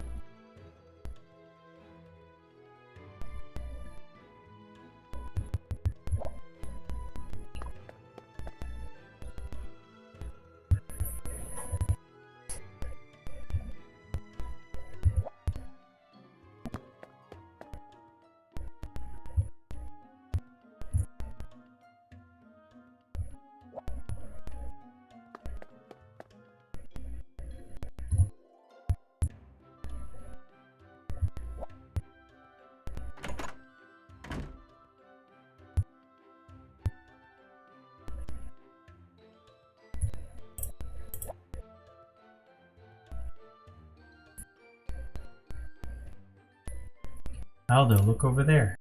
Aldo, look over there.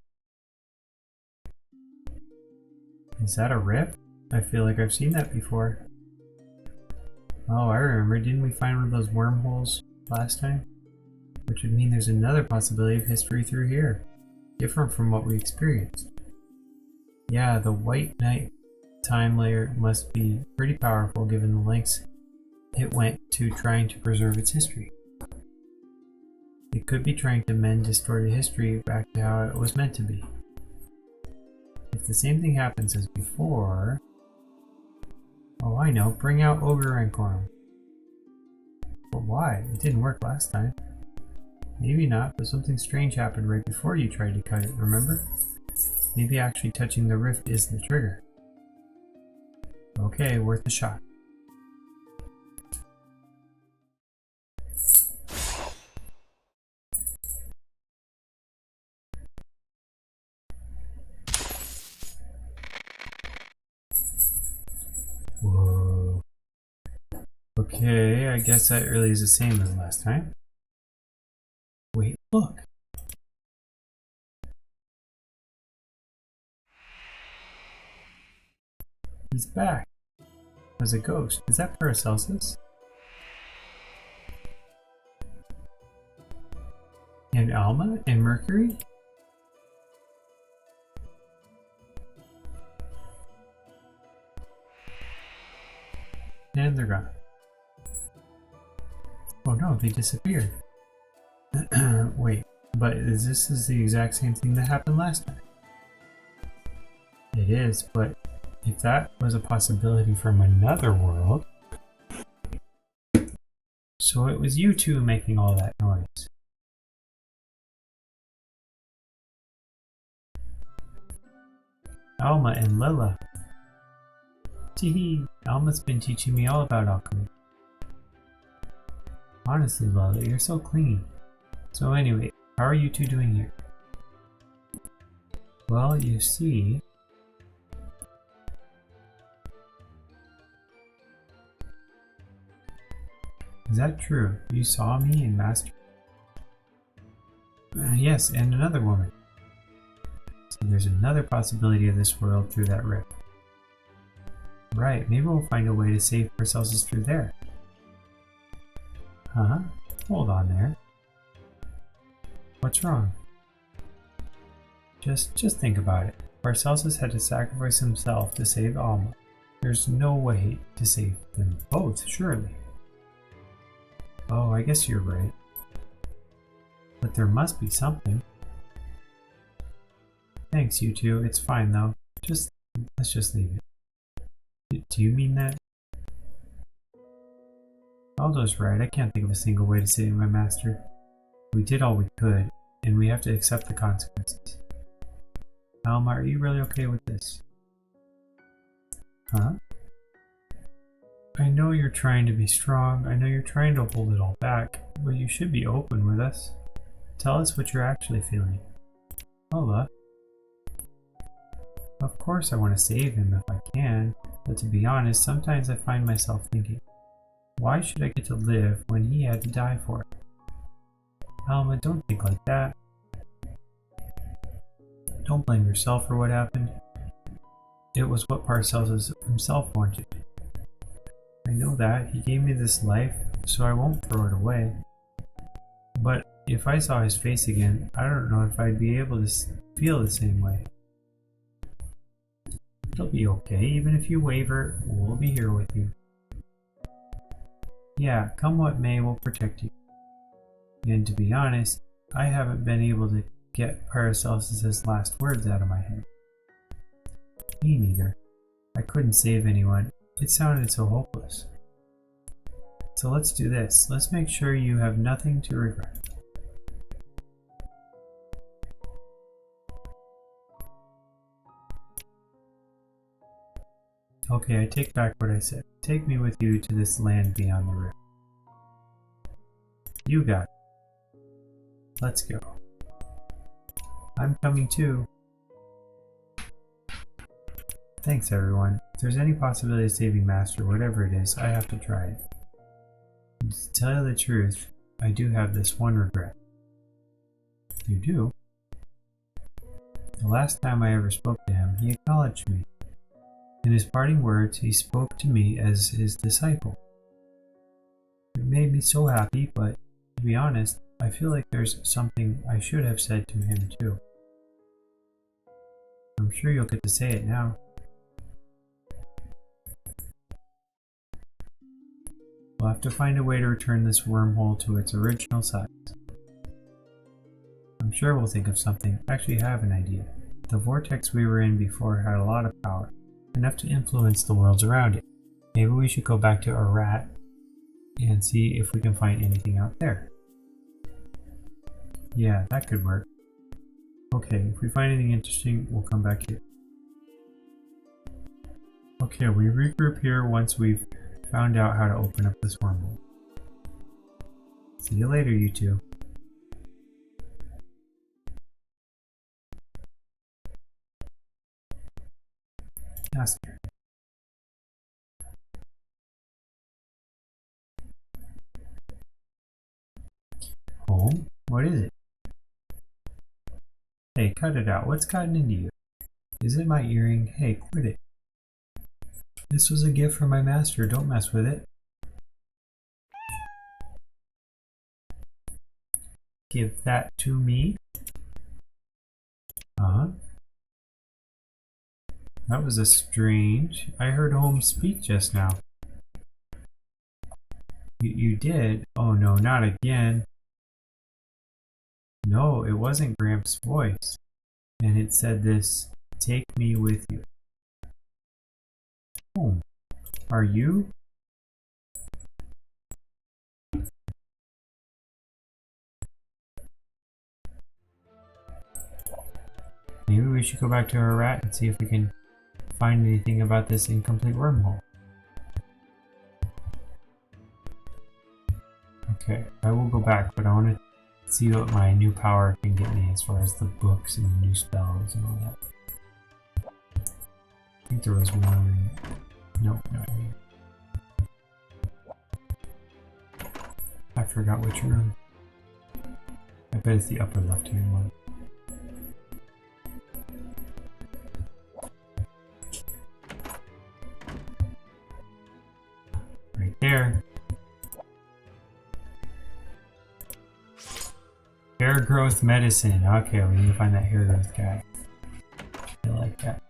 Is that a rift? I feel like I've seen that before. Oh, I remember. Didn't we find one of those wormholes last time? Which would mean there's another possibility of history through here. Different from what we experienced. Yeah, the White Knight time layer must be pretty powerful given the lengths it went to trying to preserve its history. It could be trying to mend distorted history back to how it was meant to be. If the same thing happens as before... Oh, I know. Bring out Ogre Rancorum. But why? It didn't work last time. Maybe not, but something strange happened right before you tried to cut it, remember? Maybe actually touching the rift is the trigger. Okay, worth a shot. Whoa. Okay, I guess that really is the same as last time. Wait, look! He's back. As a ghost. Is that Paracelsus? And Alma? And Mercury? And they're gone. Oh no, they disappeared. Wait, but this is the exact same thing that happened last time. It is, but if that was a possibility from another world, so it was you two making all that noise. Alma and Lila. Teehee, Alma's been teaching me all about alchemy. Honestly, Lila, you're so clingy. So anyway, how are you two doing here? Well, you see... Is that true? You saw me and Master? Yes, and another woman. So there's another possibility of this world through that rift. Right, maybe we'll find a way to save ourselves through there. Huh? Hold on there. What's wrong? Just think about it. Paracelsus had to sacrifice himself to save Alma. There's no way to save them both, surely. Oh, I guess you're right. But there must be something. Thanks, you two. It's fine, though. Let's just leave it. Do you mean that? Aldo's right. I can't think of a single way to save my master. We did all we could, and we have to accept the consequences. Alma, are you really okay with this? Huh? I know you're trying to be strong. I know you're trying to hold it all back, but you should be open with us. Tell us what you're actually feeling. Alma. Of course I want to save him if I can, but to be honest, sometimes I find myself thinking, why should I get to live when he had to die for it? Alma, don't think like that. Don't blame yourself for what happened. It was what Paracelsus himself wanted. I know that. He gave me this life, so I won't throw it away. But if I saw his face again, I don't know if I'd be able to feel the same way. It'll be okay. Even if you waver, we'll be here with you. Yeah, come what may, we'll protect you. And to be honest, I haven't been able to get Paracelsus' last words out of my head. Me neither. I couldn't save anyone. It sounded so hopeless. So let's do this. Let's make sure you have nothing to regret. Okay, I take back what I said. Take me with you to this land beyond the rift. You got it. Let's go. I'm coming too. Thanks everyone. If there's any possibility of saving Master, whatever it is, I have to try it. And to tell you the truth, I do have this one regret. You do? The last time I ever spoke to him, he acknowledged me. In his parting words, he spoke to me as his disciple. It made me so happy, but to be honest, I feel like there's something I should have said to him too. I'm sure you'll get to say it now. We'll have to find a way to return this wormhole to its original size. I'm sure we'll think of something. Actually, I have an idea. The vortex we were in before had a lot of power, enough to influence the worlds around it. Maybe we should go back to Arat and see if we can find anything out there. Yeah, that could work. Okay, if we find anything interesting, we'll come back here. Okay, we regroup here once we've found out how to open up this wormhole. See you later, you two. Master. Home? What is it? Hey, cut it out. What's gotten into you? Is it my earring? Hey, quit it. This was a gift from my master. Don't mess with it. Give that to me. Uh-huh. That was a strange... I heard Holmes speak just now. You did? Oh no, not again. No, it wasn't Gramps' voice. And it said this, take me with you. Oh, are you? Maybe we should go back to our rat and see if we can find anything about this incomplete wormhole. Okay, I will go back, but I want to see what my new power can get me as far as the books and new spells and all that. I think there was one... Nope, not here. I forgot which room. I bet it's the upper left-hand one. Right there. Hair growth medicine. Okay, we need to find that hair growth guy. I like that.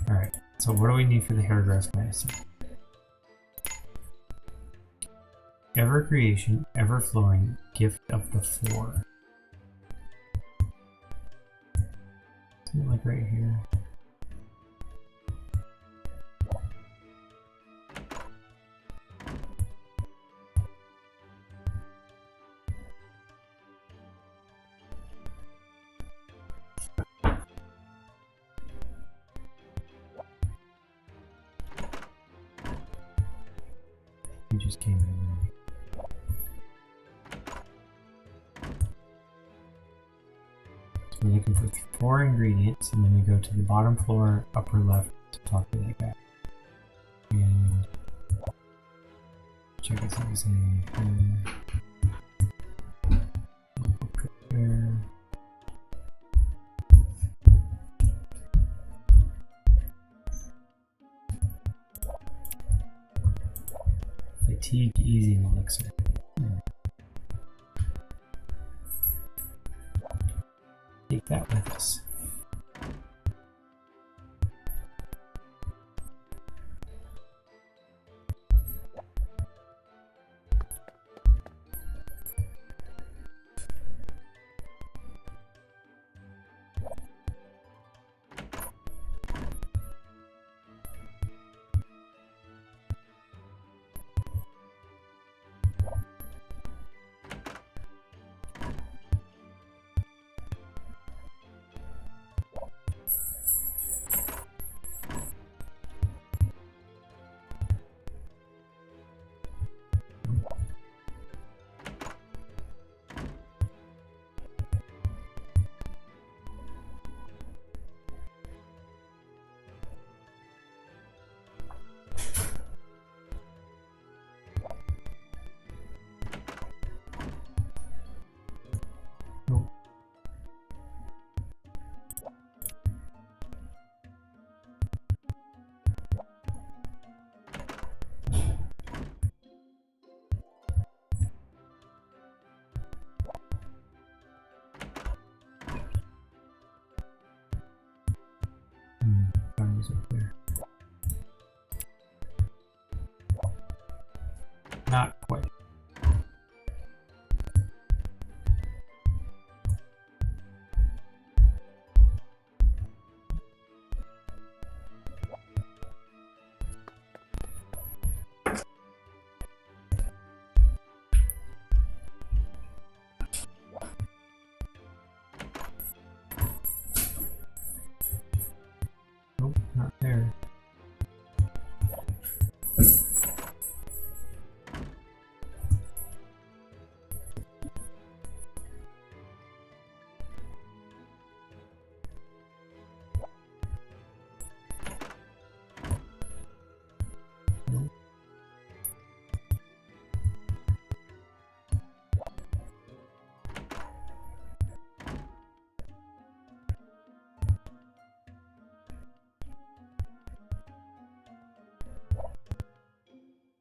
Alright, so what do we need for the hair growth medicine? Ever creation, ever flowing, gift of the four. Isn't it like right here? We just came in. So we're looking for 4 ingredients, and then we go to the bottom floor, upper left, to talk to that guy. And check if there's anything here. Prepare. Fatigue easing elixir. Take that with us.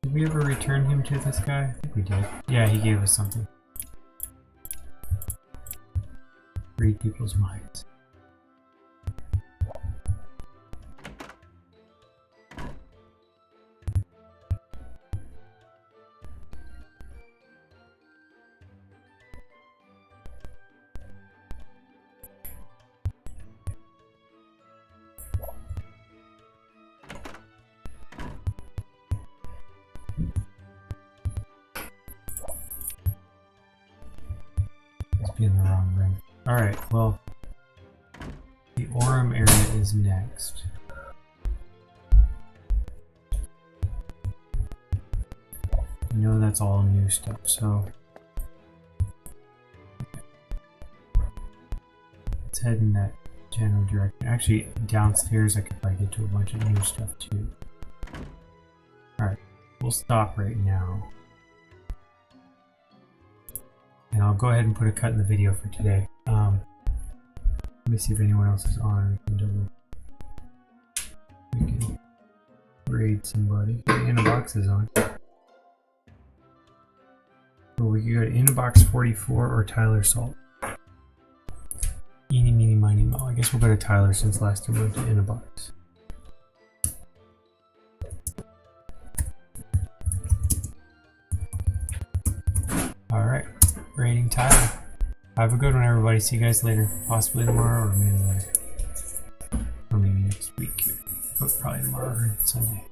Did we ever return him to this guy? I think we did. Yeah, he gave us something. Read people's minds. Be in the wrong room. Alright, well, the Orem area is next. I know that's all new stuff, so let's head in that general direction. Actually, downstairs I could probably get to a bunch of new stuff too. Alright, we'll stop right now. And I'll go ahead and put a cut in the video for today. Let me see if anyone else is on. We can raid somebody. Inbox is on. Or we could go to Inbox 44 or Tyler Salt. Eeny, meeny, miny, mo. I guess we'll go to Tyler since last time we went to Inbox. Alright. Rating Tyler. Have a good one, everybody. See you guys later. Possibly tomorrow or maybe later. Or maybe next week. But probably tomorrow or Sunday.